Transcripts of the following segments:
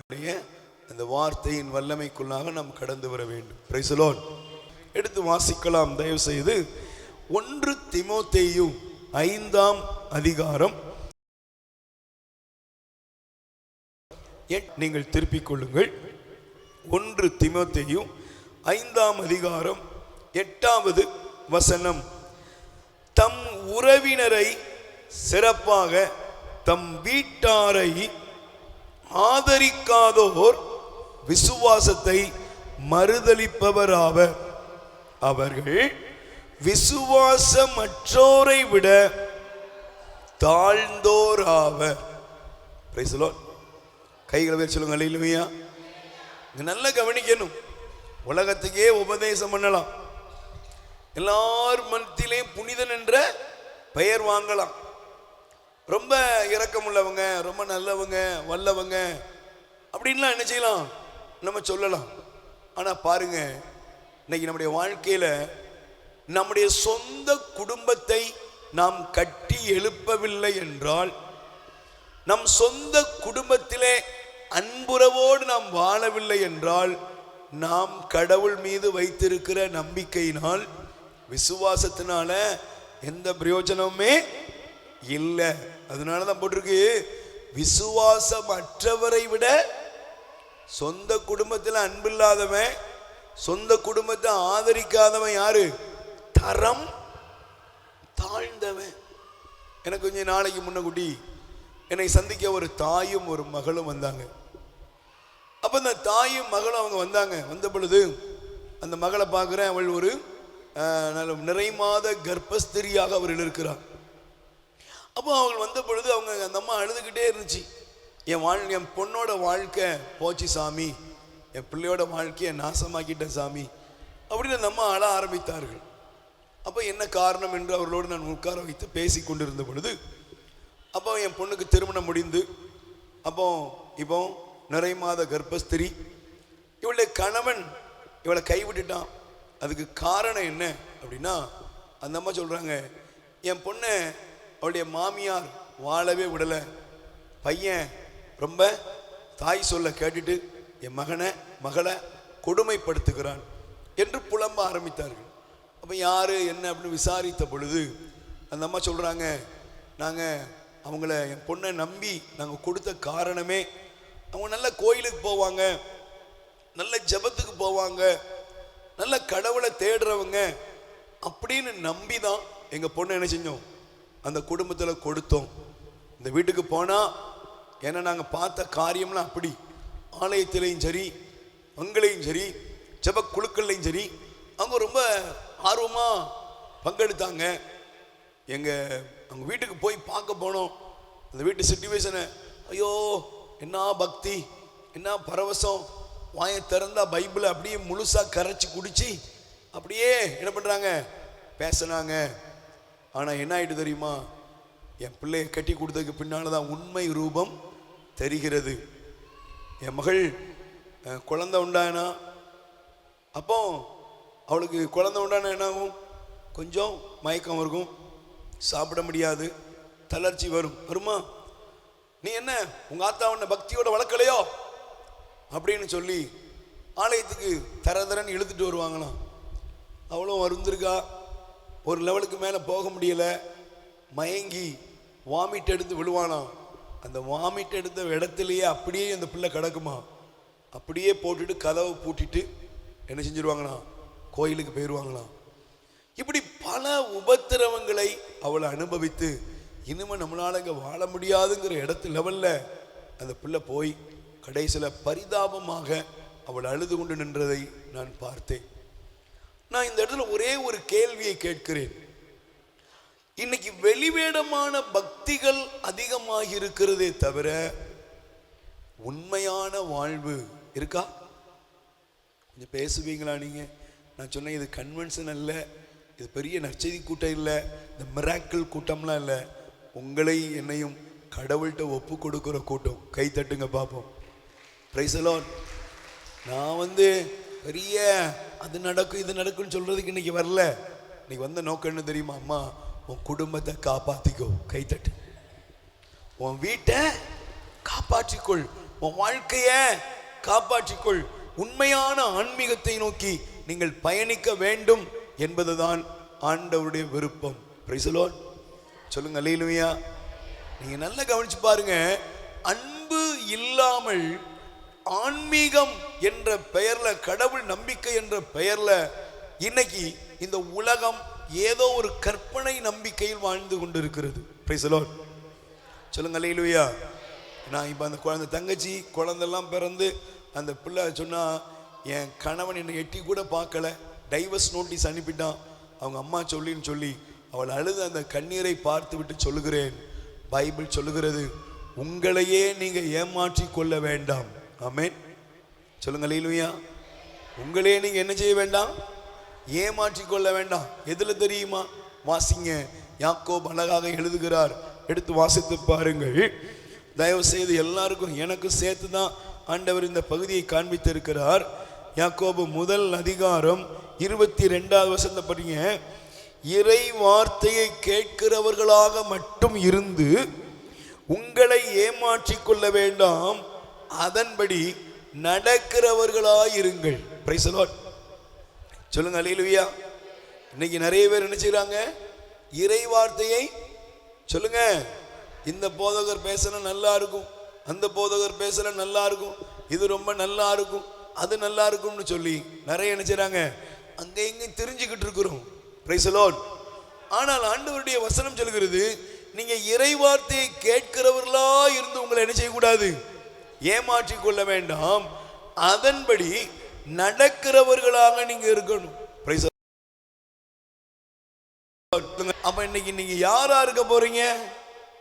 அந்த வார்த்தையின் வல்லமைக்குள்ளாக நாம் கடந்து வர வேண்டும். Price the Lord. எடுத்து வாசிக்கலாம் தயவு செய்து. 1 தீமோத்தேயு 5ஆம் அதிகாரம். நீங்கள் திருப்பிக் கொள்ளுங்கள். 1 தீமோத்தேயு 5ஆம் அதிகாரம் 8வது வசனம். தம் உறவினரை சிறப்பாக தம் வீட்டாரை ஆதரிக்காதோர் விசுவாசத்தை மறுதலிப்பவராவர். அவர்கள் விசுவாசமற்றோரை விட தாழ்ந்தோராவர். Price the Lord. கைகளை வேறு சொல்லுங்க. அல்லேலூயா. நல்லா கவனிக்கணும். உலகத்துக்கே உபதேசம் பண்ணலாம், எல்லார் மனத்திலே புனிதன் என்ற பெயர் வாங்கலாம், ரொம்ப இரக்கமுள்ளவங்க, ரொம்ப நல்லவங்க, வல்லவங்க அப்படின்லாம் என்ன செய்யலாம், நம்ம சொல்லலாம். ஆனால் பாருங்க, இன்னைக்கு நம்முடைய வாழ்க்கையில் நம்முடைய சொந்த குடும்பத்தை நாம் கட்டி எழுப்பவில்லை என்றால், நம் சொந்த குடும்பத்திலே அன்புறவோடு நாம் வாழவில்லை என்றால், நாம் கடவுள் மீது வைத்திருக்கிற நம்பிக்கையினால், விசுவாசத்தினால எந்த பிரயோஜனமுமே இல்லை. அதனாலதான் போட்டிருக்கு, விசுவாசம் அற்றவரை விட சொந்த குடும்பத்தில் அன்பில்லாதவன், சொந்த குடும்பத்தை ஆதரிக்காதவன் யாரு? தரம் தாழ்ந்தவன். எனக்கு கொஞ்சம் நாளைக்கு முன்னக்கூட்டி என்னை சந்திக்க ஒரு தாயும் ஒரு மகளும் வந்தாங்க. அப்ப அந்த தாயும் மகளும் அவங்க வந்தாங்க. வந்த பொழுது அந்த மகளை பார்க்குறேன். அவள் ஒரு நிறைமாத கர்ப்பஸ்திரியாக அவர்கள் இருக்கிறார். அப்போ அவங்க வந்த பொழுது அவங்க அந்த அம்மா அழுதுகிட்டே இருந்துச்சு. என் பொண்ணோட வாழ்க்கை போச்சு சாமி, என் பிள்ளையோட வாழ்க்கையை நாசமாக்கிட்டேன் சாமி அப்படின்னு அந்த அம்மா அழ ஆரம்பித்தார்கள். அப்போ என்ன காரணம் என்று அவர்களோடு நான் உட்கார வைத்து பேசி கொண்டிருந்த பொழுது, அப்போ என் பொண்ணுக்கு திருமணம் முடிந்து, இப்போ நிறைமாத கர்ப்பஸ்திரி, இவளுடைய கணவன் இவளை கைவிட்டுட்டான். அதுக்கு காரணம் என்ன அப்படின்னா, அந்த அம்மா சொல்றாங்க, என் பொண்ணை அவளுடைய மாமியார் வாழவே விடலை, பையன் ரொம்ப தாய் சொல்ல கேட்டுட்டு என் மகளை கொடுமைப்படுத்துகிறான் என்று புலம்ப ஆரம்பித்தார்கள். அப்போ யாரு என்ன அப்படின்னு விசாரித்த பொழுது அந்த அம்மா சொல்றாங்க, நாங்கள் அவங்கள என் பொண்ணை நம்பி நாங்கள் கொடுத்த காரணமே, அவங்க நல்ல கோயிலுக்கு போவாங்க, நல்ல ஜபத்துக்கு போவாங்க, நல்ல கடவுளை தேடுறவங்க அப்படின்னு நம்பி தான் எங்கள் பொண்ணை என்ன செஞ்சோம், அந்த குடும்பத்தில் கொடுத்தோம். இந்த வீட்டுக்கு போனால், ஏன்னா நாங்கள் பார்த்த காரியம்லாம் அப்படி, ஆலயத்திலையும் சரி, பங்களையும் சரி, ஜப குழுக்கள்லையும் சரி, அவங்க ரொம்ப ஆர்வமாக பங்கெடுத்தாங்க. அவங்க வீட்டுக்கு போய் பார்க்க போனோம். அந்த வீட்டு சிச்சுவேஷனை, ஐயோ என்ன பக்தி, என்ன பரவசம், வாயை திறந்தா பைபிளை அப்படியே முழுசாக கரைச்சி குடிச்சு அப்படியே என்ன பண்ணுறாங்க, பேசினாங்க. ஆனால் என்ன ஆகிட்டு தெரியுமா, என் பிள்ளையை கட்டி கொடுத்ததுக்கு பின்னால் தான் உண்மை ரூபம் தெரிகிறது. என் மகள் குழந்தை உண்டானா, அப்போ அவளுக்கு குழந்தை உண்டானா என்ன ஆகும், கொஞ்சம் மயக்கம் இருக்கும், சாப்பிட முடியாது, தளர்ச்சி வருமா, நீ என்ன உங்கள் ஆத்தா உன்னை பக்தியோட வளர்க்கலையோ அப்படின்னு சொல்லி ஆலயத்துக்கு தரன்னு இழுத்துட்டு வருவாங்களாம். அவளும் வருந்திருக்கா, ஒரு லெவலுக்கு மேலே போக முடியலை, மயங்கி வாமிட் எடுத்து விழுவானாம். அந்த வாமிட் எடுத்த இடத்துலையே அப்படியே அந்த பிள்ளை கிடக்குமா, அப்படியே போட்டுட்டு கதவை பூட்டிட்டு என்ன செஞ்சிருவாங்களாம், கோயிலுக்கு போயிடுவாங்களாம். இப்படி பல உபத்திரவங்களை அவளை அனுபவித்து, இனிமேல் நம்மளால இங்கே வாழ முடியாதுங்கிற இடத்து லெவலில் அந்த பிள்ளை போய் கடைசியில் பரிதாபமாக அவள் அழுது கொண்டு நின்றதை நான் பார்த்தேன். நான் இந்த இடத்துல ஒரே ஒரு கேள்வியை கேட்கிறேன். இன்னைக்கு வெளிவேடமான பக்திகள் அதிகமாக இருக்கிறதே தவிர உண்மையான வாழ்வு இருக்கா? கொஞ்சம் பேசுவீங்களா நீங்க? நான் சொன்னேன், இது கன்வென்ஷன் அல்ல, இது பெரிய நற்செய்தி கூட்டம் இல்லை, இந்த மிராக்கிள் கூட்டம்லாம் இல்லை, உங்களை என்னையும் கடவுள்கிட்ட ஒப்பு கொடுக்குற கூட்டம். கை தட்டுங்க பார்ப்போம். Price the Lord. நான் பெரிய அது நடக்கும் இது நடக்கும்னு சொல்றதுக்கு இன்னைக்கு வரல. இன்னைக்கு வந்த நோக்கம் என்ன தெரியுமா? அம்மா, உன் குடும்பத்தை காப்பாத்திக்கோ. கைத்தட்டு. உன் வீட்டை காப்பாற்றிக்கொள். உன் வாழ்க்கைய காப்பாற்றிக்கொள். உண்மையான ஆன்மீகத்தை நோக்கி நீங்கள் பயணிக்க வேண்டும் என்பதுதான் ஆண்டவருடைய விருப்பம். Price the Lord. சொல்லுங்க அல்லேலூயா. நீங்க நல்லா கவனிச்சு பாருங்க, அன்பு இல்லாமல் ஆன்மீகம் என்ற பெயர்ல, கடவுள் நம்பிக்கை என்ற பெயர்ல இன்னைக்கு இந்த உலகம் ஏதோ ஒரு கற்பனை நம்பிக்கையில் வாழ்ந்து கொண்டிருக்கிறது. Price the Lord. சொல்லுங்க அல்லேலூயா. நான் இப்போ அந்த குழந்தை தங்கச்சி குழந்தெல்லாம் பிறந்து அந்த பிள்ளை சொன்னா, என் கணவன் என்னை எட்டி கூட பார்க்கல, டைவர்ஸ் நோட்டீஸ் அனுப்பிட்டான் அவங்க அம்மா சொல்லின்னு சொல்லி அவள் அழுது அந்த கண்ணீரை பார்த்து விட்டு சொல்லுகிறேன், பைபிள் சொல்லுகிறது, உங்களையே நீங்க ஏமாற்றி கொள்ள வேண்டாம். ஆமென். சொல்லுங்க அல்லேலூயா. உங்களே நீங்க என்ன செய்ய வேண்டாம், ஏமாற்றி கொள்ள வேண்டாம். எதுல தெரியுமா? வாசிங்க, யாக்கோபு அழகாக எழுதுகிறார், எடுத்து வாசித்து பாருங்கள். தயவு செய்து எல்லாருக்கும் எனக்கும் சேர்த்து தான் ஆண்டவர் இந்த பகுதியை காண்பித்திருக்கிறார். யாக்கோபு முதல் அதிகாரம் 22வது வசனத்தை படிங்க. இறை வார்த்தையை கேட்கிறவர்களாக மட்டும் இருந்து உங்களை ஏமாற்றிக் கொள்ள வேண்டாம், அதன்படி நடக்கிறவர்களாயிருங்கள். Price the Lord. சொல்லுங்க அல்லேலூயா. இன்னைக்கு நிறைய பேர் என்ன செய்றாங்க, இறை வார்த்தையை சொல்லுங்க, இந்த போதகர் பேசினா நல்லா இருக்கும், அந்த போதகர் பேசினா நல்லா இருக்கும், இது ரொம்ப நல்லா இருக்கும், அது நல்லா இருக்கும்னு சொல்லி நிறைய என்ன செய்றாங்க, அங்க இங்க தெரிஞ்சுக்கிட்டு இருக்கிறோம். Price the Lord. ஆனால் ஆண்டவருடைய வசனம் சொல்கிறது, நீங்க இறை வார்த்தையை கேட்கிறவர்களா இருந்து உங்களை என்ன செய்யக்கூடாது, ஏமாற்றிக் கொள்ள வேண்டாம், அதன்படி நடக்கிறவர்களாக நீங்க இருக்கணும். Price the Lord. அப்ப இன்னைக்கு நீங்க யாரா இருக்க போறீங்க?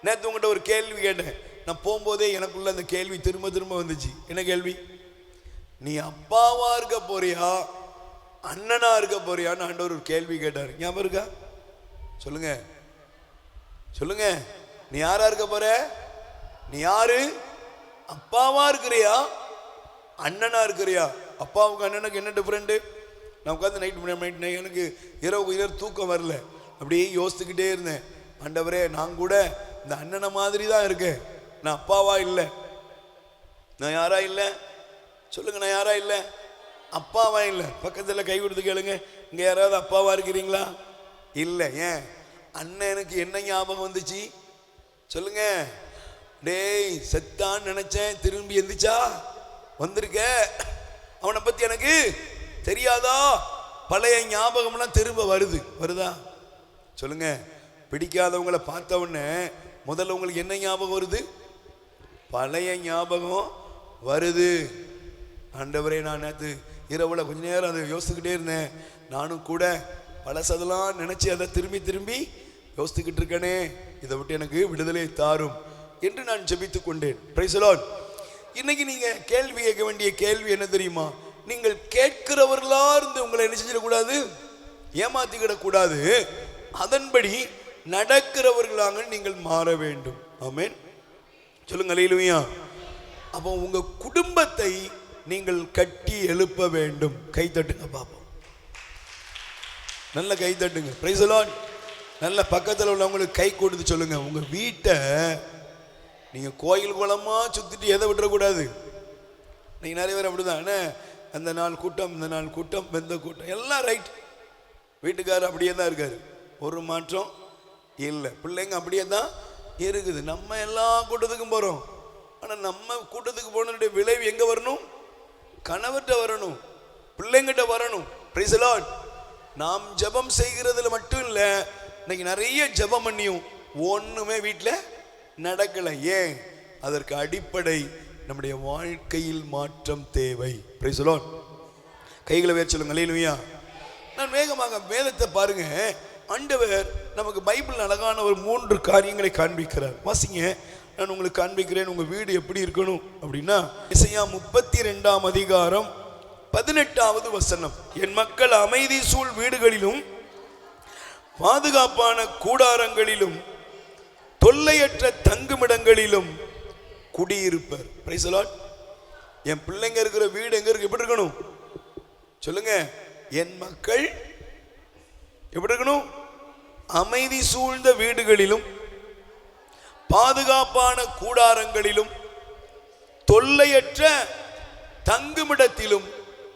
நேற்று உங்கள்கிட்ட ஒரு கேள்வி கேட்டேன், நான் போகும்போதே எனக்குள்ள அந்த கேள்வி திரும்ப திரும்ப வந்துச்சு. என்ன கேள்வி? நீ அப்பாவா இருக்க போறியா, அண்ணனா இருக்க போறியான்னு ஆண்டவர் ஒரு கேள்வி கேட்டார். ஞாபகம் இருக்கா? சொல்லுங்க சொல்லுங்க. நீ யாரா இருக்க போற? நீ யாரு? அப்பாவா இருக்கிறியா, அண்ணனா இருக்கிறியா? அப்பாவுக்கு அண்ணனுக்கு என்ன டிஃபரெண்ட்? நான் உட்காந்து நைட் எனக்கு இரவு தூக்கம் வரல, அப்படியே யோசித்துக்கிட்டே இருந்தேன். ஆண்டவரே, நான் கூட இந்த அண்ணனை மாதிரி தான் இருக்கேன், நான் அப்பாவா இல்லை. நான் யாரா இல்லை? சொல்லுங்க, நான் யாரா இல்லை? அப்பாவா இல்லை. பக்கத்தில் கை கொடுத்து கேளுங்க, இங்க யாராவது அப்பாவா இருக்கிறீங்களா? இல்லை. ஏன்? அண்ணனுக்கு என்ன ஞாபகம் வந்துச்சு? சொல்லுங்க. டேய், செத்தான்னு நினைச்சேன், திரும்பி எந்திரிச்சா வந்திருக்க, அவனை பத்தி எனக்கு தெரியாதா? பழைய ஞாபகம்லாம் திரும்ப வருதா? சொல்லுங்க. பிடிக்காதவங்களை பார்த்த உடனே முதல்ல உங்களுக்கு என்ன ஞாபகம் வருது? பழைய ஞாபகம் வருது. ஆண்டவரே, நான் நேற்று இரவுல கொஞ்ச நேரம் அதை யோசிச்சுக்கிட்டே இருந்தேன், நானும் கூட பழசதெல்லாம் நினைச்சு அதை திரும்பி திரும்பி யோசித்துக்கிட்டு இருக்கனே, இதை விட்டு எனக்கு விடுதலை தாரும் என்று நான் ஜெபித்துக் கொண்டேன். Price the Lord. இன்னைக்கு நீங்க கேள்வி கேட்க வேண்டிய கேள்வி என்ன தெரியுமா? நீங்கள் கேட்கிறவர்களா இருந்து உங்களை என்ன செஞ்சிடக்கூடாது, ஏமாத்திக்கிடக்கூடாது, அதன்படி நடக்கிறவர்களாக நீங்கள் மாற வேண்டும். ஆமென். சொல்லுங்க அல்லேலூயா. அப்போ உங்க குடும்பத்தை நீங்கள் கட்டி எழுப்ப வேண்டும். கை தட்டுங்க பாப்போம், நல்ல கை தட்டுங்க. Price the Lord. நல்ல பக்கத்தில் உள்ளவங்களுக்கு கை கொடுத்து சொல்லுங்க, உங்க வீட்டை நீங்க கோயில் குளமா சுத்திட்டு எதை விட்டுறக்கூடாது. நீங்க நிறைய பேர் அப்படிதான், அந்த நாள் கூட்டம், இந்த நாள் கூட்டம், வெந்த கூட்டம் எல்லாம் ரைட். வீட்டுக்காரர் அப்படியே தான் இருக்காரு, ஒரு மாற்றம் இல்லை. பிள்ளைங்க அப்படியே தான் இருக்குது. நம்ம எல்லா கூட்டத்துக்கும் போறோம், ஆனால் நம்ம கூட்டத்துக்கு போனதுடைய விளைவு எங்க வரணும்? கணவர்கிட்ட வரணும், பிள்ளைங்கிட்ட வரணும். Price the Lord. நாம் ஜெபம் செய்கிறதுல மட்டும் இல்லை, இன்னைக்கு நிறைய ஜெபம் பண்ணியும் ஒண்ணுமே வீட்டில் நடக்கலை. ஏன்? அதற்கு அடிப்படை நம்முடைய வாழ்க்கையில் மாற்றம் தேவை. Price the Lord. கைகளை வேறு சொல்லுங்க அல்லேலூயா. நான் வேகமாக வேதத்தை பாருங்க. ஆண்டவர் நமக்கு பைபிள் அழகான ஒரு 3 காரியங்களை காண்பிக்கிறார். வாசிங்க, நான் உங்களுக்கு காண்பிக்கிறேன். உங்க வீடு எப்படி இருக்கணும் அப்படின்னா, எசையா 32ஆம் அதிகாரம் 18வது வசனம். என் மக்கள் அமைதி சூழ் வீடுகளிலும் பாதுகாப்பான கூடாரங்களிலும் தொல்லையற்ற தங்குமிடங்களிலும் குடியிருப்பர். Price the Lord. என் பிள்ளைங்க இருக்கிற வீடு எங்க இருக்கு? எப்படி இருக்கணும்? சொல்லுங்க. என் மக்கள் எப்படி இருக்கணும்? அமைதி சூழ்ந்த வீடுகளிலும் பாதுகாப்பான கூடாரங்களிலும் தொல்லையற்ற தங்குமிடத்திலும்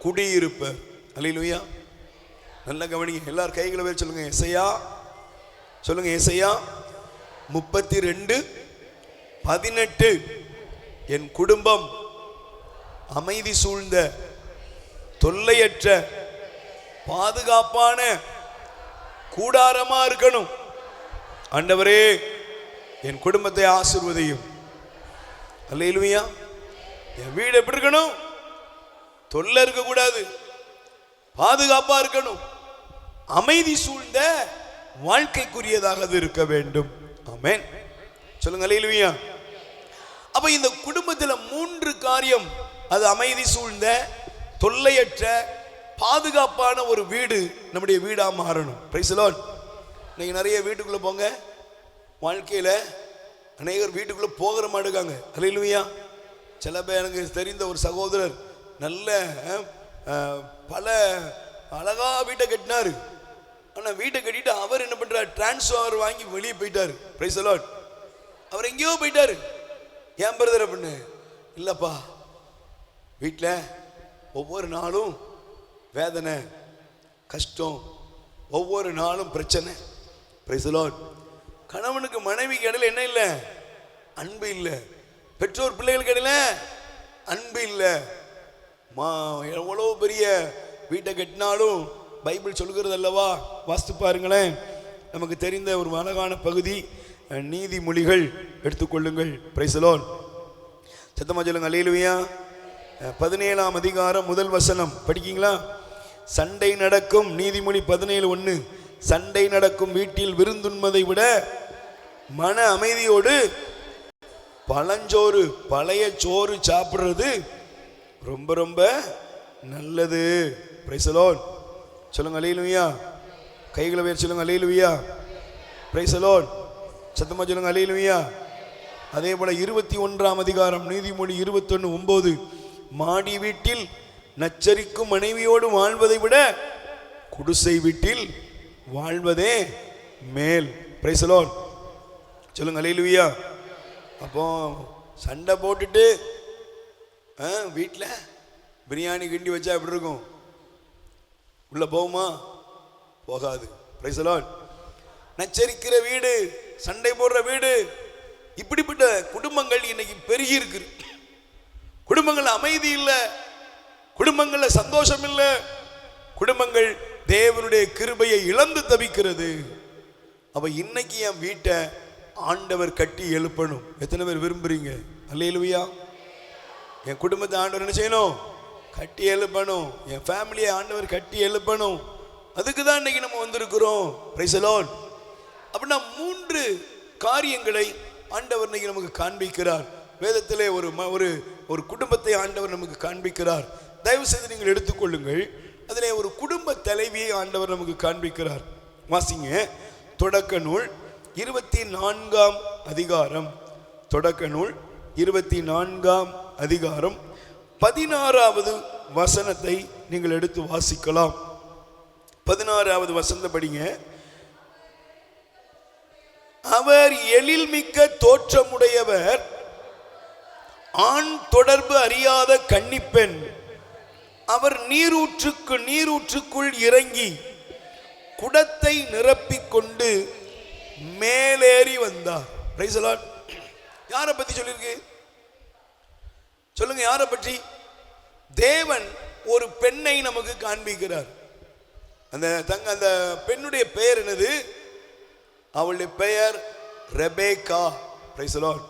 குடியிருப்பர். அல்லேலூயா. நல்ல கவனிங்க, எல்லாரும் கைகளை வேறு சொல்லுங்க. எசையா சொல்லுங்க. எசையா 32:18. என் குடும்பம் அமைதி சூழ்ந்த தொல்லையற்ற பாதுகாப்பான கூடாரமா இருக்கணும். ஆண்டவரே என் குடும்பத்தை ஆசீர்வதியும். அல்லேலூயா. என் வீடு எப்படி இருக்கணும்? தொல்லை இருக்க கூடாது, பாதுகாப்பா இருக்கணும், அமைதி சூழ்ந்த வாழ்க்கைக்குரியதாக அது இருக்க வேண்டும். ஆமென். சொல்லுங்க அல்லேலூயா. அப்ப இந்த குடும்பத்தில் 3 காரியம், அது அமைதி சூழ்ந்த தொல்லையற்ற பாதுகாப்பான ஒரு வீடு நம்முடைய வீடா மாறணும். Price the Lord. இன்னைக்கு நிறைய வீட்டுக்குள்ள போங்க, வாழ்க்கையில அநேகர் வீட்டுக்குள்ள போகிற மாட்டுக்காங்க. அல்லேலூயா. சில பேர், எனக்கு தெரிந்த ஒரு சகோதரர் நல்ல பல அழகா வீட்டை கட்டினாரு. ஆனா வீட்டை கட்டிட்டு அவர் என்ன பண்றாரு? டிரான்ஸ்ஃபார் வாங்கி வெளியே போயிட்டாரு. Price the Lord. அவர் எங்கேயோ போயிட்டாரு. ஏன் பிரதர் அப்படின்னு? இல்லப்பா, வீட்டில் ஒவ்வொரு நாளும் வேதனை, கஷ்டம், ஒவ்வொரு நாளும் பிரச்சனை. Price the Lord. கணவனுக்கு மனைவிக்கு இடையில என்ன இல்லை? அன்பு இல்லை. பெற்றோர் பிள்ளைகளுக்கு இடையில அன்பு இல்லை. எவ்வளோ பெரிய வீட்டை கட்டினாலும் பைபிள் சொல்கிறது அல்லவா? வாஸ்து பாருங்களேன். நமக்கு தெரிந்த ஒரு அழகான பகுதி நீதிமொழிகள் எடுத்துக்கொள்ளுங்கள். Price the Lord. சத்தமா சொல்லுங்க அல்லேலூயா. 17ஆம் அதிகாரம் 1 வசனம் படிக்கீங்களா? சண்டை நடக்கும், நீதிமொழி 17:1. சண்டை நடக்கும் வீட்டில் விருந்துண்மதை விட மன அமைதியோடு பழஞ்சோறு, பழைய சோறு சாப்பிடுறது ரொம்ப ரொம்ப நல்லது. Price the Lord. சொல்லுங்க அல்லேலூயா. கைகளை வேறு சொல்லுங்க அல்லேலூயா. Price the Lord. சத்தமா சொல்லுங்க அல்லேலூயா. அதே போல 21ஆம் அதிகாரம் நீதிமொழி 21:9. மாடி வீட்டில் நச்சரிக்கும் மனைவியோடு வாழ்வதை விட குடிசை வீட்டில் வாழ்வதே மேல். Price the Lord. சொல்லுங்க அல்லேலூயா. அப்போ சண்டை போட்டுட்டு வீட்டில் பிரியாணி கிண்டி வச்சா எப்படி இருக்கும்? உள்ள போகுமா? போகாது. Price the Lord. நச்சரிக்கிற வீடு, சண்டை போடுற வீடு, இப்படிப்பட்ட குடும்பங்கள் இன்னைக்கு பெருகி இருக்கு. குடும்பங்கள் அமைதி இல்லை, குடும்பங்கள்ல சந்தோஷம் இல்லை, குடும்பங்கள் தேவனுடைய கிருபையை இழந்து தவிக்கிறது. அப்ப இன்னைக்கு என் வீட்டை ஆண்டவர் கட்டி எழுப்பணும். எத்தனை பேர் விரும்புறீங்க? அல்லேலூயா. என் குடும்பத்தை ஆண்டவர் என்ன செய்யணும்? கட்டி எழுப்பணும். என் ஃபேமிலியை ஆண்டவர் கட்டி எழுப்பணும். அதுக்கு தான் இன்னைக்கு நம்ம வந்திருக்கிறோம். Price the Lord. அப்படின்னா 3 காரியங்களை ஆண்டவர் இன்னைக்கு நமக்கு காண்பிக்கிறார். வேதத்திலே ஒரு குடும்பத்தை ஆண்டவர் நமக்கு காண்பிக்கிறார். தயவு செய்து நீங்கள் எடுத்துக்கொள்ளுங்கள். அதிலே ஒரு குடும்ப தலைவியை ஆண்டவர் நமக்கு காண்பிக்கிறார். வாசிங்க. தொடக்க நூல் 24ஆம் அதிகாரம். தொடக்க நூல் 24ஆம் அதிகாரம் 16வது வசனத்தை நீங்கள் எடுத்து வாசிக்கலாம். 16வது வசனத்தை படிங்க. அவர் எழில் மிக்க தோற்றமுடையவர், ஆண் தொடர்பு அறியாத கன்னிப்பெண். அவர் நீரூற்றுக்குள் இறங்கி குடத்தை நிரப்பிக்கொண்டு மேலேறி வந்தார். Price the Lord. யாரை பத்தி சொல்லிருக்கு? சொல்லுங்க, யாரை பற்றி? தேவன் ஒரு பெண்ணை நமக்கு காண்பிக்கிறார். அந்த பெண்ணுடைய பெயர் என்னது? அவளுடைய பெயர் ரெபேக்கா. Price the Lord.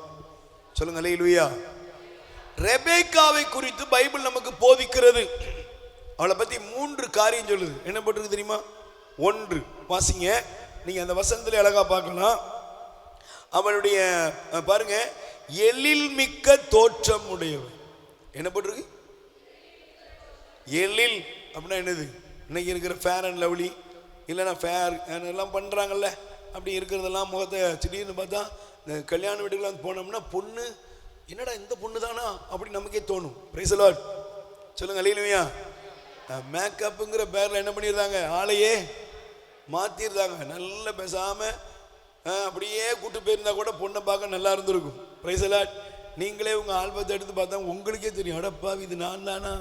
சொல்லுங்க அல்லேலூயா. ரெபேக்காவை குறித்து பைபிள் நமக்கு போதிக்கிறது. அவளை பத்தி 3 காரியம் சொல்லுது. என்ன போட்டிருக்கு தெரியுமா? 1 வாசிங்க. நீங்க அந்த வசனத்துல அழகா பார்க்கலாம். அவளுடைய பாருங்க, எழில் மிக்க தோற்றம் உடையவள். என்ன போட்டிருக்கு? எழில் அப்படின்னா என்னது? இன்னைக்கு இருக்கிற ஃபேர் அண்ட் லவ்லி இல்லைன்னா ஃபேர் எல்லாம் பண்றாங்கல்ல, அப்படி இருக்கிறதெல்லாம் முகத்தை திடீர்னு பார்த்தா இந்த கல்யாண வீட்டுக்கெல்லாம் போனோம்னா பொண்ணு என்னடா இந்த பொண்ணு தானா அப்படி நமக்கே தோணும். Price the Lord. சொல்லுங்க அல்லேலூயா. மேக்கப்புங்கிற பேர்ல என்ன பண்ணிடுறாங்க? ஆளையே மாத்திடுறாங்க. நல்ல பேசாம அப்படியே கூட்டு போயிருந்தா கூட பொண்ணை பார்க்க நல்லா இருந்திருக்கும். Price the Lord. நீங்களே உங்க ஆல்பத்தை எடுத்து பார்த்தா உங்களுக்கே தெரியும், அடப்பா இது நான் தானா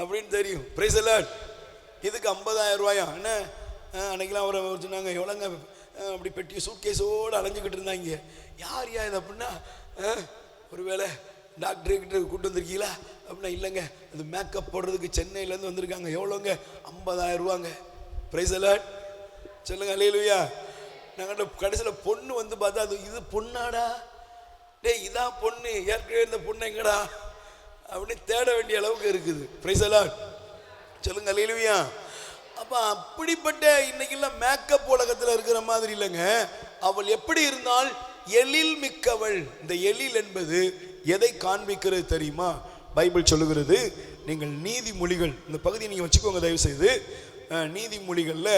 அப்படின்னு தெரியும். Price the Lord. இதுக்கு 50,000 ரூபாயா என்ன? அன்னைக்கெல்லாம் அவரை சொன்னாங்க, எவ்வளோங்க அப்படி பெட்டி சூட்கேஸோடு அலைஞ்சிக்கிட்டு இருந்தாங்க. யார் இது அப்படின்னா, ஒருவேளை டாக்டர்கிட்ட கூப்பிட்டு வந்திருக்கீங்களா அப்படின்னா, இல்லைங்க அது மேக்கப் போடுறதுக்கு சென்னையிலேருந்து வந்திருக்காங்க. எவ்வளோங்க? 50,000 ரூபாங்க. Price the Lord. சொல்லுங்க அல்லேலூயா. நாங்கள் கடைசியில் பொண்ணு வந்து பார்த்தா, அது இது பொண்ணாடா, டே இதான் பொண்ணு, ஏற்கனவே இருந்த பொண்ணு எங்கடா அப்படின்னு தேட வேண்டிய அளவுக்கு இருக்குது. Price the Lord. சொல்லுங்க அல்லேலூயா. அப்போ அப்படிப்பட்ட இன்னைக்கெல்லாம் மேக்கப் உலகத்தில் இருக்கிற மாதிரி இல்லைங்க. அவள் எப்படி இருந்தால் எழில் மிக்கவள். இந்த எழில் என்பது எதை காண்பிக்கிறது தெரியுமா? பைபிள் சொல்லுகிறது, நீங்கள் நீதிமொழிகள் இந்த பகுதியை நீங்கள் வச்சுக்கோங்க தயவு செய்து. நீதிமொழிகளில்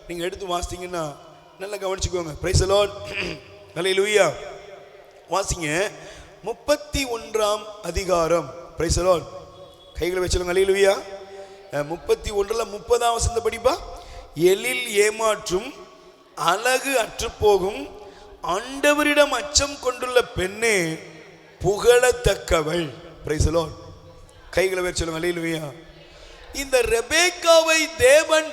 நீங்கள் எடுத்து வாசித்தீங்கன்னா நல்லா கவனிச்சுக்கோங்க. Praise the Lord. அல்லேலூயா. வாசிங்க 31ஆம் அதிகாரம். Praise the Lord. கைகளை வச்சுக்கோங்க. அல்லேலூயா. 31 30ஆம் வசனத்தை படிப்பா. எழில் ஏமாற்றும், அழகு அற்றுப்போகும், ஆண்டவரிடம் அச்சம் கொண்டுள்ள பெண்ணே புகழத்தக்கவள். Price the Lord. கைகளை வச்சுக்கோங்க. அல்லேலூயா. இந்த ரெபேக்காவை தேவன்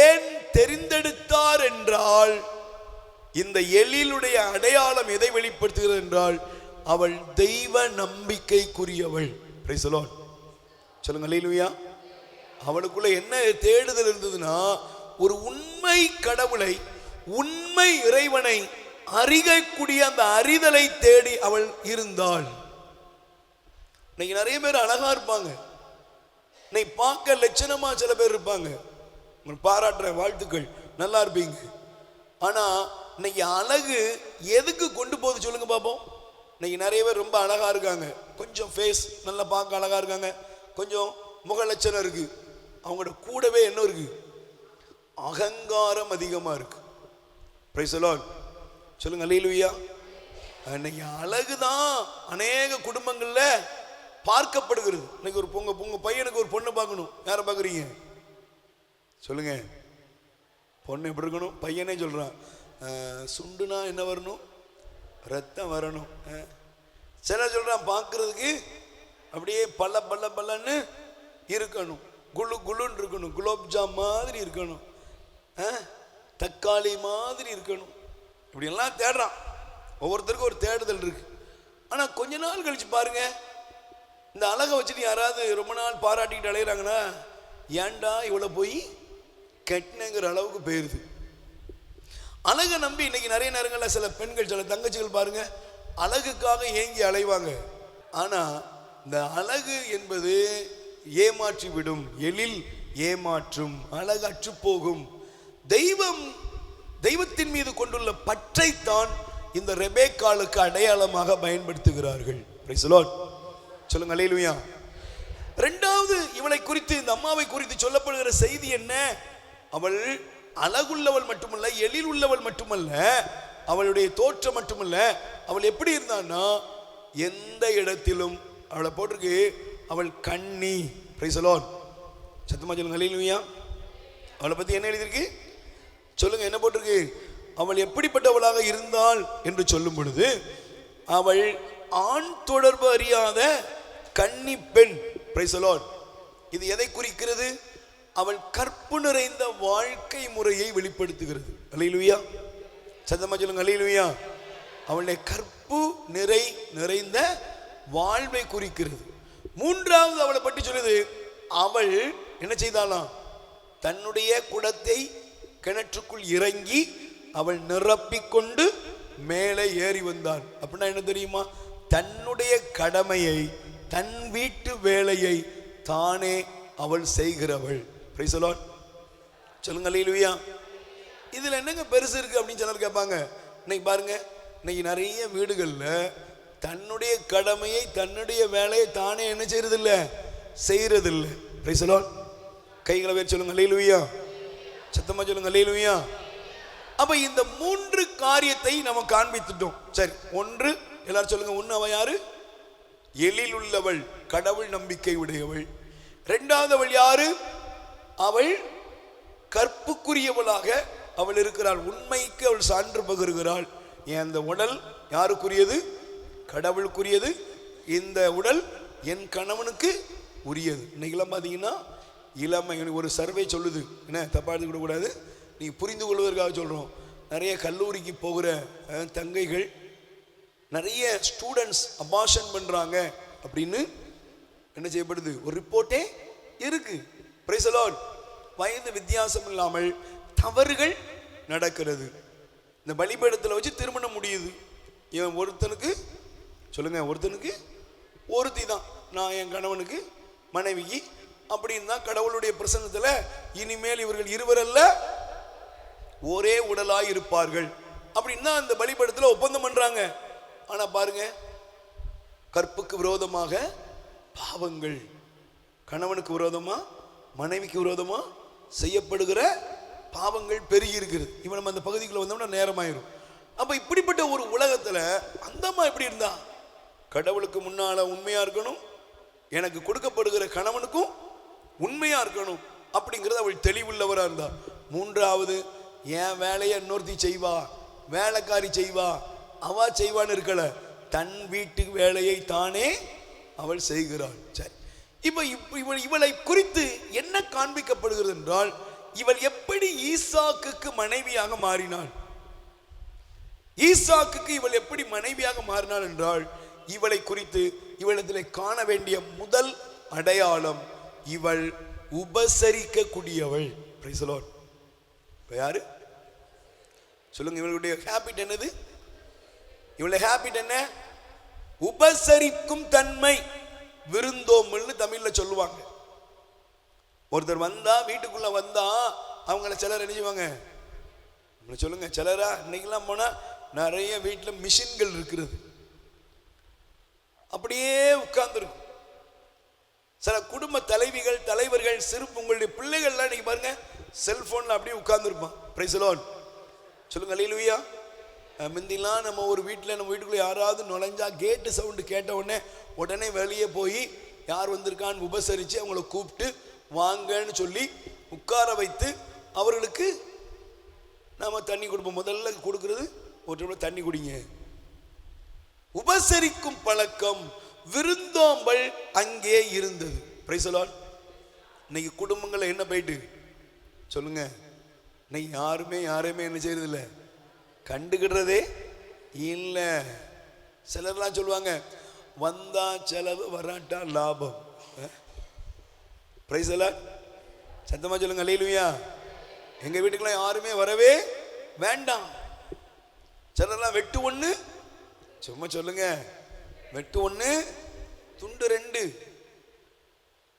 ஏன் தெரிந்தெடுத்தார் என்றால், இந்த எழிலுடைய அடையாளம் எதை வெளிப்படுத்துகிறது என்றால், அவள் தெய்வ நம்பிக்கைக்குரியவள். Price the Lord. சொல்லுங்க அல்லேலூயா. அவளுக்குள்ள என்ன தேடுதல் இருந்ததுன்னா, ஒரு உண்மை கடவுளை, உண்மை இறைவனை அறியக்கூடிய அந்த அறிதலை தேடி அவள் இருந்தாள். இன்னைக்கு நிறைய பேர் அழகா இருப்பாங்க, இன்னைக்கு பார்க்க லட்சணமா சில பேர் இருப்பாங்க. உங்களுக்கு பாராட்டுற வாழ்த்துக்கள், நல்லா இருப்பீங்க. ஆனா இன்னைக்கு அழகு எதுக்கு கொண்டு போகுது சொல்லுங்க பாப்போம். இன்னைக்கு நிறைய பேர் ரொம்ப அழகா இருக்காங்க, கொஞ்சம் ஃபேஸ் நல்லா பார்க்க அழகா இருக்காங்க, கொஞ்சம் முக லட்சணம் இருக்கு. அவங்களோட கூடவே என்ன இருக்கு? அகங்காரம் அதிகமா இருக்கு. Price the Lord. சொல்லுங்க அல்லேலூயா. இன்னைக்கு அழகுதான் அநேக குடும்பங்கள்ல பார்க்கப்படுகிறது. இன்னைக்கு ஒரு உங்க பையனுக்கு ஒரு பொண்ணு பார்க்கணும், யாரை பார்க்குறீங்க சொல்லுங்க? பொண்ணு எப்படி இருக்கணும்? பையனே சொல்றான், சுண்டுனா என்ன வரணும்? ரத்தம் வரணும். சில சொல்றான் பார்க்கறதுக்கு அப்படியே பல்ல பல்ல பல்லன்னு இருக்கணும், குளு குளுன்னு இருக்கணும், குலோப்ஜாம் மாதிரி இருக்கணும், தக்காளி மாதிரி இருக்கணும். இப்படி எல்லாம் தேடுறான். ஒவ்வொருத்தருக்கும் ஒரு தேடுதல் இருக்கு. ஆனா கொஞ்ச நாள் கழிச்சு பாருங்க, இந்த அழகை வச்சுட்டு யாராவது ரொம்ப நாள் பாராட்டிக்கிட்டு அலையிறாங்கன்னா, ஏன்டா இவ்வளவு போய் கெட்டினங்கிற அளவுக்கு போயிருது. அழகை நம்பி இன்னைக்கு நிறைய நேரங்களில் சில பெண்கள், சில தங்கச்சிகள் பாருங்க, அழகுக்காக ஏங்கி அலைவாங்க. ஆனா இந்த அழகு என்பது ஏமாற்றி விடும். எழில் ஏமாற்றும், அழகு அற்று போகும். தெய்வத்தின் மீது கொண்டுள்ள பற்றைத்தான் இந்த ரெபேக்காளுக்கு அடையாளமாக பயன்படுத்துகிறார்கள். Price the Lord. சொல்லுங்க அல்லேலூயா. இரண்டாவது, இவளை குறித்து, இந்த அம்மாவை குறித்து சொல்லப்படுகிற செய்தி என்ன? அவள் அழகுள்ளவள் மட்டுமல்ல, எழில் உள்ளவள் மட்டுமல்ல, அவளுடைய தோற்றம் மட்டுமல்ல, அவள் எப்படி இருந்தான்னா, எந்த இடத்திலும் அவளை போட்டிருக்கு, அவள் கண்ணி. Price the Lord. சத்தமா சொல்லுங்க அல்லேலூயா. அவளை பத்தி என்ன எழுதியிருக்கு சொல்லுங்க? என்ன போட்டிருக்கு? அவள் எப்படிப்பட்டவளாக இருந்தாள் என்று சொல்லும் பொழுது, அவள் ஆண் தொடர்பு அறியாத கன்னி பெண். Price the Lord. இது எதை குறிக்கிறது? அவள் கற்பு நிறைந்த வாழ்க்கை முறையை வெளிப்படுத்துகிறது. அல்லேலூயா. சத்தமா சொல்லுங்க அல்லேலூயா. அவளுடைய கற்பு நிறைந்த வாழ்வை குறிக்கிறது. மூன்றாவது அவளை பற்றி சொல்லுது, அவள் என்ன செய்தாலாம்? தன்னுடைய குடத்தை கிணற்றுக்குள் இறங்கி அவள் நிரப்பிக்கொண்டு மேலே ஏறி வந்தாள். அப்படின்னா என்ன தெரியுமா? தன்னுடைய கடமையை, தன் வீட்டு வேலையை தானே அவள் செய்கிறவள். Price the Lord. சொல்லுங்க அல்லேலூயா. இதுல என்னங்க பெருசு இருக்கு அப்படின்னு சிலர் கேட்பாங்க. இன்னைக்கு பாருங்க, இன்னைக்கு நிறைய வீடுகள்ல தன்னுடைய கடமையை, தன்னுடைய வேலையை தானே என்ன செய்யறது இல்ல, செய்யறது இல்ல. Price the Lord. கைகளை வேறு சொல்லுங்க அல்லேலூயா. சத்தமா சொல்லுங்க அல்லேலூயா. அப்ப இந்த மூன்று காரியத்தை நம்ம காண்பித்துட்டோம். சரி, ஒன்று எல்லாரும் சொல்லுங்க. ஒன்று, அவள் யாரு? எழில் உள்ளவள், கடவுள் நம்பிக்கை உடையவள். இரண்டாவது, அவள் யாரு? அவள் கற்புக்குரியவளாக அவள் இருக்கிறாள். உண்மைக்கு அவள் சான்று பகருகிறாள். அந்த உடல் யாருக்குரியது? கடவுளுக்குரியது. இந்த உடல் என் கணவனுக்கு உரியது. இன்னைக்கெல்லாம் பார்த்தீங்கன்னா இளமை ஒரு சர்வே சொல்லுது, என்ன தப்பா எடுத்துக்க கூடாது, நீங்கள் புரிந்து கொள்வதற்காக சொல்கிறோம். நிறைய கல்லூரிக்கு போகிற தங்கைகள், நிறைய ஸ்டூடெண்ட்ஸ் அபார்ஷன் பண்ணுறாங்க அப்படின்னு என்ன செய்யப்படுது, ஒரு ரிப்போர்ட்டே இருக்கு. Price the Lord. வயது வித்தியாசம் இல்லாமல் தவறுகள் நடக்கிறது. இந்த பலிபீடத்தில் வச்சு திருமணம் முடியுது. இவன் ஒருத்தனுக்கு சொல்லுங்க, ஒருத்தனுக்கு ஒருத்தி தான், நான் என் கணவனுக்கு மனைவிக்கு அப்படின்னு தான் கடவுளுடைய பிரசன்னத்தில் இனிமேல் இவர்கள் இருவரல்ல ஒரே உடலாய் இருப்பார்கள் அப்படின்னு தான் அந்த பலிபீடத்தில் ஒப்பந்தம் பண்றாங்க. ஆனா பாருங்க, கற்புக்கு விரோதமாக பாவங்கள், கணவனுக்கு விரோதமா மனைவிக்கு விரோதமா செய்யப்படுகிற பாவங்கள் பெருகி இருக்கிறது. இவன் நம்ம அந்த பகுதிக்குள்ள வந்தோம்னா நேரமாயிரும். அப்ப இப்படிப்பட்ட ஒரு உலகத்துல அந்த அம்மா எப்படி இருந்தா, கடவுளுக்கு முன்னால உண்மையா இருக்கணும், எனக்கு கொடுக்கப்படுகிற கணவனுக்கும் உண்மையா இருக்கணும் அப்படிங்கிறது அவள் தெளிவுள்ளவரா இருந்தா. மூன்றாவது, என் வேலையை இன்னொருத்தி செய்வா, வேலைக்காரி செய்வா, அவ செய்வான்னு இருக்கல, தன் வீட்டு வேலையை தானே அவள் செய்கிறாள். சரி, இப்ப இவளை குறித்து என்ன காண்பிக்கப்படுகிறது என்றால், இவள் எப்படி ஈசாக்குக்கு மனைவியாக மாறினாள். ஈசாக்குக்கு இவள் எப்படி மனைவியாக மாறினாள் என்றால், இவளை குறித்து இவளிடத்தில் காண வேண்டிய முதல் அடையாளம், இவள் உபசரிக்க கூடியவள். Price the Lord. யாரு சொல்லுங்க, இவளுடைய ஹேபிட் என்னது? இவளுடைய ஹேபிட் என்ன? உபசரிக்கும் தன்மை. விருந்தோம்பல்னு தமிழ்ல சொல்லுவாங்க. ஒருத்தர் வந்தா, வீட்டுக்குள்ள வந்தா அவங்கள சிலர் என்ன செய்வாங்க சொல்லுங்க, சிலரா இன்னைக்கெல்லாம் போனா நிறைய வீட்டில் மிஷின்கள் இருக்கிறது, அப்படியே உட்கார்ந்துருக்கும். சில குடும்ப தலைவிகள் தலைவர்கள் சிறு உங்களுடைய பிள்ளைகள்லாம் இன்னைக்கு பாருங்க செல்போன்ல அப்படியே உட்கார்ந்துருப்பான். Price the Lord. சொல்லுங்க அல்லேலூயா. முந்திலாம் நம்ம ஒரு வீட்டில், நம்ம வீட்டுக்குள்ள யாராவது நுழைஞ்சா கேட்டு சவுண்டு கேட்ட உடனே வெளியே போய் யார் வந்திருக்கான்னு உபசரித்து அவங்கள கூப்பிட்டு வாங்கன்னு சொல்லி உட்கார வைத்து அவர்களுக்கு நாம தண்ணி கொடுப்போம். முதல்ல கொடுக்கறது ஒரு டம்ளர் தண்ணி குடிங்க. உபசரிக்கும் பழக்கம், விருந்தோம்பல் அங்கே இருந்தது. Price the Lord. இன்னைக்கு குடும்பங்களை என்ன போயிட்டு சொல்லுங்க, இன்னைக்கு யாருமே என்ன செய்யறது இல்லை, கண்டுகிடுறதே இல்லை. சிலர்லாம் சொல்லுவாங்க, வந்தா செலவு வராட்டா லாபம். Price the Lord. சத்தமா சொல்லுங்க அல்லேலூயா. எங்க வீட்டுக்குலாம் யாருமே வரவே வேண்டாம். சிலர்லாம் வெட்டு ஒண்ணு, சும்மா சொல்லுங்க, வெட்டு ஒண்ணு துண்டு ரெண்டு,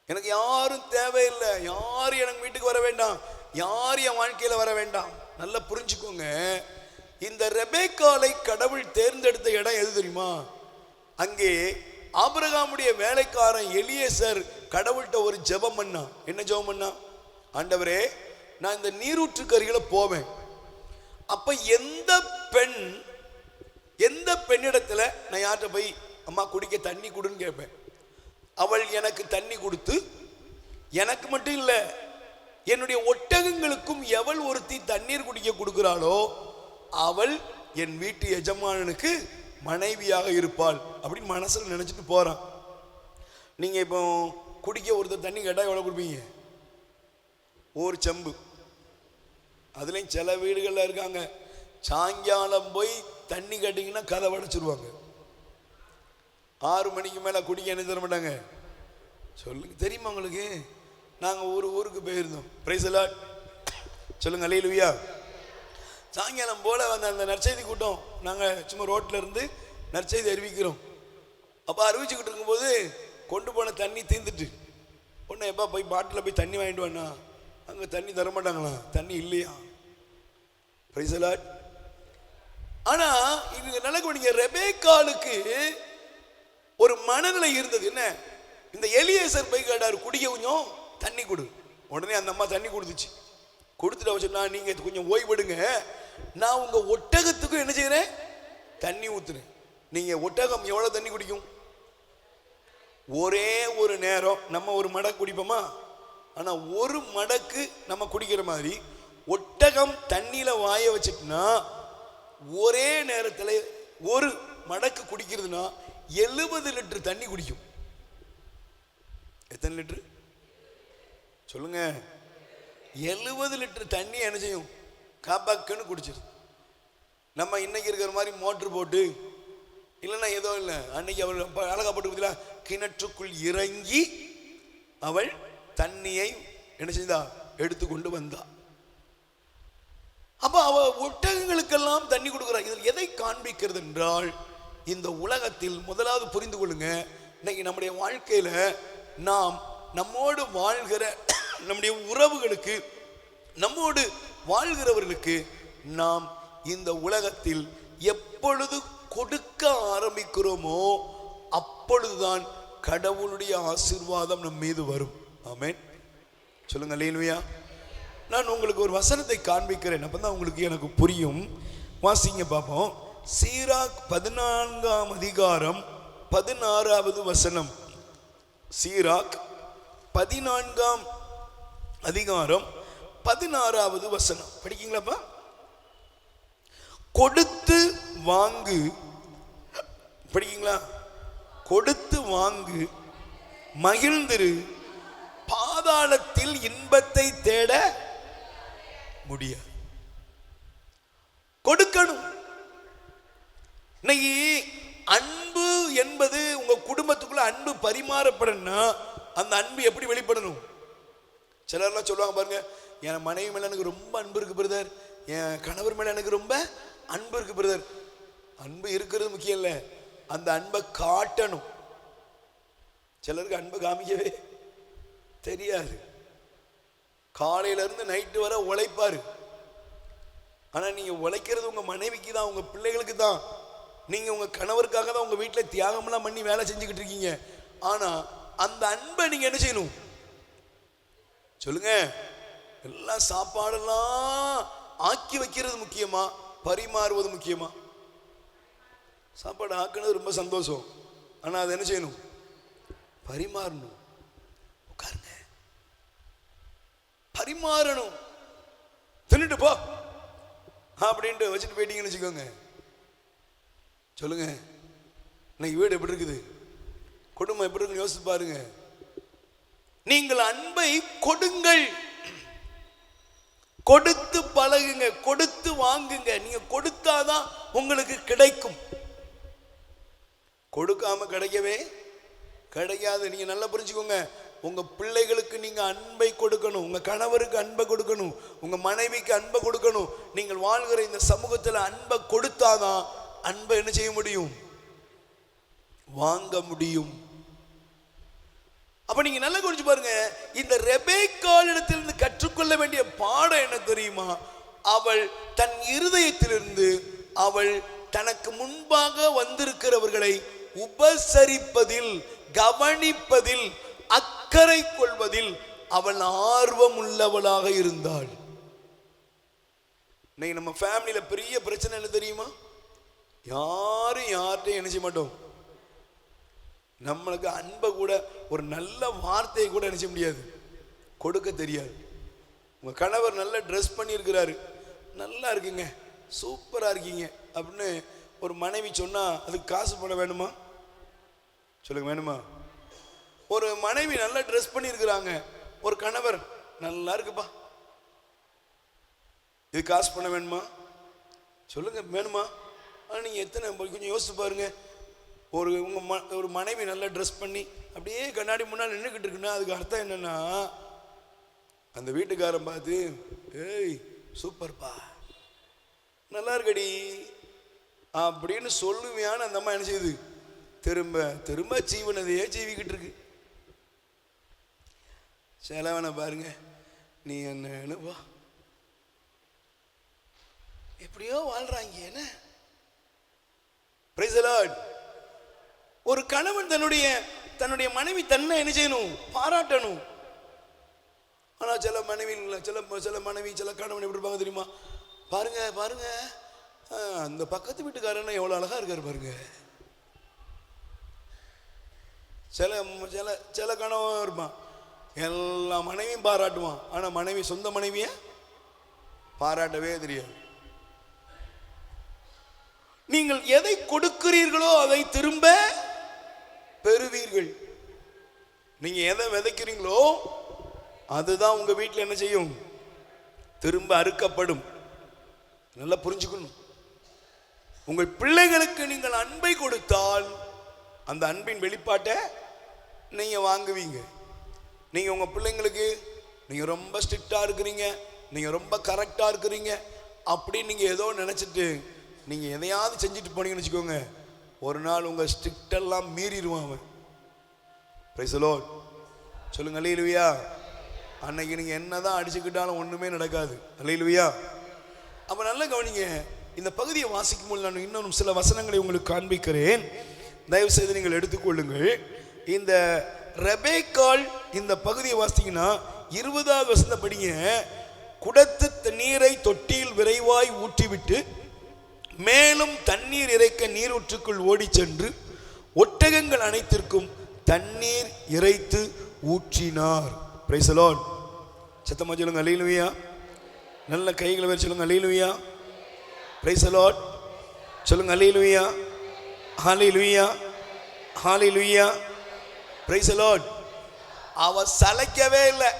எனக்கு யாரும் தேவையில்லை, யாரும் எனக்கு வீட்டுக்கு வர வேண்டாம், யாரும் என் வாழ்க்கையில வர வேண்டாம். நல்லா புரிஞ்சுக்கோங்க, இந்த ரெபெக்காளை கடவுள் தேர்ந்தெடுத்த இடம் எது தெரியுமா? அங்கே ஆபிரகாமுடைய வேலைக்காரன் எலியேசர் கடவுள்கிட்ட ஒரு ஜெபம் பண்ணான். என்ன ஜெபம் பண்ணான்? ஆண்டவரே, நான் இந்த நீரூற்றுக்கு அருகில போவேன், அப்ப எந்த பெண்ணிடத்துல நான் யார்கிட்ட போய் அம்மா குடிக்க தண்ணி கொடுன்னு கேட்பேன், அவள் எனக்கு தண்ணி கொடுத்து, எனக்கு மட்டும் இல்லை என்னுடைய ஒட்டகங்களுக்கும் எவள் ஒருத்தி தண்ணீர் குடிக்க கொடுக்கிறாளோ அவள் என் வீட்டு எஜமானனுக்கு மனைவியாக இருப்பாள் அப்படின்னு மனசுல நினைச்சிட்டு போறான். நீங்க இப்போ குடிக்க ஒருத்தர் தண்ணி கேட்டா எவ்வளவு கொடுப்பீங்க? ஒரு செம்பு. அதுலயும் சில வீடுகள்ல இருக்காங்க, சாயங்காலம் போய் தண்ணி கேட்டீங்கன்னா கதை வடைச்சிருவாங்க. 6 மணிக்கு மேல குடிக்க என்ன தர மாட்டாங்க. சொல்லுங்க, தெரியுமா உங்களுக்கு? நாங்க ஒரு ஊருக்கு போயிருந்தோம். Price the Lord. சொல்லுங்க அல்லேலூயா. சாயங்காலம் போல வந்த அந்த நற்செய்தி கூட்டம், நாங்க சும்மா ரோட்ல இருந்து நற்செய்தி அறிவிக்கிறோம். அப்ப அறிவிச்சுக்கிட்டு இருக்கும்போது கொண்டு போன தண்ணி தீர்ந்துட்டு, உடனே எப்பா போய் பாட்டில் போய் தண்ணி வாங்கிட்டு வாண்ணா, அங்க தண்ணி தர மாட்டாங்களா, தண்ணி இல்லையா. Price the Lord. ஆனா இது நல்ல கவனிங்க, ரெபெக்காளுக்கு ஒரு மனநிலை இருந்தது. என்ன? இந்த எலியேசர் போய் கேட்டாரு, குடிக்க கொஞ்சம் தண்ணி கொடு. உடனே அந்த அம்மா தண்ணி கொடுத்துச்சு. கொடுத்துட்டு சொன்னா, நீங்க கொஞ்சம் ஓய்வெடுங்க, நான் உங்க ஒட்டகத்துக்கும் என்ன செய்யறேன், தண்ணி ஊத்துறேன். நீங்க ஒட்டகம் எவ்வளவு தண்ணி குடிக்கும்? ஒரே ஒரு நேரம் நம்ம ஒரு மடக்கு குடிப்போமா? ஆனா ஒரு மடக்கு நம்ம குடிக்கிற மாதிரி ஒட்டகம் தண்ணியில வாய வச்சுட்டுனா ஒரே நேரத்தில் ஒரு மடக்கு குடிக்கிறதுனா 70 லிட்டர் தண்ணி குடிக்கும். எத்தனை லிட்டர் சொல்லுங்க? 70 லிட்டர் தண்ணி என்ன செய்யும்? கபக்குன்னு குடிச்சிருது. நம்ம இன்னைக்கு இருக்கிற மாதிரி மோட்ரு போட்டு இல்லைன்னா ஏதோ இல்லை, அன்னைக்கு அவள் அழகா போட்டு பார்த்தீங்களா, கிணற்றுக்குள் இறங்கி அவள் தண்ணியை என்ன செய்தா? எடுத்து கொண்டு வந்தா. அப்ப அவ ஒட்டகங்களுக்கெல்லாம் தண்ணி கொடுக்கிறார். இதில் எதை காண்பிக்கிறது என்றால், இந்த உலகத்தில் முதலாவது புரிந்து கொள்ளுங்க, இன்னைக்கு நம்முடைய வாழ்க்கையில நாம் நம்மோடு வாழ்கிற நம்முடைய உறவுகளுக்கு, நம்மோடு வாழ்கிறவர்களுக்கு நாம் இந்த உலகத்தில் எப்பொழுது கொடுக்க ஆரம்பிக்கிறோமோ அப்பொழுதுதான் கடவுளுடைய ஆசீர்வாதம் நம் மீது வரும். ஆமென் சொல்லுங்க அல்லேலூயா. நான் உங்களுக்கு ஒரு வசனத்தை காண்பிக்கிறேன், அப்பதான் உங்களுக்கு எனக்கு புரியும். வாசிங்க பார்ப்போம். சீராக் 14ஆம் அதிகாரம் 16வது வசனம். சீராக் 14ஆம் அதிகாரம் 16வது வசனம் படிக்கீங்களாப்பா? கொடுத்து வாங்கு, படிக்கீங்களா? கொடுத்து வாங்கு, மகிழ்ந்திரு, பாதாளத்தில் இன்பத்தை தேட முடியாது. கொடுக்கணும். இன்னைக்கு அன்பு என்பது உங்க குடும்பத்துக்குள்ள அன்பு பரிமாறப்படணும்னா அந்த அன்பு எப்படி வெளிப்படணும்? சிலர்லாம் சொல்லுவாங்க பாருங்க, என் மனைவி மேல எனக்கு ரொம்ப அன்பு இருக்கு பிரதர், என் கணவர் மேல எனக்கு ரொம்ப அன்பு இருக்கு பிரதர். அன்பு இருக்கிறது முக்கியம் இல்லை, அந்த அன்பை காட்டணும். சிலருக்கு அன்பை காமிக்கவே தெரியாது. காலையில இருந்து நைட்டு வரை உழைப்பாரு. ஆனா நீங்க உழைக்கிறது உங்க மனைவிக்கு தான், உங்க பிள்ளைகளுக்கு தான். நீங்க உங்க கணவருக்காக தான் உங்க வீட்டுல தியாகம்லாம் பண்ணி வேலை செஞ்சுக்கிட்டு இருக்கீங்க. ஆனா அந்த அன்பை நீங்க என்ன செய்யணும் சொல்லுங்க? எல்லாம் சாப்பாடெல்லாம் ஆக்கி வைக்கிறது முக்கியமா, பரிமாறுவது முக்கியமா? சாப்பாடு ஆக்குனது ரொம்ப சந்தோஷம், ஆனா அதை என்ன செய்யணும்? பரிமாறணும். உட்காருங்க, பரிமாறணும். தின்னுட்டு போ அப்படின்ட்டு வச்சுட்டு போயிட்டீங்கன்னு வச்சுக்கோங்க. சொல்லுங்க, இன்னைக்கு வீடு எப்படி இருக்குது, குடும்பம் எப்படி இருக்குன்னு யோசிச்சு பாருங்க. நீங்கள் அன்பை கொடுங்கள், கொடுத்து பழகுங்க, கொடுத்து வாங்குங்க. நீங்க கொடுத்தாதான் உங்களுக்கு கிடைக்கும். கொடுக்காம கிடைக்கவே கிடைக்காது. நீங்க நல்லா புரிஞ்சுக்கோங்க. உங்க பிள்ளைகளுக்கு நீங்க அன்பை கொடுக்கணும், உங்க கணவருக்கு அன்பை கொடுக்கணும், உங்க மனைவிக்கு அன்பை கொடுக்கணும். நீங்கள் வாழ்கிற இந்த சமூகத்தில் அன்பை கொடுத்தாதான் அன்பை என்ன செய்ய முடியும்? வாங்க முடியும். அப்ப நீங்க நல்லா குறிச்சு பாருங்க. இந்த ரெபேக்காளிடத்திலிருந்து கற்றுக்கொள்ள வேண்டிய பாடம் என்ன தெரியுமா? அவள் தன் இருதயத்திலிருந்து அவள் தனக்கு முன்பாக வந்திருக்கிறவர்களை உபசரிப்பதில், கவனிப்பதில், அக்கறை கொள்வதில் அவள் ஆர்வம் உள்ளவளாக இருந்தாள். இன்னைக்கு நம்ம ஃபேமிலியில பெரிய பிரச்சனை என்ன தெரியுமா? யாரும் யார்கிட்டையும் என்ன செய்ய மாட்டோம். நம்மளுக்கு அன்பை கூட, ஒரு நல்ல வார்த்தையை கூட என்ன செய்ய முடியாது, கொடுக்க தெரியாது. உங்க கணவர் நல்ல ட்ரெஸ் பண்ணியிருக்கிறாரு, நல்லா இருக்குங்க, சூப்பரா இருக்கீங்க அப்படின்னு ஒரு மனைவி சொன்னா அதுக்கு காசு போட வேணுமா? சொல்லுங்க, வேணுமா? ஒரு மனைவி நல்லா ட்ரெஸ் பண்ணியிருக்கிறாங்க, ஒரு கணவர் நல்லா இருக்குப்பா, இது காசு பண்ண வேணுமா? சொல்லுங்க, வேணுமா? ஆனால் நீங்கள் எத்தனை கொஞ்சம் யோசிச்சு பாருங்க. ஒரு மனைவி நல்லா ட்ரெஸ் பண்ணி அப்படியே கண்ணாடி முன்னால் நின்றுக்கிட்டு இருக்குன்னா அதுக்கு அர்த்தம் என்னன்னா, அந்த வீட்டுக்காரன் பார்த்து, ஏய் சூப்பர்ப்பா, நல்லா இருக்கடி அப்படின்னு சொல்லுவியான்னு அந்த அம்மா என்ன செய்யுது? திரும்ப திரும்ப ஜீவனதையே ஜீவிக்கிட்டு இருக்கு. செலவனை பாருங்க, நீ என்ன வா, எப்படியோ வாழ்றாங்க. என்ன பிரைஸ் தி லார்ட். ஒரு கணவன் தன்னுடைய மனைவி தன்னை என்ன செய்யணும்? பாராட்டணும். ஆனா சில மனைவி சில கணவன் எப்படி இருப்பாங்க தெரியுமா? பாருங்க பாருங்க, அந்த பக்கத்து வீட்டுக்காரன் எவ்வளவு அழகா இருக்காரு பாருங்க. சில கணவன் இருப்பான், எல்லா மனைவியும் பாராட்டுவான், ஆனா மனைவி சொந்த மனைவிய பாராட்டவே தெரியாது. நீங்கள் எதை கொடுக்கிறீர்களோ அதை திரும்ப பெறுவீர்கள். நீங்க எதை விதைக்கிறீங்களோ அதுதான் உங்க வீட்டில் என்ன செய்யும்? திரும்ப அறுக்கப்படும். நல்லா புரிஞ்சுக்கணும். உங்கள் பிள்ளைகளுக்கு நீங்கள் அன்பை கொடுத்தால் அந்த அன்பின் வெளிப்பாட்டை நீங்க வாங்குவீங்க. நீங்க உங்க பிள்ளைங்களுக்கு நீங்க ரொம்ப ஸ்ட்ரிக்டா இருக்கிறீங்க, நீங்க ரொம்ப கரெக்டா இருக்கிறீங்க அப்படின்னு நீங்க ஏதோ நினைச்சிட்டு நீங்க எதையாவது செஞ்சுட்டு போனீங்கன்னு வச்சுக்கோங்க, ஒரு நாள் உங்க ஸ்ட்ரிக்ட் எல்லாம் மீறிடுவான் அவன். Price the Lord. சொல்லுங்க அல்லேலூயா. அன்னைக்கு நீங்க என்னதான் அடிச்சுக்கிட்டாலும் ஒண்ணுமே நடக்காது. அல்லேலூயா. அப்ப நல்லா கவனிங்க. இந்த பகுதியை வாசிக்கும் போது நான் இன்னும் சில வசனங்களை உங்களுக்கு காண்பிக்கிறேன். தயவு செய்து நீங்கள் எடுத்துக்கொள்ளுங்கள். இந்த ரெபேக்காள் இந்த பகுதியை வாசித்தீங்கன்னா 20வது வசனத்தை படிங்க. குடத்து தண்ணீரை தொட்டியில் விரைவாய் ஊற்றிவிட்டு மேலும் தண்ணீர் இறைக்க நீரூற்றுக்குள் ஓடி சென்று ஒட்டகங்கள் அனைத்திற்கும் தண்ணீர் இறைத்து ஊற்றினார். Price the Lord. சத்தமா சொல்லுங்க அல்லேலூயா. நல்ல கைகளை வச்சு சொல்லுங்க அல்லேலூயா. Price the Lord. சொல்லுங்க அல்லேலூயா. ஹல்லேலூயா. ஹல்லேலூயா. Price the Lord. அவ சளைக்கவே இல்லை,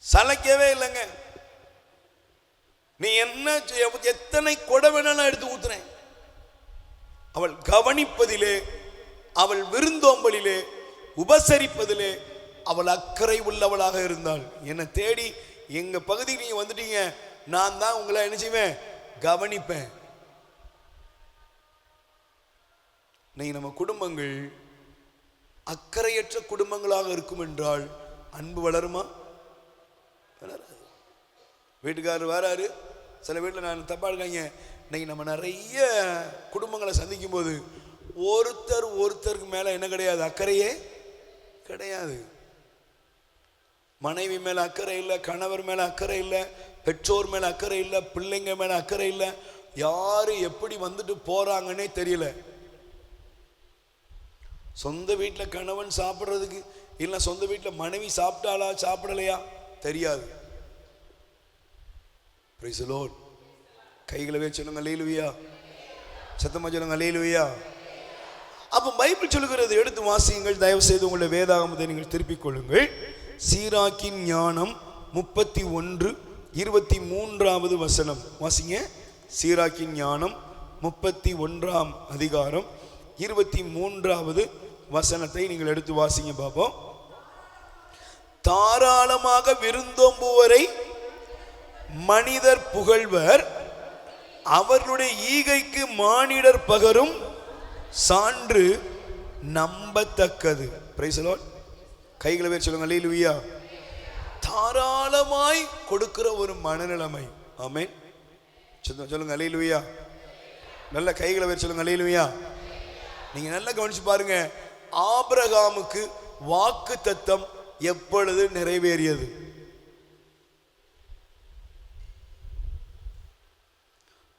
சளைக்கவே இல்லைங்க. நீ என்ன எத்தனை கொடை வேணாலும் எடுத்து ஊத்துறேன். அவள் கவனிப்பதிலே, அவள் விருந்தோம்பலிலே, உபசரிப்பதிலே அவள் அக்கறை உள்ளவளாக இருந்தாள். என்னை தேடி எங்க பகுதிக்கு நீங்க வந்துட்டீங்க, நான் தான் உங்களை என்ன செய்வேன்? கவனிப்பேன். நீ நம்ம குடும்பங்கள் அக்கறையற்ற குடும்பங்களாக இருக்கும் என்றால் அன்பு வளருமா? வளராது. வீட்டுக்காரர் வராரு, சில வீட்டில் நான் தப்பா இருக்காங்க. இன்னைக்கு நம்ம நிறைய குடும்பங்களை சந்திக்கும் போது ஒருத்தருக்கு மேல என்ன கிடையாது? அக்கறையே கிடையாது. மனைவி மேல அக்கறை இல்லை, கணவர் மேல அக்கறை இல்லை, பெற்றோர் மேல அக்கறை இல்லை, பிள்ளைங்க மேல அக்கறை இல்லை. யாரு எப்படி வந்துட்டு போறாங்கன்னே தெரியல. சொந்த வீட்டில் கணவன் சாப்பிட்றதுக்கு இல்லை, சொந்த வீட்டில் மனைவி சாப்பிட்டாளா சாப்பிடலையா தெரியாது. Price the Lord. கைகளை வச்சு சொல்லுங்க அல்லேலூயா. சத்தமா சொல்லுங்க அல்லேலூயா. அப்ப பைபிள் சொல்லுகிறது, எடுத்து வாசியுங்கள். தயவு செய்து உங்களுடைய வேதாகமத்தை நீங்கள் திருப்பிக் கொள்ளுங்கள். சீராக்கின் ஞானம் 31:23 வசனம் வாசிங்க. சீராக்கின் ஞானம் 31 அதிகாரம் 23 வசனத்தை நீங்கள் எடுத்து வாசிங்க பாப்போம். தாராளமாக விருந்தோம்புவரை மனிதர் புகழ்வர், அவர்களுடைய ஈகைக்கு மானிடர் பகரும் சான்று நம்பத்தக்கது. Price the Lord. கைகளை வேறு சொல்லுங்க அல்லேலூயா. தாராளமாய் கொடுக்கிற ஒரு மனநிலைமை. ஆமென். சொல்லுங்க அல்லேலூயா. நல்ல கைகளை வேறு சொல்லுங்க அல்லேலூயா. நீங்க நல்லா கவனிச்சு பாருங்க. ஆபிரகாமுக்கு வாக்குத்தத்தம் எப்பொழுது நிறைவேறியது?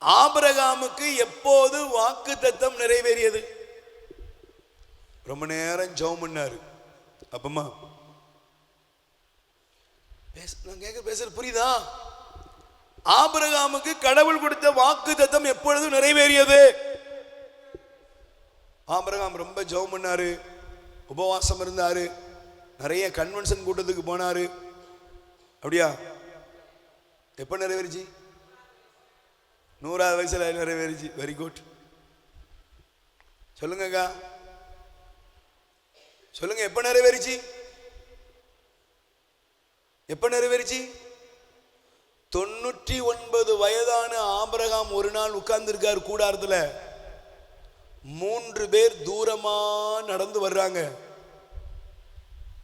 ஆபிரகாமுக்கு எப்போது வாக்குத்தத்தம் நிறைவேறியது? ரொம்ப நேரம் ஜெபம் பண்ணாரு. அப்பமா நான் கேட்க பேசுறது புரியுதா? ஆபிரகாமுக்கு கடவுள் கொடுத்த வாக்குத்தத்தம் எப்பொழுது நிறைவேறியது? ஆபிரகாம் ரொம்ப ஜெபம் பண்ணாரு, உபவாசம் இருந்தாரு, நிறைய கன்வென்ஷன் கூட்டத்துக்கு போனாரு. அப்படியா? எப்ப நிறைவேறிச்சு? 100வது வயசுல நிறைவேறிச்சு. Very good. சொல்லுங்க சொல்லுங்க, எப்ப நிறைவேறிச்சு? எப்ப நிறைவேறிச்சு? 99 வயதான ஆபிரகாம் ஒரு நாள் உட்கார்ந்து இருக்காரு கூடாரத்துல. 3 பேர் தூரமா நடந்து வர்றாங்க.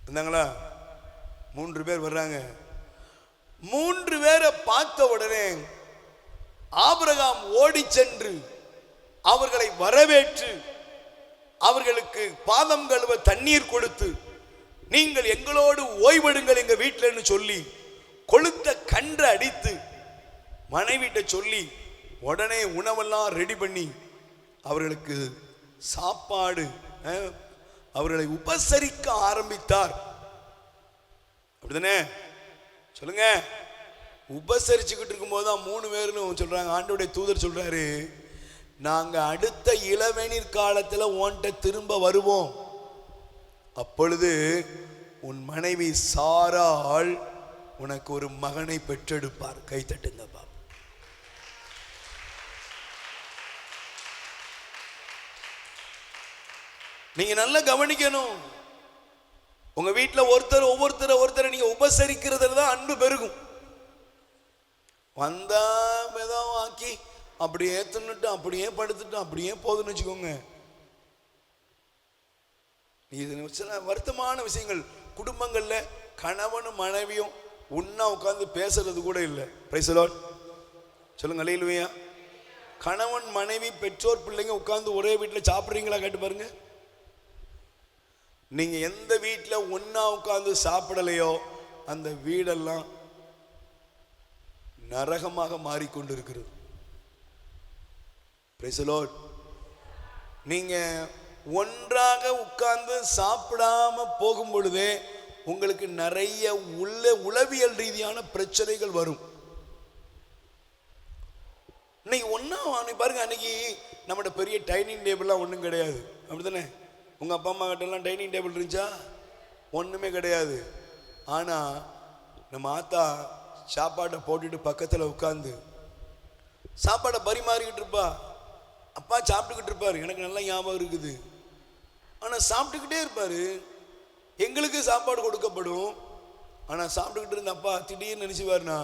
இருந்தாங்களா? 3 பேர் வர்றாங்க. 3 பேரை பார்த்த உடனே ஆபிரகாம் ஓடி சென்று அவர்களை வரவேற்று அவர்களுக்கு பாதம் கழுவ தண்ணீர் கொடுத்து, நீங்கள் எங்களோடு ஓய்வெடுங்கள் எங்க வீட்டில்னு சொல்லி கொளுத்த கன்று அடித்து மனைவிட்ட சொல்லி உடனே உணவெல்லாம் ரெடி பண்ணி அவர்களுக்கு சாப்பாடு, அவர்களை உபசரிக்க ஆரம்பித்தார். அப்படிதானே? சொல்லுங்க. உபசரிச்சுக்கிட்டு இருக்கும் போதுதான் 3 பேரும் சொல்றாங்க, ஆண்டவருடைய தூதர் சொல்றாரு, நாங்க அடுத்த இளவேநீர் காலத்துல உன்கிட்ட திரும்ப வருவோம். அப்பொழுது உன் மனைவி சாராள் உனக்கு ஒரு மகனை பெற்றெடுப்பார். கை தட்டுங்க பாப்பா. நீங்க நல்லா கவனிக்கணும். உங்க வீட்டுல ஒவ்வொருத்தரை நீங்க உபசரிக்கிறதுல தான் அன்பு பெருகும். வந்தா மெதம் ஆக்கி அப்படியே தின்னுட்டு அப்படியே படுத்துட்டு அப்படியே போதுன்னு வச்சுக்கோங்க. இது சில வருத்தமான விஷயங்கள். குடும்பங்கள்ல கணவனும் மனைவியும் ஒன்னா உட்கார்ந்து பேசுறது கூட இல்லை. பிரைஸ் தி லார்ட் சொல்லுங்க அல்லேலூயா. கணவன் மனைவி பெற்றோர் பிள்ளைங்க உட்கார்ந்து ஒரே வீட்டில் சாப்பிட்றீங்களா கேட்டு பாருங்க. நீங்க எந்த வீட்டில் ஒன்னா உட்கார்ந்து சாப்பிடலையோ அந்த வீடெல்லாம் நரகமாக மாறிக்கொண்டிருக்கிறது. Price the Lord. நீங்க ஒன்றாக உட்கார்ந்து சாப்பிடாம போகும் பொழுதே உங்களுக்கு நிறைய உளவியல் ரீதியான பிரச்சனைகள் வரும். இன்னைக்கு ஒன்னா பாருங்க, அன்னைக்கு நம்மளோட பெரிய டைனிங் டேபிள்லாம் ஒன்றும் கிடையாது, அப்படித்தானே? உங்க அப்பா அம்மா கிட்ட எல்லாம் டைனிங் டேபிள் இருந்துச்சா? ஒண்ணுமே கிடையாது. ஆனா நம்ம ஆத்தா சாப்பாட்டை போட்டுட்டு பக்கத்துல உட்கார்ந்து சாப்பாடை பரிமாறிக்கிட்டு இருப்பா. அப்பா சாப்பிட்டுக்கிட்டு இருப்பாரு, எனக்கு நல்லா ஞாபகம் இருக்குது. ஆனா சாப்பிட்டுக்கிட்டே இருப்பாரு. எங்களுக்கு சாப்பாடு கொடுக்கப்படும். ஆனா சாப்பிட்டுக்கிட்டு இருந்த அப்பா திடீர்னு நினைச்சுவாருன்னா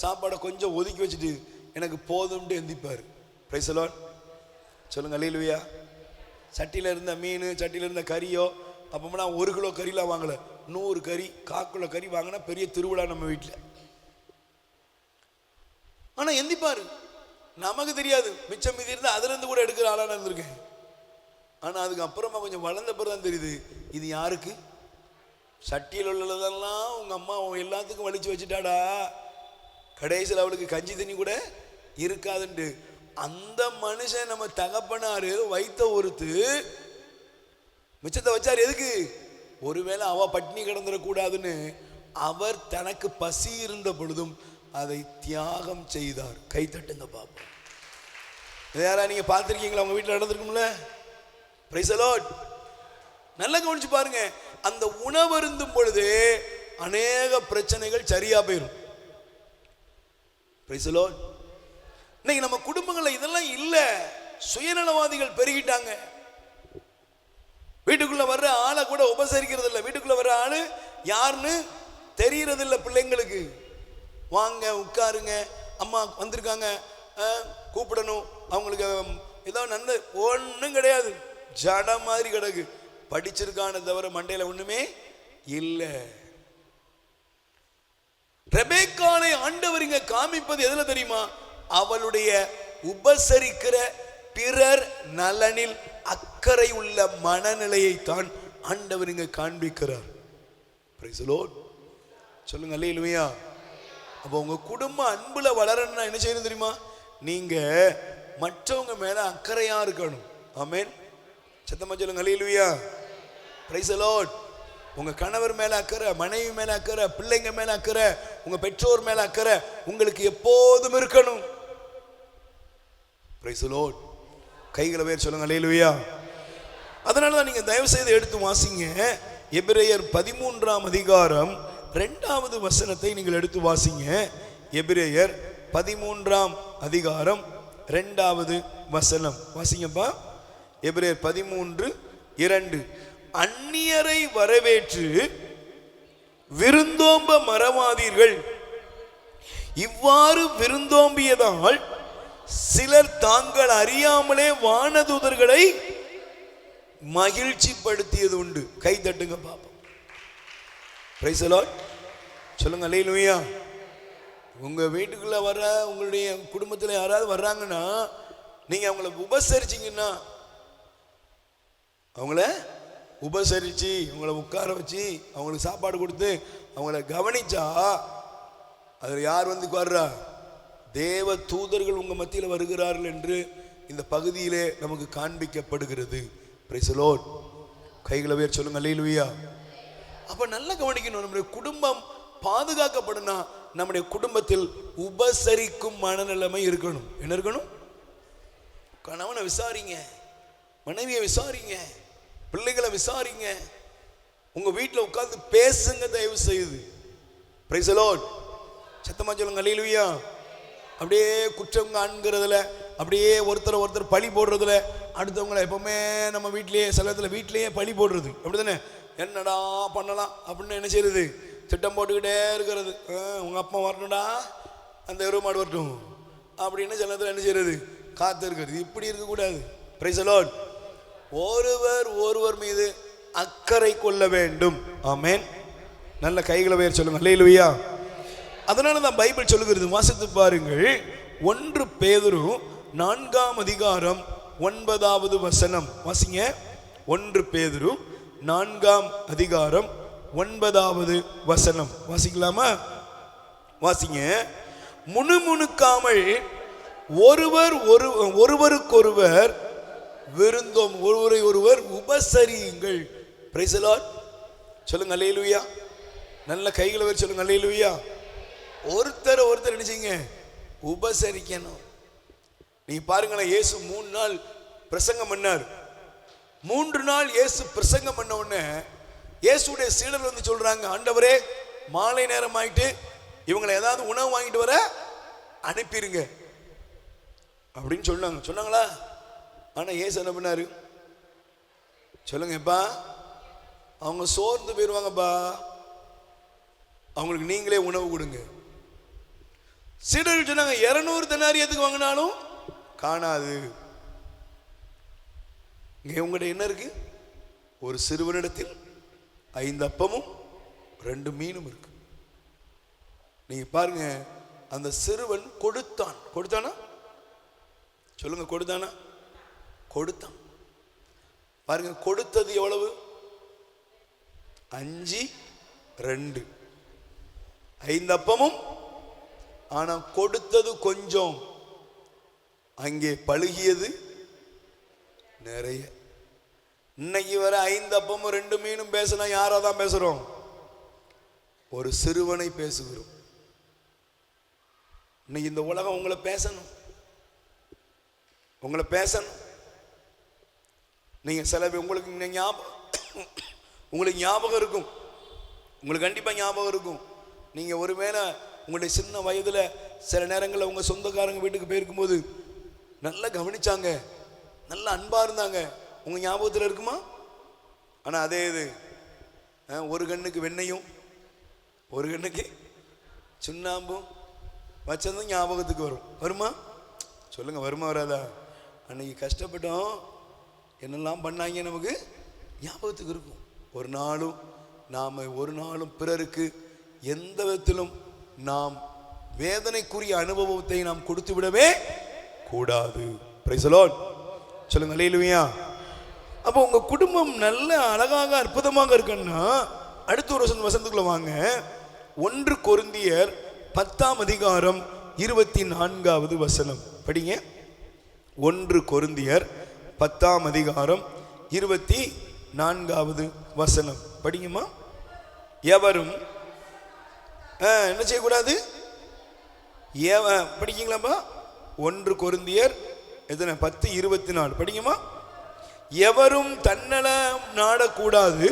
சாப்பாடை கொஞ்சம் ஒதுக்கி வச்சுட்டு எனக்கு போதும்ட்டு எந்திப்பாரு. பிரைஸ் தி லார்ட் சொல்லுங்க அல்லேலூயா. சட்டியில இருந்த மீன், சட்டியில இருந்த கறியோ, அப்போலாம் 1 கிலோ கறிலாம் வாங்கல, 100 கறி 1/4 கிலோ கறி வாங்கினா பெரிய திருவிழா நம்ம வீட்டில். ஆனா எந்திப்பாரு. நமக்கு தெரியாது, மிச்சம் மீதி இருந்தா அதுல இருந்து கூட எடுக்கிற ஆளா இருந்திருக்கேன். ஆனா அதுக்கு அப்புறமா கொஞ்சம் வளர்ந்த பிறகுதான் தெரியுது இது யாருக்கு. சட்டியில் உள்ளதெல்லாம் உங்க அம்மா எல்லாத்துக்கும் வலிச்சு வச்சுட்டாடா, கடைசியில் அவளுக்கு கஞ்சி தண்ணி கூட இருக்காதுண்டு. அந்த மனுஷன் நம்ம தகப்பனாரு வைத்த ஒருத்து மிச்சத்தை வச்சாரு. எதுக்கு? ஒருவேளை அவ பட்டினி கிடந்துடக்கூடாதுன்னு அவர் தனக்கு பசி இருந்த பொழுதும் அதை தியாகம் செய்தார். கை தட்டுங்க பாப்போம். யாரா நீங்க பார்த்திருக்கீங்களா? உங்க வீட்டில் நடந்திருக்கும்ல. Price the Lord. நல்லா கவனிச்சு பாருங்க. அந்த உணவருந்தும் பொழுது அநேக பிரச்சனைகள் சரியா போயிடும். Price the Lord. இன்னைக்கு நம்ம குடும்பங்கள்ல இதெல்லாம் இல்ல. சுயநலவாதிகள் பெருகிட்டாங்க. வீட்டுக்குள்ள வர்ற ஆளை கூட உபசரிக்கிறது இல்லை. வீட்டுக்குள்ள வர்ற ஆளு யாருன்னு தெரியறது இல்லை பிள்ளைங்களுக்கு. வாங்க உட்காருங்க, அம்மா வந்திருக்காங்க, கூப்பிடணும், அவங்களுக்கு ஏதோ நன்மை ஒன்றும் கிடையாது. ஜட மாதிரி கிடக்கு. படிச்சிருக்கான தவிர மண்டையில ஒண்ணுமே இல்லை. ரெபேக்காளை ஆண்டவர் இங்க காமிப்பது எதுல தெரியுமா? அவளுடைய உபசரிக்கிற பிறர் நலனில் அக்கறை உள்ள மனநிலையை தான் ஆண்டவர் இங்க காண்பிக்கிறார். பிரைஸ் தி லார்ட் சொல்லுங்க அல்லேலூயா. அப்போ உங்க குடும்பம் அன்புல வளரணும்னா என்ன செய்யணும் தெரியுமா? நீங்க மற்றவங்க மேல அக்கறையா இருக்கணும். ஆமென். சத்தமா சொல்லுங்க அல்லேலூயா. Price the Lord. உங்க கணவர் மேல அக்கறை, மனைவி மேல அக்கறை, பிள்ளைங்க மேல அக்கறை, உங்க பெற்றோர் மேல அக்கறை உங்களுக்கு எப்போதும் இருக்கணும். Price the Lord. கைகளை வேர் சொல்லுங்க அல்லேலூயா. அதனாலதான் நீங்க தயவு செய்து எடுத்து வாசிங்க. எபிரேயர் 13ஆம் அதிகாரம் 2வது வசனத்தை நீங்கள் எடுத்து வாசிங்க. எபிரேயர் 13ஆம் அதிகாரம் 2வது வசனம் வாசிங்கப்பா. எபிரேயர் 13:2. அந்நியரை வரவேற்று விருந்தோம்ப மறவாதீர்கள். இவ்வாறு விருந்தோம்பியதால் சிலர் தாங்கள் அறியாமலே வானதூதர்களை மகிழ்ச்சி படுத்தியது உண்டு. கை தட்டுங்க பாப்போம். பிரைஸ் தி லார்ட் சொல்லுங்க அல்லேலூயா. உங்க வீட்டுக்குள்ள வர உங்களுடைய குடும்பத்தில் யாராவது வர்றாங்கன்னா நீங்க அவங்கள உபசரிச்சீங்கன்னா, அவங்கள உபசரிச்சு அவங்கள உட்கார வச்சு அவங்களுக்கு சாப்பாடு கொடுத்து அவங்கள கவனிச்சா அதில் யார் வந்து வர்றா? தேவ தூதர்கள் உங்க மத்தியில் வருகிறார்கள் என்று இந்த பகுதியிலே நமக்கு காண்பிக்கப்படுகிறது. Price the Lord. கைகளை வேர் சொல்லுங்க அல்லேலூயா. அப்ப நல்லா கவனிக்கணும். நம்முடைய குடும்பம் பாதுகாக்கப்படனா நம்முடைய குடும்பத்தில் உபசரிக்கும் மனநிலைமை இருக்கணும். என்ன இருக்கணும்? கணவனை விசாரிங்க, மனைவியை விசாரிங்க, பிள்ளைகளை விசாரிங்க. உங்க வீட்டில் உட்கார்ந்து பேசுங்க தயவு செய்து. Price the Lord. சத்தமா சொல்லுங்க அல்லேலூயா. அப்படியே குற்றம் காண்கிறதுல, அப்படியே ஒருத்தர் பழி போடுறதுல, அடுத்தவங்களை எப்பவுமே நம்ம வீட்டிலேயே சில இடத்துல வீட்டிலேயே பழி போடுறது அப்படிதானே. என்னடா பண்ணலாம் அப்படின்னு என்ன செய்யறது, திட்டம் போட்டுக்கிட்டே இருக்கிறது. உங்க அப்பா வரணும்டா, அந்த எருவு மாடு வரட்டும் அப்படின்னு சில இடத்துல என்ன செய்யறது, காத்து இருக்கிறது. இப்படி இருக்கக்கூடாது. Price the Lord. ஒருவர் மீது அக்கறை கொள்ள வேண்டும். ஆமென். நல்ல கைகளை உயர்த்தி சொல்லுங்க அல்லேலூயா. அதனால தான் பைபிள் சொல்லுகிறது, வாசித்து பாருங்கள். 1 பேதுரு 4:9 வாசிங்க. 1 பேதுரு 4:9 வாசிக்கலாமா? வாசிங்க. முணுமுணுக்காமல் ஒருவருக்கொருவர் விருந்தோம், ஒருவரை ஒருவர் உபசரியுங்கள். Price the Lord. சொல்லுங்க அல்லேலூயா. நல்ல கைகளை வச்சு சொல்லுங்க அல்லேலூயா. ஒருத்தர் என்ன செய்யுங்க, உபசரிக்கணும். நீங்க பாருங்களேன், இயேசு 3 நாள் பிரசங்கம் பண்ணார். 3 நாள் இயேசு பிரசங்கம் பண்ண உடனே இயேசுடைய சீடர்கள் வந்து சொல்றாங்க, ஆண்டவரே மாலை நேரம் ஆயிட்டு, இவங்களை ஏதாவது உணவு வாங்கிட்டு வர அனுப்பிடுங்க அப்படின்னு சொன்னாங்களா? ஆனா இயேசு என்ன பண்ணாரு சொல்லுங்கப்பா, அவங்க சோர்ந்து போயிருவாங்கப்பா, அவங்களுக்கு நீங்களே உணவு கொடுங்க. சீடர்கள் சொன்னாங்க, 200 தெனாரியத்துக்கு வாங்கினாலும் காணாது. இங்க உங்கள்கிட்ட என்ன இருக்கு? ஒரு சிறுவனிடத்தில் 5 அப்பமும் 2 மீனும் இருக்கு. நீங்க பாருங்க, அந்த சிறுவன் கொடுத்தானா? சொல்லுங்க, கொடுத்தான். பாருங்க, கொடுத்தது எவ்வளவு? 5 2 5 அப்பமும். ஆனா கொடுத்தது கொஞ்சம், அங்கே பழுகியது நிறைய. இன்னைக்கு வர 5 அப்பமும் 2 மீனும் பேசினா யாராதான் பேசுறோம்? ஒரு சிறுவனை பேசுகிறோம். இன்னைக்கு இந்த உலகம் உங்களை பேசணும். நீங்க சில பேர் உங்களுக்கு ஞாபகம் இருக்கும், உங்களுக்கு கண்டிப்பா ஞாபகம் இருக்கும். நீங்க ஒருவேளை உங்களுடைய சின்ன வயதுல சில நேரங்களில் உங்க சொந்தக்காரங்க வீட்டுக்கு போயிருக்கும்போது நல்லா கவனிச்சாங்க, நல்ல அன்பா இருந்தாங்க. உங்க ஞாபகத்தில் இருக்குமா? ஆனா அதே இது ஒரு கண்ணுக்கு வெண்ணையும் ஒரு கண்ணுக்கு சுண்ணாம்பும் வச்சதும் ஞாபகத்துக்கு வருமா? சொல்லுங்க, வருமா வராதா? அன்னைக்கு கஷ்டப்பட்டோம், என்னெல்லாம் பண்ணாங்க நமக்கு ஞாபகத்துக்கு இருக்கும். ஒரு நாளும் பிறருக்கு எந்த விதத்திலும் நாம் வேதனைக்குரிய அனுபவத்தை நாம் கொடுத்து விடவே கூடாது. Price the Lord. சொல்லுங்க அல்லேலூயா. அப்போ உங்க குடும்பம் நல்ல அழகாக அற்புதமாக இருக்குன்னா அடுத்த ஒரு வசனத்துக்குள்ள வாங்க. 1 கொரிந்தியர் 10:24 படிங்க. 1 கொரிந்தியர் 10:24 படிங்கம்மா. எவரும் என்ன செய்யக்கூடாது? படிக்கீங்களாப்பா? 1 கொரிந்தியர் 10:24 படிங்கம்மா. எவரும் தன்னலம் நாடக்கூடாது,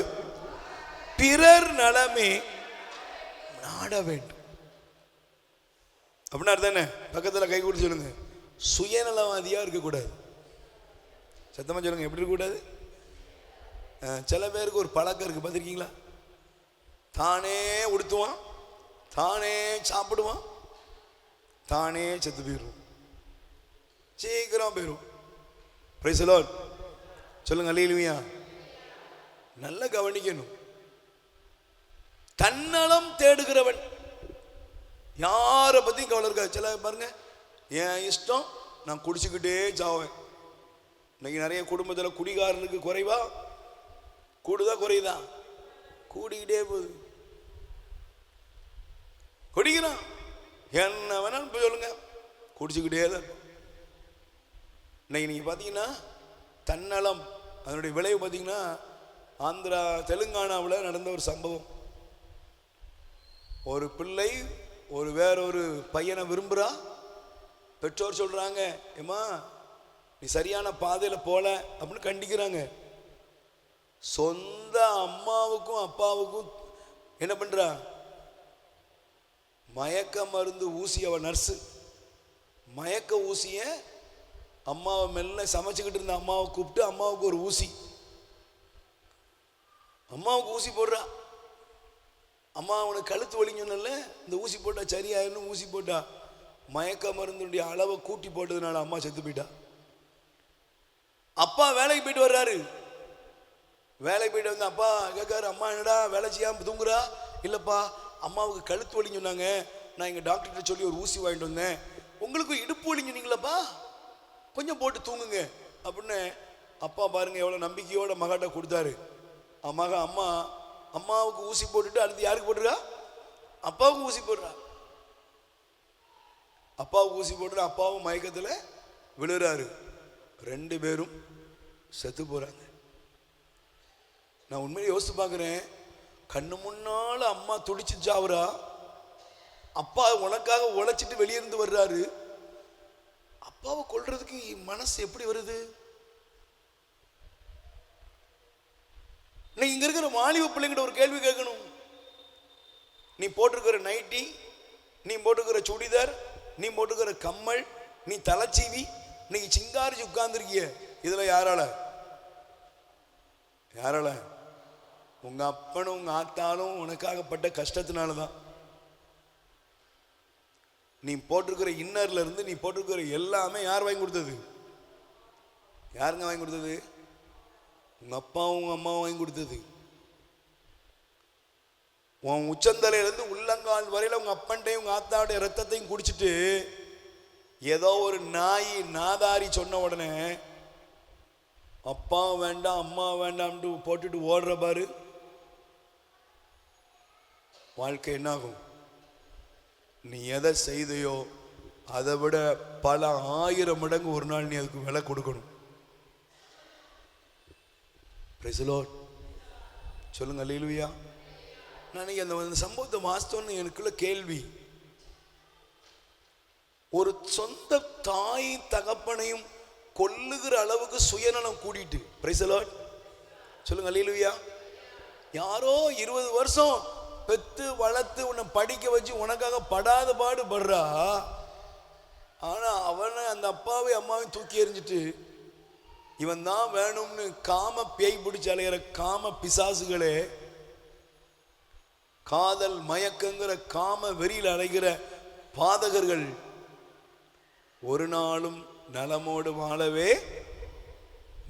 பிறர் நலமே நாட வேண்டும். அப்படின்னா தானே? பக்கத்தில் கை கொடுத்து சொல்லுங்க, சுயநலவாதியா இருக்கக்கூடாது. சத்தமா சொல்லுங்க, எப்படி இருக்கக்கூடாது? சில பேருக்கு ஒரு பழக்கம் இருக்கு, பார்த்துருக்கீங்களா? தானே உடுத்துவான், தானே சாப்பிடுவான், தானே செத்து போயிடும், சீக்கிரம் போயிடும். Price the Lord. சொல்லுங்க அல்லேலூயா. நல்ல கவனிக்கணும். தன்னலம் தேடுகிறவன் யாரை பத்தியும் கவலை இருக்காது. சில பாருங்க, என் இஷ்டம், நான் குடிச்சுக்கிட்டே சாவேன். இன்னைக்கு நிறைய குடும்பத்தில் குடிகாரனுக்கு குறைவா கூடுதா குறையுதா? கூடிக்கிட்டே போகுது. குடிக்கிறான், என்ன வேணாலும் போய் சொல்லுங்க, குடிச்சுக்கிட்டே தான். இன்னைக்கு நீங்க பார்த்தீங்கன்னா தன்னலம், அதனுடைய விளைவு பார்த்தீங்கன்னா ஆந்திரா தெலுங்கானாவில் நடந்த ஒரு சம்பவம். ஒரு பிள்ளை வேறொரு பையனை விரும்புகிறா. பெற்றோர் சொல்கிறாங்க, ஏம்மா நீ சரியான பாதையில போல அப்படின்னு கண்டிக்கிறாங்க. சொந்த அம்மாவுக்கும் அப்பாவுக்கும் என்ன பண்றா, மயக்க மருந்து ஊசி, அவ நர்ஸு, மயக்க ஊசிய அம்மாவை மெல்ல சமைச்சுக்கிட்டு இருந்த அம்மாவை கூப்பிட்டு அம்மாவுக்கு ஒரு ஊசி, அம்மாவுக்கு ஊசி போடுறா. அம்மா அவனுக்கு கழுத்து வலிங்கன்னு இந்த ஊசி போட்டா சரியாயிரும் ஊசி போட்டா, மயக்க மருந்துடைய அளவை கூட்டி போட்டதுனால அம்மா செத்து போயிட்டா. அப்பா வேலைக்கு போயிட்டு வர்றாரு. வேலைக்கு போயிட்டு வந்து அப்பா கேட்காரு, அம்மா என்னடா வேலை செய்யாம தூங்குறா? இல்லப்பா அம்மாவுக்கு கழுத்து வலின்னு சொன்னாங்க, நான் எங்க டாக்டர்கிட்ட சொல்லி ஒரு ஊசி வாங்கிட்டு வந்தேன். உங்களுக்கு இடுப்பு வலிங்க நீங்களப்பா, கொஞ்சம் போட்டு தூங்குங்க அப்படின்னு அப்பா பாருங்க எவ்வளவு நம்பிக்கையோட மகாட்ட கொடுத்தாரு. அம்மா அம்மாவுக்கு ஊசி போட்டுட்டு அடுத்து யாருக்கு போட்டுருக்கா? அப்பாவுக்கு ஊசி போடுறா. அப்பாவுக்கு ஊசி போட்டு அப்பாவும் மயக்கத்துல விழுறாரு. 2 பேரும் செத்து போறாங்க. நான் உண்மையிலே யோசித்து பார்க்குறேன், கண்ணு முன்னால அம்மா துடிச்சு சாவுறா, அப்பா உனக்காக உழைச்சிட்டு வெளியிருந்து வர்றாரு, அப்பாவை கொல்றதுக்கு மனசு எப்படி வருது? இங்க இருக்கிற வாலிப பிள்ளைங்கிட்ட ஒரு கேள்வி கேட்கணும். நீ போட்டிருக்கிற நைட்டி, நீ போட்டுக்கிற சுடிதார், நீ போட்டுக்கிற கம்மல், நீ தலைச்சீவி, நீ சிங்காரிச்சு உட்கார்ந்துருக்கிய, இதுல யாரால? உங்க அப்பனும் உங்க ஆத்தாலும் உனக்காகப்பட்ட கஷ்டத்தினாலதான். நீ போட்டிருக்கிற இன்னர்ல இருந்து நீ போட்டிருக்கிற எல்லாமே யார் வாங்கி கொடுத்தது? யாருங்க வாங்கி கொடுத்தது? உங்க அப்பாவும் உங்க அம்மாவும் வாங்கி கொடுத்தது. உன் உச்சந்தலையிலிருந்து உள்ளங்கால் வரையில உங்க அப்பன்டையும் உங்க ஆத்தாவுடைய ரத்தத்தையும் குடிச்சிட்டு ஏதோ ஒரு நாய் நாதாரி சொன்ன உடனே அப்பா வேண்டாம் அம்மா வேண்டாம்னு போட்டுட்டு ஓடுற பாரு, வாழ்க்கை என்னாகும்? நீ எதை செய்தையோ அதை விட பல 1000 மடங்கு ஒரு நாள் நீ அதுக்கு விலை கொடுக்கணும். Price the Lord. சொல்லுங்க அல்லேலூயா. நான் அந்த சம்பவத்தை வாசித்தோன்னு எனக்குள்ள கேள்வி, ஒரு சொந்த தாய் தகப்பனையும் கொல்லுகிற அளவுக்கு சுயநலம் கூடிட்டு, பிரைஸ் தி லார்ட் சொல்லுங்க அல்லேலூயா. யாரோ 20 வருஷம் பெத்து வளர்த்து உன்னை படிக்க வச்சு உனக்காக படாத பாடு படுறா, ஆனா அவனை அந்த அப்பாவை அம்மாவையும் தூக்கி எறிஞ்சிட்டு இவன் தான் வேணும்னு காம பேய் பிடிச்சு அலைகிற காம பிசாசுகளே, காதல் மயக்கங்கிற காம வெறியில் அலைகிற பாதகர்கள் ஒரு நாளும் நலமோடு வாழவே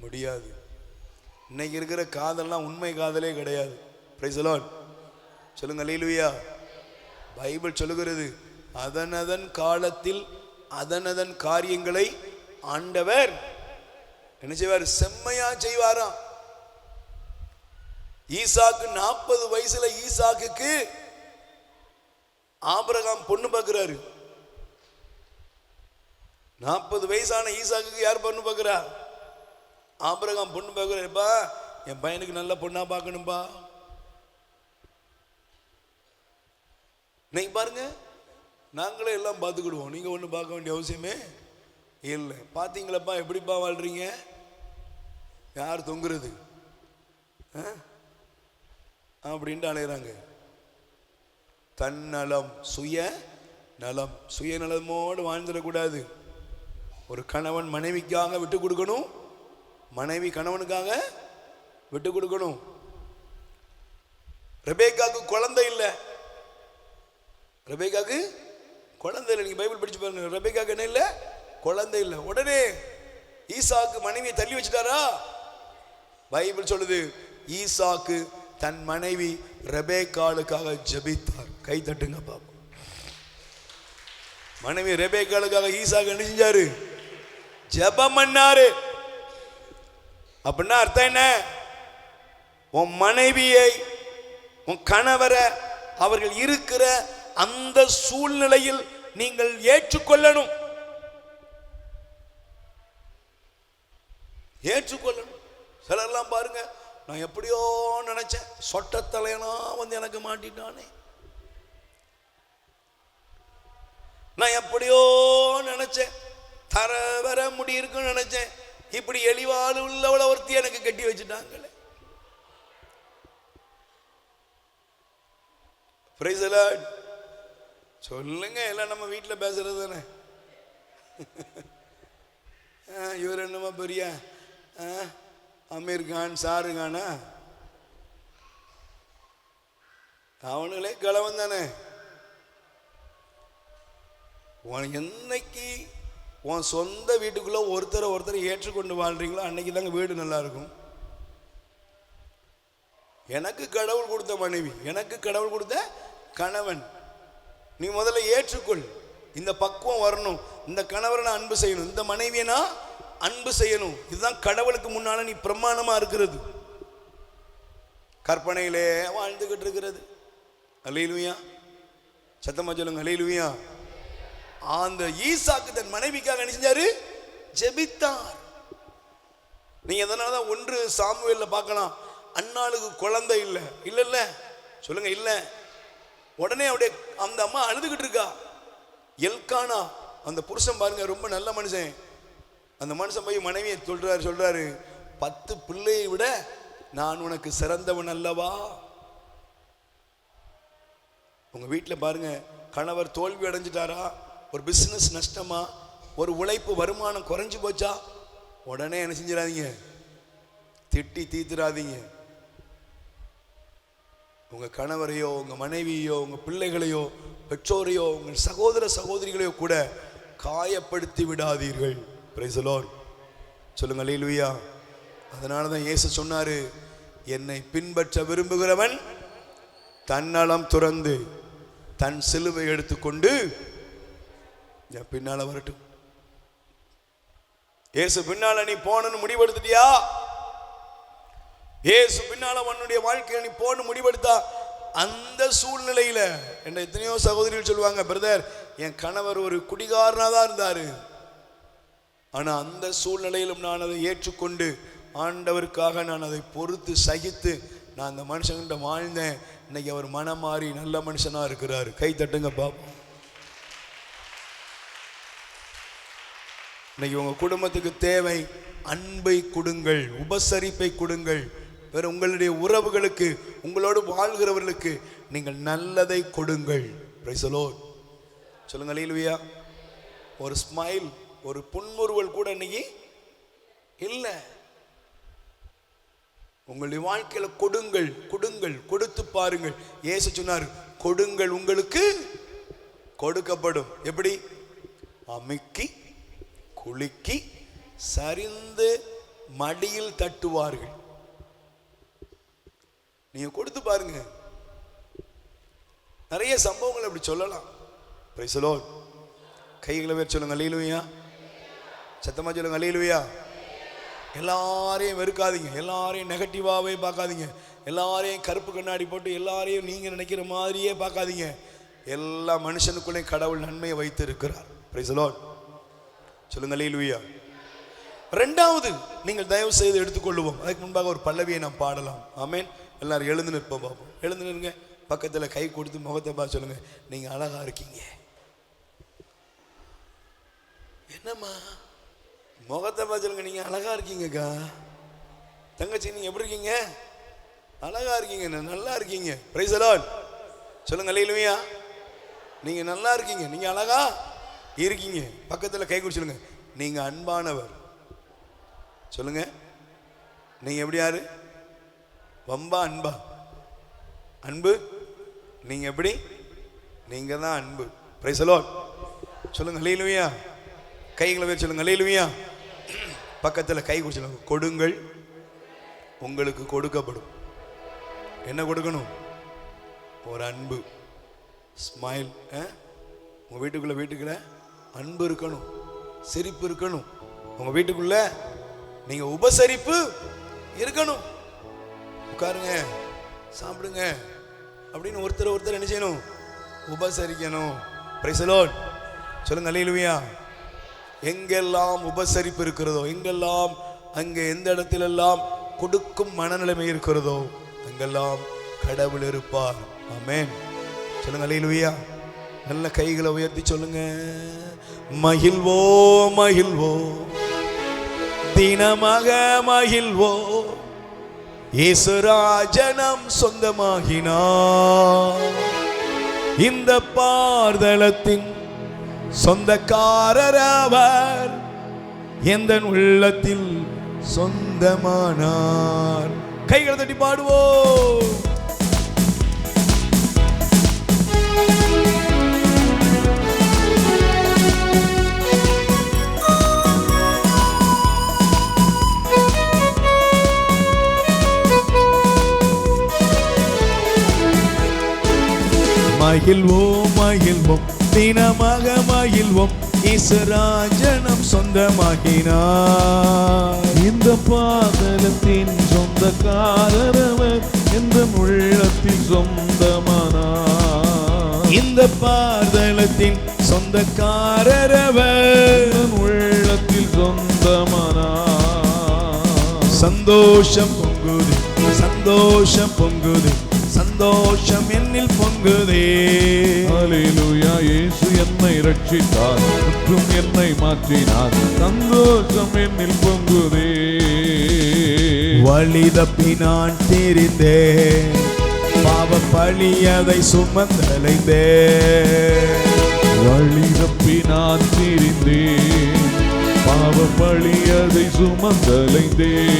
முடியாது. இன்னைக்கு இருக்கிற காதல்லாம் உண்மை காதலே கிடையாது. பிரைஸ் தி லார்ட் சொல்லுங்க அல்லேலூயா. பைபிள் சொல்லுகிறது, அதனதன் காலத்தில் அதனதன் காரியங்களை ஆண்டவர் என்ன செய்வார்? செம்மையா செய்வாராம். ஈசாக்கு 40 வயசுல ஈசாக்குக்கு ஆபிரகாம் பொண்ணு பார்க்கிறாரு. 40 வயசான ஈசாக்குக்கு யார் பொண்ணு பார்க்கிறா? ஆபிரகாம் பொண்ணு பார்க்கிறாருப்பா, என் பையனுக்கு நல்ல பொண்ணா பார்க்கணும்பா. நீங்க பாருங்க, நாங்களே எல்லாம் பார்த்துக்கிடுவோம், நீங்க ஒன்றும் பார்க்க வேண்டிய அவசியமே இல்லை. பார்த்தீங்களப்பா எப்படிப்பா வாழ்றீங்க? யார் தொங்குறது அப்படின்ட்டு அலைகிறாங்க. தன்னலம் சுயநலம், சுயநலமோடு வாழ்ந்துடக்கூடாது. ஒரு கணவன் மனைவிக்காக விட்டு கொடுக்கணும், மனைவி கணவனுக்காக விட்டு கொடுக்கணும். ரெபேக்காவுக்கு குழந்தை இல்லை, ரெபேக்காவுக்கு குழந்தை இல்லை. நீங்க பைபிள் படிச்சு பாருங்க, ரெபேக்காவுக்கு என்ன இல்லை? குழந்தை இல்லை. உடனே ஈசாக்கு மனைவியை தள்ளி வச்சுட்டாரா? பைபிள் சொல்லுது, ஈசாக்கு தன் மனைவி ரெபேக்காளுக்காக ஜெபித்தார். கை தட்டுங்க பாப்போம். மனைவி ரெபேக்காளுக்காக ஈசாக்கு என்ன செஞ்சாரு? ஜெபம் பண்ணாரு. அப்படின்னா அர்த்தம் என்ன? உன் மனைவியை, உன் கணவரை அவர்கள் இருக்கிற அந்த சூழ்நிலையில் நீங்கள் ஏற்றுக்கொள்ளணும், ஏற்றுக்கொள்ளணும். சிலர்லாம் பாருங்க, நான் எப்படியோ நினைச்சேன், சொட்டத்தலையனா வந்து எனக்கு மாட்டிட்டானே, நான் எப்படியோ நினைச்சேன், தர வர முடி இருக்குன்னு நினைச்சேன், ஆளு உள்ளவள ஒருத்தி எனக்கு கட்டி வச்சுட்டாங்களே. Price the Lord. சொல்லுங்க, எல்லாம் நம்ம வீட்டில் பேசுறது தானே. இவர் என்னமா பெரிய அமீர் கான் ஷாருக்கானா? அவனுங்களே கிழவன் தானே. என்னைக்கு உன் சொந்த வீட்டுக்குள்ள ஒருத்தரை ஏற்றுக்கொண்டு வாழ்றீங்களோ அன்னைக்கு தாங்க வீடு நல்லா இருக்கும். எனக்கு கடவுள் கொடுத்த மனைவி, எனக்கு கடவுள் கொடுத்த கணவன், நீ முதல்ல ஏற்றுக்கொள். இந்த பக்குவம் வரணும். இந்த கணவரை நான் அன்பு செய்யணும், இந்த மனைவியை நான் அன்பு செய்யணும். இதுதான் கடவுளுக்கு முன்னால நீ பிரமாணமா இருக்கிறது. கற்பனையிலே வாழ்ந்துகிட்டு இருக்கிறது. அல்லேலூயா. சத்தமா சொல்லுங்க அல்லேலூயா. அந்த ஈசாக்கு தன் மனைவிக்காக என்ன செஞ்சாரு? ஜெபித்தார். நீங்க அதனாலதான் 1 சாமுவேல்ல பார்க்கலாம், அன்னாளுக்கு குழந்தை இல்லை. இல்ல சொல்லுங்க இல்ல. உடனே அப்படியே அந்த அம்மா அழுதுகிட்டு இருக்கா. எல்கானா அந்த புருஷன் பாருங்க, ரொம்ப நல்ல மனுஷன். அந்த மனுஷன் போய் மனைவியை சொல்றாரு 10 பிள்ளையை விட நான் உனக்கு சிறந்தவன் அல்லவா? உங்க வீட்டில் பாருங்க, கணவர் தோல்வி அடைஞ்சிட்டாரா, ஒரு பிசினஸ் நஷ்டமா, ஒரு உழைப்பு வருமானம் குறைஞ்சு போச்சா, உடனே என்ன செஞ்சிடாதீங்க, திட்டி தீத்துறாதீங்க. உங்க கணவரையோ உங்க மனைவியோ உங்க பிள்ளைகளையோ பெற்றோரையோ உங்கள் சகோதர சகோதரிகளையோ கூட காயப்படுத்தி விடாதீர்கள். Price the Lord. சொல்லுங்க அல்லேலூயா. அதனாலதான் இயேசு சொன்னாரு, என்னை பின்பற்ற விரும்புகிறவன் தன்னலம் துறந்து தன் சிலுவை எடுத்துக்கொண்டு என் பின்னால வரட்டும். இயேசு பின்னால நீ போகணும்னு முடிவெடுத்துட்டியா? இயேசு பின்னால உன்னுடைய வாழ்க்கையை நீ போகணும் முடிவெடுத்தா, அந்த சூழ்நிலையில என்ன எத்தனையோ சகோதரிகள் சொல்லுவாங்க, பிரதர் என் கணவர் ஒரு குடிகாரனா தான் இருந்தாரு, ஆனா அந்த சூழ்நிலையிலும் நான் அதை ஏற்றுக்கொண்டு ஆண்டவருக்காக நான் அதை பொறுத்து சகித்து நான் அந்த மனுஷன்கிட்ட வாழ்ந்தேன். இன்னைக்கு அவர் மனம் மாறி நல்ல மனுஷனா இருக்கிறாரு. கை தட்டுங்க பாப்போம். இன்னைக்கு உங்க குடும்பத்துக்கு தேவை அன்பை கொடுங்கள், உபசரிப்பை கொடுங்கள். வேற உங்களுடைய உறவுகளுக்கு, உங்களோடு வாழ்கிறவர்களுக்கு நீங்கள் நல்லதை கொடுங்கள். Price the Lord. சொல்லுங்க அல்லேலூயா. ஒரு ஸ்மைல், ஒரு புன்முறுவல் கூட இன்னைக்கு இல்ல. உங்களுடைய வாழ்க்கையில கொடுங்கள், கொடுங்கள், கொடுத்து பாருங்கள். இயேசு சொன்னார், கொடுங்கள் உங்களுக்கு கொடுக்கப்படும். எப்படி? அமுக்கி குலுக்கி சரிந்து மடியில் தட்டுவார்கள். நீங்க கொடுத்து பாருங்க. நிறைய சம்பவங்கள் அப்படி சொல்லலாம். Price the Lord. கைகளை வேறு சொல்லுங்க அல்லேலூயா. சத்தமா சொல்லுங்க அல்லேலூயா. எல்லாரையும் வெறுக்காதீங்க, எல்லாரையும் நெகட்டிவாவே பார்க்காதீங்க, எல்லாரையும் கருப்பு கண்ணாடி போட்டு எல்லாரையும் நீங்க நினைக்கிற மாதிரியே பார்க்காதீங்க. எல்லா மனுஷனுக்குள்ளே கடவுள் நன்மையை வைத்து இருக்கிறார். Price the Lord. சொல்லுங்க அல்லேலூயா. ரெண்டாவது, நீங்கள் தயவு செய்து எடுத்துக்கொள்ளுவோம். அதுக்கு முன்பாக ஒரு பல்லவியை நாம் பாடலாம். ஆமென். எல்லாரும் எழுந்து நிற்போம். பாப்போம். எழுந்து நிற்க. பக்கத்துல கை கொடுத்து முகத்தை பார்த்து சொல்லுங்க, நீங்க அழகா இருக்கீங்க. என்னம்மா முகத்தை பார்த்து சொல்லுங்க, நீங்க அழகா இருக்கீங்கக்கா. தங்கச்சி நீங்க எப்படி இருக்கீங்க? அழகா இருக்கீங்க, நல்லா இருக்கீங்க. Price the Lord. சொல்லுங்க அல்லேலூயா. நீங்க நல்லா இருக்கீங்க, நீங்க அழகா இருக்கீங்க. பக்கத்துல கை கொடுத்து சொல்லுங்க, நீங்க அன்பானவர். சொல்லுங்க, நீங்க எப்படி? யாரு? வம்பா அன்பா? அன்பு. நீங்க எப்படி? நீங்க தான் அன்பு. Price the Lord. சொல்லுங்க அல்லேலூயா. கைகளை வேறு சொல்லுங்க அல்லேலூயா. பக்கத்தில் கை கொடுத்து சொல்லுங்க, கொடுங்கள் உங்களுக்கு கொடுக்கப்படும். என்ன கொடுக்கணும்? ஒரு அன்பு, ஸ்மைல். உங்க வீட்டுக்குள்ள அன்பு இருக்கணும், சிரிப்பு இருக்கணும். உங்க வீட்டுக்குள்ள நீங்க உபசரிப்பு இருக்கணும். உட்காருங்க, சாப்பிடுங்க அப்படின்னு ஒருத்தர் என்ன செய்யணும்? உபசரிக்கணும். Praise the Lord. சொல்லுங்க அல்லேலூயா. எங்கெல்லாம் உபசரிப்பு இருக்கிறதோ, எங்கெல்லாம் அங்கே எந்த இடத்திலெல்லாம் கொடுக்கும் மனநிலைமை இருக்கிறதோ அங்கெல்லாம் கடவுள் இருப்பார். ஆமென். சொல்லுங்க அல்லேலூயா. நல்ல கைகளை உயர்த்தி சொல்லுங்க, மகிழ்வோ மகிழ்வோ தினமாக மகிழ்வோம், இயேசுராஜனம் சொந்தமாகினார். இந்த பார்தலத்தின் சொந்தக்காரர் அவர், எந்த உள்ளத்தில் சொந்தமானார். கைகளை தட்டி பாடுவோம். மகிழ்வோம் மகிழ்வோம் தினமாக மகிழ்வோம், இயேசுராஜனம் சொந்தமாகினார். இந்த பாதலத்தின் சொந்தக்காரர் அவர், எந்த உள்ளத்தில் சொந்தமானார். இந்த பாதலத்தின் சொந்தக்காரர் அவர், உள்ளத்தில் சொந்தமானார். சந்தோஷம் பொங்குது, சந்தோஷம் பொங்குது, சந்தோஷம் என்னில் பொங்குதே. ஹல்லேலூயா. இயேசு என்னை ரட்சித்தார், மற்றும் என்னை மாற்றினார், சந்தோஷம் என்னில் பொங்குதே. வழி தப்பி நான் தெரிந்தேன், பாவ பழியதை சுமந்தலைந்தேன். வழி தப்பி நான் தெரிந்தேன், பாவ பழியதை சுமந்தலைந்தேன்.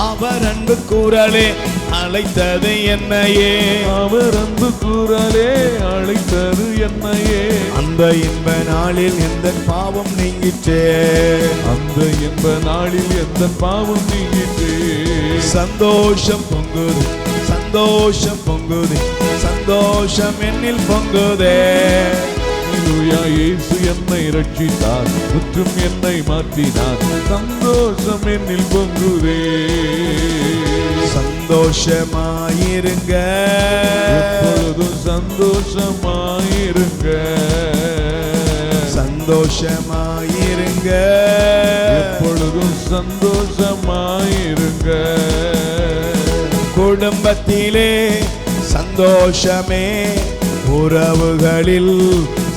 அவர் அன்பு குரலே அழைத்தது என்னையே, அவர் அன்பு குரலே அழைத்தது என்னையே. அந்த இன்ப நாளில் எந்த பாவம் நீங்கிற்றே, அந்த இன்ப நாளில் எந்த பாவம் நீங்கிற்றே. சந்தோஷம் பொங்குது, சந்தோஷம் பொங்குது, சந்தோஷம் என்னில் பொங்குதே. ஹல்லேலூயா. இயேசு என்னை ரட்சித்தார், மற்றும் என்னை மாற்றினார், சந்தோஷம் என்னில் பொங்குதே. சந்தோஷமாயிருங்க, எப்பொழுதும் சந்தோஷமாயிருங்க, சந்தோஷமாயிருங்க, எப்பொழுதும் சந்தோஷமாயிருங்க. குடும்பத்திலே சந்தோஷமே, உறவுகளில்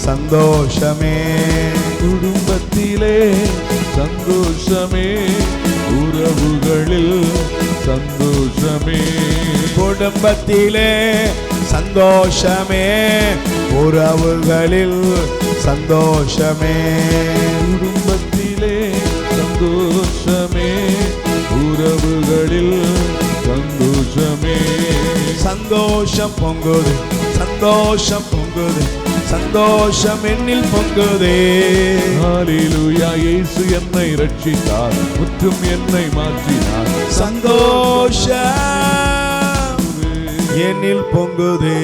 சந்தோஷமே. குடும்பத்திலே சந்தோஷமே, உறவுகளில் சந்தோஷமே. குடும்பத்திலே சந்தோஷமே, உறவுகளில் சந்தோஷமே. குடும்பத்திலே சந்தோஷமே, உறவுகளில் சந்தோஷமே. சந்தோஷம் பொங்குது, சந்தோஷம் பொங்குது, சந்தோஷம் என்னில் பொங்குதே. ஹல்லேலூயா. இயேசு என்னை ரட்சித்தார், மற்றும் என்னை மாற்றினார், சந்தோஷம் என்னில் பொங்குதே.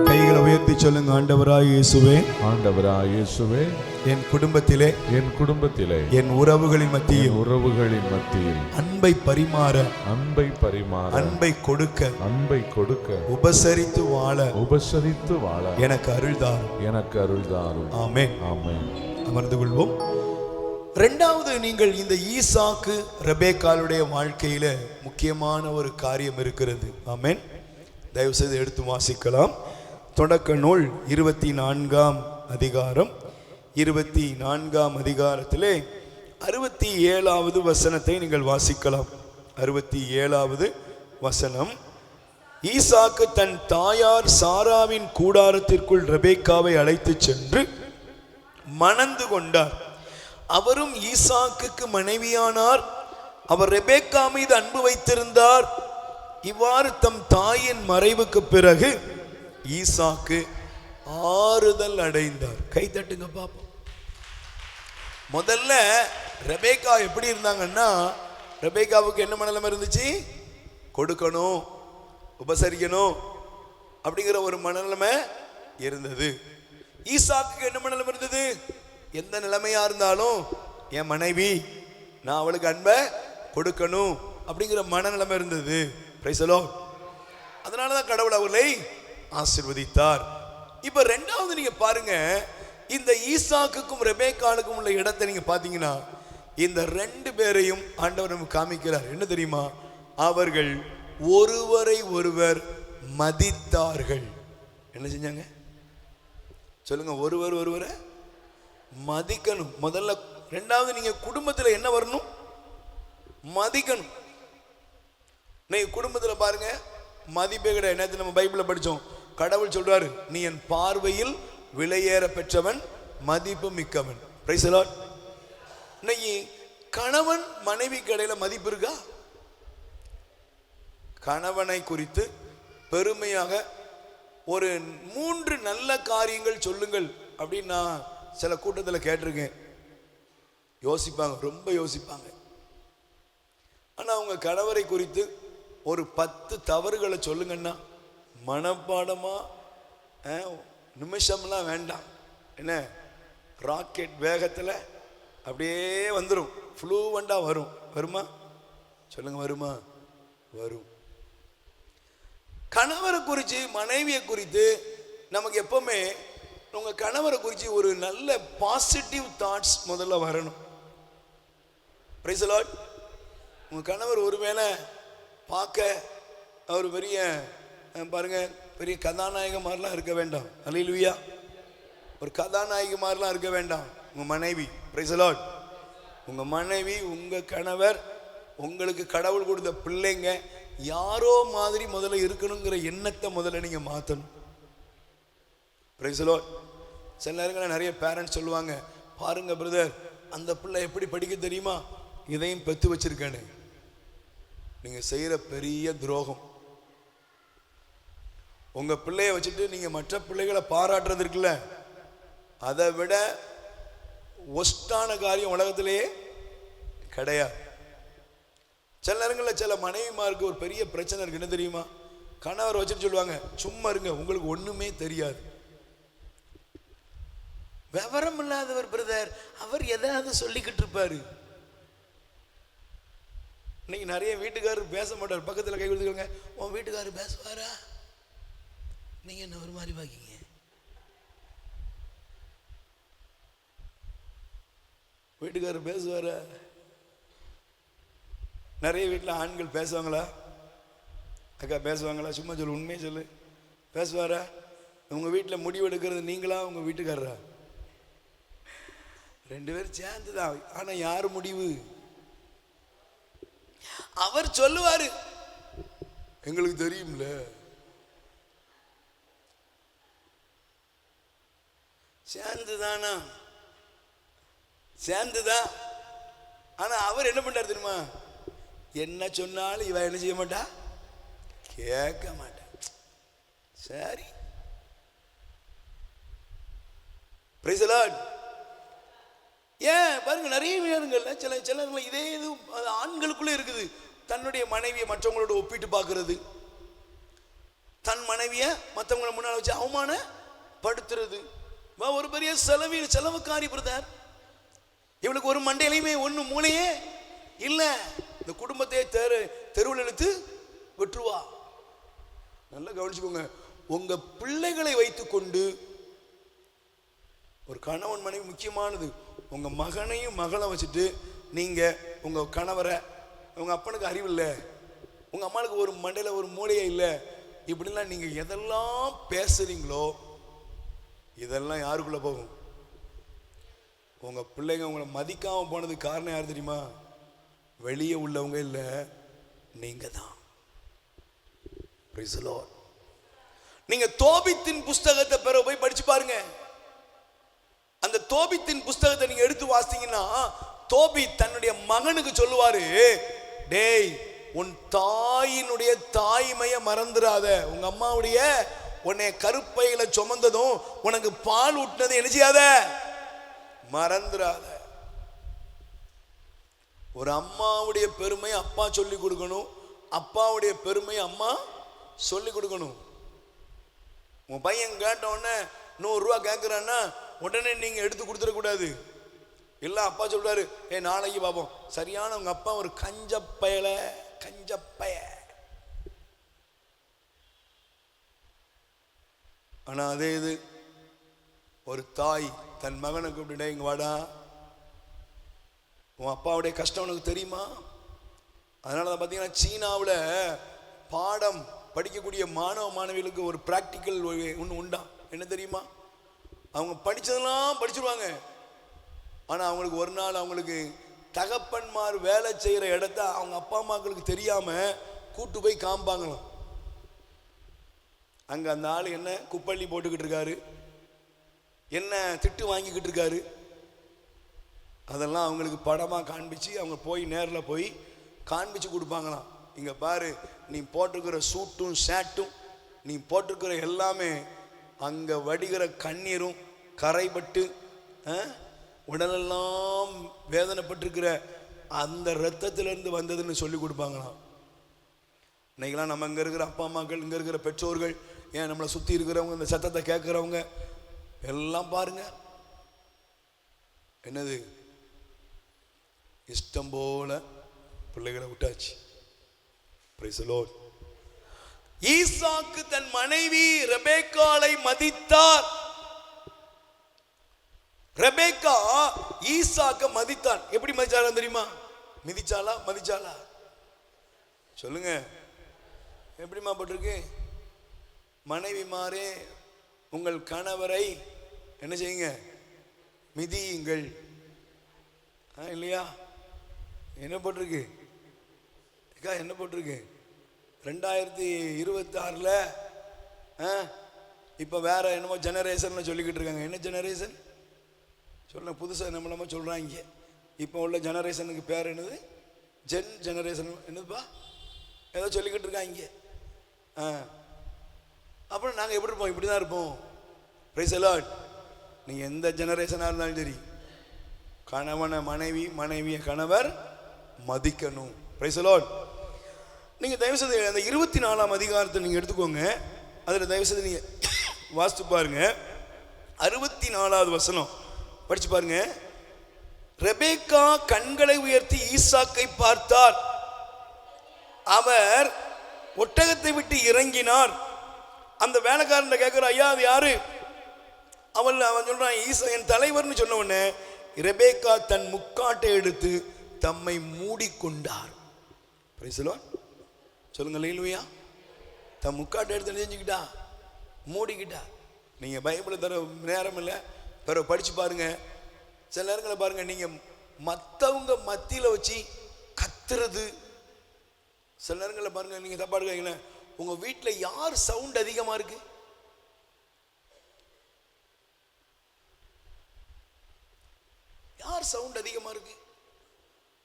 கைகளை உயர்த்தி சொல்லுங்க. ஆண்டவராய் இயேசுவே, ஆண்டவராய் இயேசுவே, என் குடும்பத்திலே, என் குடும்பத்திலே, என் உறவுகளின் மத்தியில், உறவுகளின் மத்தியில் அன்பை பரிமாற, அன்பை பரிமாற, அன்பை கொடுக்க, அன்பை கொடுக்க, உபசரித்து வாழ உபசரித்து வாழ எனக்கு அருள்தார். எனக்கு அருள்தாரும். ஆமென். ஆமென். அமர்ந்து கொள்வோம். இரண்டாவது, நீங்கள் இந்த ஈசாக்கு ரெபேக்காளுடைய வாழ்க்கையில முக்கியமான ஒரு காரியம் இருக்கிறது. ஆமென். தயவு செய்து எடுத்து வாசிக்கலாம். தொடக்க நூல் 24ஆம் அதிகாரம், 24ஆம் அதிகாரத்திலே 67வது வசனத்தை நீங்கள் வாசிக்கலாம். 67வது வசனம். ஈசாக்கு தன் தாயார் சாராவின் கூடாரத்திற்குள் ரெபேக்காவை அழைத்து சென்று மணந்து கொண்டார். அவரும் ஈசாக்குக்கு மனைவியானார். அவர் ரெபேக்கா மீது அன்பு வைத்திருந்தார். இவ்வாறு தம் தாயின் மறைவுக்கு பிறகு ஈசாக்கு ஆறுதல் அடைந்தார். கை தட்டுங்க பாப்போம். முதல்ல ரெபேக்கா எப்படி இருந்தாங்கன்னா, ரெபேக்காவுக்கு என்ன மனநிலைமை இருந்துச்சு? கொடுக்கணும், உபசரிக்கணும் அப்படிங்கிற ஒரு மனநிலைமை இருந்தது. ஈசாக்கு என்ன மனநிலைமை இருந்தது? எந்த நிலைமையா இருந்தாலும் என் மனைவி, நான் அவளுக்கு அன்பை கொடுக்கணும் அப்படிங்கிற மனநிலைமை இருந்தது. Price the Lord. அதனாலதான் கடவுள் அவர்களை ஆசீர்வதித்தார். இப்ப ரெண்டாவது நீங்க பாருங்க, இந்த ஈசாக்குக்கும் ரெபேக்காளுக்கும் உள்ள இடத்தை நீங்க பாத்தீங்கன்னா, இந்த ரெண்டு பேரையும் ஆண்டவர் நமக்கு காமிக்கிறார். என்ன தெரியுமா? அவர்கள் ஒருவரை ஒருவர் மதித்தார்கள். என்ன செஞ்சாங்க சொல்லுங்க? ஒருவர் ஒருவரை மதிக்கணும். முதல்ல ரெண்டாவது நீங்க குடும்பத்துல என்ன வரணும்? மதிக்கணும். நீங்க குடும்பத்துல பாருங்க, மதிப்பே கிடையாது. நேற்று நம்ம பைபிள்ல படிச்சோம், கடவுள் சொல்றாரு, நீ என் பார்வையில் விலையேற பெற்றவன், மதிப்பு மிக்கவன். Praise the Lord. இன்னைக்கு கணவன் மனைவி கடையில மதிப்பு இருக்கா? கணவனை குறித்து பெருமையாக ஒரு 3 நல்ல காரியங்கள் சொல்லுங்கள் அப்படின்னு நான் சில கூட்டத்தில் கேட்டிருக்கேன். யோசிப்பாங்க, ரொம்ப யோசிப்பாங்க. ஆனால் அவங்க கணவரை குறித்து ஒரு 10 தவறுகளை சொல்லுங்கன்னா மனப்பாடமா நிமிஷம்லாம் வேண்டாம், என்ன ராக்கெட் வேகத்தில் அப்படியே வந்துடும், ஃப்ளூவெண்டாக வரும். வருமா சொல்லுங்க, வருமா? வரும். கணவரை குறித்து மனைவியை குறித்து நமக்கு எப்பவுமே உங்க கணவரை குறித்து ஒரு நல்ல பாசிட்டிவ் தாட்ஸ் முதல்ல வரணும். Price the Lord. உங்க கணவர் ஒருவேளை பார்க்க அவர் பெரிய பாருங்க பெரிய கதாநாயக மாதிரிலாம் இருக்க வேண்டாம். அல்லேலூயா. ஒரு கதாநாயகி மாதிரிலாம் இருக்க வேண்டாம் உங்க மனைவி. Price the Lord. உங்க மனைவி, உங்க கணவர், உங்களுக்கு கடவுள் கொடுத்த பிள்ளைங்க யாரோ மாதிரி முதல்ல இருக்கணுங்கிற எண்ணத்தை முதல்ல நீங்க மாத்தணும். Price the Lord. சில நேரங்களில் நிறைய பேரண்ட்ஸ் சொல்லுவாங்க, பாருங்க பிரதர், அந்த பிள்ளை எப்படி படிக்க தெரியுமா, இதையும் பெத்து வச்சிருக்கானு. நீங்க செய்யற பெரிய துரோகம். உங்க பிள்ளைய வச்சுட்டு நீங்க மற்ற பிள்ளைகளை பாராட்டுறது இருக்குல்ல, அதை விட ஒஸ்டான காரியம் உலகத்திலேயே கிடையாது. சில நேரங்களில் சில மனைவிமாருக்கு ஒரு பெரிய பிரச்சனை இருக்கு. என்ன தெரியுமா? கணவர் வச்சுட்டு சொல்லுவாங்க, சும்மா இருங்க, உங்களுக்கு ஒண்ணுமே தெரியாது. விவரம் இல்லாதவர் பிரதர், அவர் எதாவது சொல்லிக்கிட்டு இருப்பாரு. இன்னைக்கு நிறைய வீட்டுக்காரர் பேச மாட்டார். பக்கத்தில் கை கொடுத்துக்கோங்க, உன் வீட்டுக்காரர் பேசுவாரா? நீங்க என்ன ஒரு மாதிரி பாக்கீங்க? வீட்டுக்காரர் பேசுவாரா? நிறைய வீட்டில் ஆண்கள் பேசுவாங்களா? அக்கா பேசுவாங்களா? சும்மா சொல்லு, உண்மையை சொல்லு. பேசுவாரா? உங்க வீட்டில் முடிவு எடுக்கிறது நீங்களா உங்க வீட்டுக்காரரா? 2 பேரும் சேர்ந்துதான். ஆனா யாரு முடிவு? அவர் சொல்லுவாரு, எங்களுக்கு தெரியும்ல. சேர்ந்துதானா? சேர்ந்துதான். ஆனா அவர் என்ன பண்றாரு தெரியுமா? என்ன சொன்னாலும் இவ என்ன செய்ய மாட்டா, கேட்க மாட்டா. சரி. Price the Lord. ஏன் பாருங்க, நிறைய நேரங்கள்ல சில இதே இது ஆண்களுக்குள்ள இருக்குது. தன்னுடைய மனைவியை மற்றவங்களோட ஒப்பிட்டு பார்க்கறது, தன் மனைவியை மற்றவங்களை முன்னால வச்சு அவமானப்படுத்துறது. ஒரு பெரிய செலவுக்காரி பிரதர். இவளுக்கு ஒரு மண்டையிலையுமே ஒண்ணு மூளையே இல்ல. இந்த குடும்பத்தை தெருவில் இழுத்து விட்டுருவா. நல்லா கவனிச்சுக்கோங்க. உங்க பிள்ளைகளை வைத்துக்கொண்டு, ஒரு கணவன் மனைவி முக்கியமானது. உங்க மகனையும் மகளை வச்சுட்டு நீங்க உங்க கணவரை, உங்க அப்பனுக்கு அறிவு இல்லை, உங்க அம்மாவுக்கு ஒரு மண்டையில ஒரு மூளையே இல்லை, இப்படிலாம் நீங்க எதெல்லாம் பேசுறீங்களோ இதெல்லாம் யாருக்குள்ள போகும்? உங்க பிள்ளைங்க உங்களை மதிக்காம போனதுக்கு காரணம் யார் தெரியுமா? வெளியே உள்ளவங்க இல்ல, நீங்க தான். Price the Lord. நீங்க தோபித்தின் புஸ்தகத்தை பிற போய் படிச்சு பாருங்க. அந்த தோபித்தின் புஸ்தகத்தை நீங்க எடுத்து வாசித்தீங்கன்னா, தோபி தன்னுடைய மகனுக்கு சொல்லுவாரு, டேய், உன் தாயினுடைய தாய்மையை மறந்துடாத. உங்க அம்மாவுடைய உன்னை கருப்பையில சுமந்ததும் உனக்கு பால் ஊட்டினது என்ன செய்யாத, மறந்துடாத. ஒரு அம்மாவுடைய பெருமை அப்பா சொல்லி கொடுக்கணும், அப்பாவுடைய பெருமை அம்மா சொல்லி கொடுக்கணும். உன் பையன் கேட்ட உடனே 100 ரூபா கேட்கிறான்னா உடனே நீங்க எடுத்து கொடுத்துடக்கூடாது. இல்ல அப்பா சொல்றாரு, நாளைக்கு பார்ப்போம். சரியான உங்க அப்பா ஒரு கஞ்சப்பயல, கஞ்சப்பய. ஆனா அதே இது ஒரு தாய் தன் மகனை கூப்பிட்டு, இங்க வாடா, உன் அப்பாவுடைய கஷ்டம் உனக்கு தெரியுமா? அதனால பார்த்தீங்கன்னா சீனாவில் பாடம் படிக்கக்கூடிய மாணவ மாணவிகளுக்கு ஒரு பிராக்டிக்கல் ஒன்று உண்டா. என்ன தெரியுமா? அவங்க படித்ததெல்லாம் படிச்சிருவாங்க. ஆனால் அவங்களுக்கு ஒரு நாள் அவங்களுக்கு தகப்பன்மார் வேலை செய்கிற இடத்த அவங்க அப்பா அம்மாக்களுக்கு தெரியாமல் கூட்டு போய் காமிப்பாங்களாம். அங்கே அந்த ஆள் என்ன குப்பள்ளி போட்டுக்கிட்டு இருக்காரு, என்ன திட்டு வாங்கிக்கிட்டு இருக்காரு, அதெல்லாம் அவங்களுக்கு படமாக காண்பிச்சு அவங்க போய் நேரில் போய் காண்பிச்சு கொடுப்பாங்களாம். இங்கே பாரு, நீ போட்டிருக்கிற சூட்டும் ஷேட்டும், நீ போட்டிருக்கிற எல்லாமே அங்கே வடிகிற கண்ணீரும் கரைபட்டு உடலெல்லாம் வேதனைப்பட்டிருக்கிற அந்த இரத்தத்திலிருந்து வந்ததுன்னு சொல்லி கொடுப்பாங்களாம். இன்னைக்கெல்லாம் நம்ம இங்கே இருக்கிற அப்பா அம்மாக்கள், இங்கே இருக்கிற பெற்றோர்கள், ஏன் நம்மளை சுற்றி இருக்கிறவங்க, இந்த சத்தத்தை கேட்குறவங்க எல்லாம் பாருங்க, என்னது இஷ்டம் போல பிள்ளைகளை விட்டாச்சு. Price the Lord. ஈசாக்கு தன் மனைவி ரெபெக்காளை மதித்தார். ரெபெக்கா ஈசாக்க மதித்தான். எப்படி மதிச்சாரா தெரியுமா? மிதிச்சாலா மதிச்சாலா? சொல்லுங்க, எப்படிமா போட்டிருக்கு? மனைவி மாறே உங்கள் கணவரை என்ன செய்யுங்க? மிதியுங்கள். இல்லையா? என்ன போட்டிருக்கு? என்ன போட்டிருக்கு? 2026 இப்போ வேற என்னமோ ஜெனரேஷன் சொல்லிக்கிட்டு இருக்காங்க. என்ன ஜெனரேஷன் சொல்ல? புதுசாக நம்ம சொல்கிறாங்க. இப்போ உள்ள ஜெனரேஷனுக்கு பேர் என்னது? ஜெனரேஷன் என்னதுப்பா ஏதோ சொல்லிக்கிட்டு இருக்காங்க. அப்புறம் நாங்கள் எப்படி இருப்போம்? இப்படி தான் இருப்போம். Price the Lord. நீங்கள் எந்த ஜெனரேஷனாக இருந்தாலும் சரி, கணவனை மனைவி, மனைவியை கணவர் மதிக்கணும். Price the Lord. நீங்கள் தயவுசெய்து அந்த 24ஆம் அதிகாரத்தை நீங்கள் எடுத்துக்கோங்க. அதில் தயவுசெய்து நீங்கள் வாசித்து பாருங்க. 64வது வசனம் படிச்சு பாருங்க. ரெபெக்கா கண்களை உயர்த்தி ஈசாக்கை பார்த்தார். அவர் ஒட்டகத்தை விட்டு இறங்கினார். அந்த வேலைக்காரன் கேட்கிற, ஐயா அது யாரு? அவன் சொல்றான், ஈசா என் தலைவர்னு சொன்ன உடனே ரெபெக்கா தன் முக்காட்டை எடுத்து தம்மை மூடிக்கொண்டார். Price the Lord. சொல்லுங்க அல்லேலூயா. தன் முக்காட்டை எடுத்து செஞ்சுக்கிட்டா, மூடிக்கிட்டா. நீங்க பைபிளை தர நேரம் இல்லை, பிறகு படிச்சு பாருங்க. சில நேரங்களை பாருங்க, நீங்க மற்றவங்க மத்தியில வச்சு கத்துறது. சில நேரங்களில் பாருங்க, நீங்க தப்பா எடுக்கிறீங்களே, உங்க வீட்டில் யார் சவுண்ட் அதிகமா இருக்கு? யார் சவுண்ட் அதிகமா இருக்கு?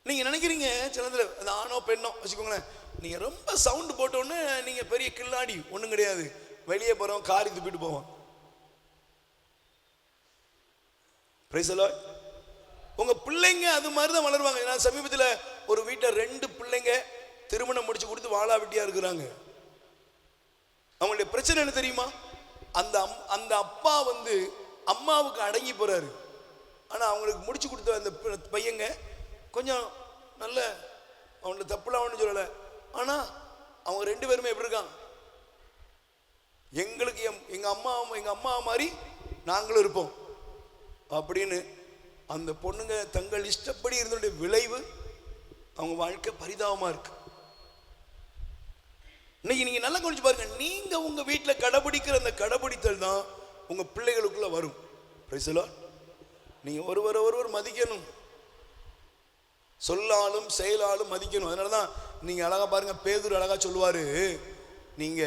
நீங்க நினைக்கிறீங்க சில நேரத்துல அது ஆணோ பெண்ணோ வச்சுக்கோங்களேன், நீங்க ரொம்ப சவுண்ட் போட்டோன்னு நீங்க பெரிய கில்லாடி ஒண்ணும் கிடையாது. வெளியே போறோம், காரி துப்பிட்டு போவோம். Price the Lord. உங்க பிள்ளைங்க அது மாதிரி தான் வளருவாங்க. நான் சமீபத்தில் ஒரு வீட்டை 2 பிள்ளைங்க திருமணம் முடிச்சு கொடுத்து வாழா வெட்டியா இருக்கிறாங்க. அவங்களுடைய பிரச்சனை என்ன தெரியுமா? அந்த அப்பா அம்மாவுக்கு அடங்கி போறாரு. ஆனா அவங்களுக்கு முடிச்சு கொடுத்த அந்த பையங்க கொஞ்சம் நல்ல, அவங்கள தப்புலாம் ஒன்றும் சொல்லலை. ஆனா அவங்க 2 பேருமே எப்படி இருக்கான்? எங்களுக்கு எங்க அம்மா மாதிரி நாங்களும் இருப்போம் அப்படின்னு அந்த பொண்ணுங்க தங்கள் இஷ்டப்படி இருந்தோடைய விளைவு அவங்க வாழ்க்கை பரிதாபமா இருக்கு. இன்னைக்கு நீங்க நல்லா கவனிச்சு பாருங்க. நீங்க உங்க வீட்டில் கடைபிடிக்கிற அந்த கடைபிடித்தல் தான் உங்க பிள்ளைகளுக்குள்ள வரும். Price the Lord. நீங்க ஒருவர் மதிக்கணும், சொல்லாலும் செயலாலும் மதிக்கணும். அதனாலதான் நீங்க அழகா பாருங்க, பேதுரு அழகா சொல்லுவாரு, நீங்க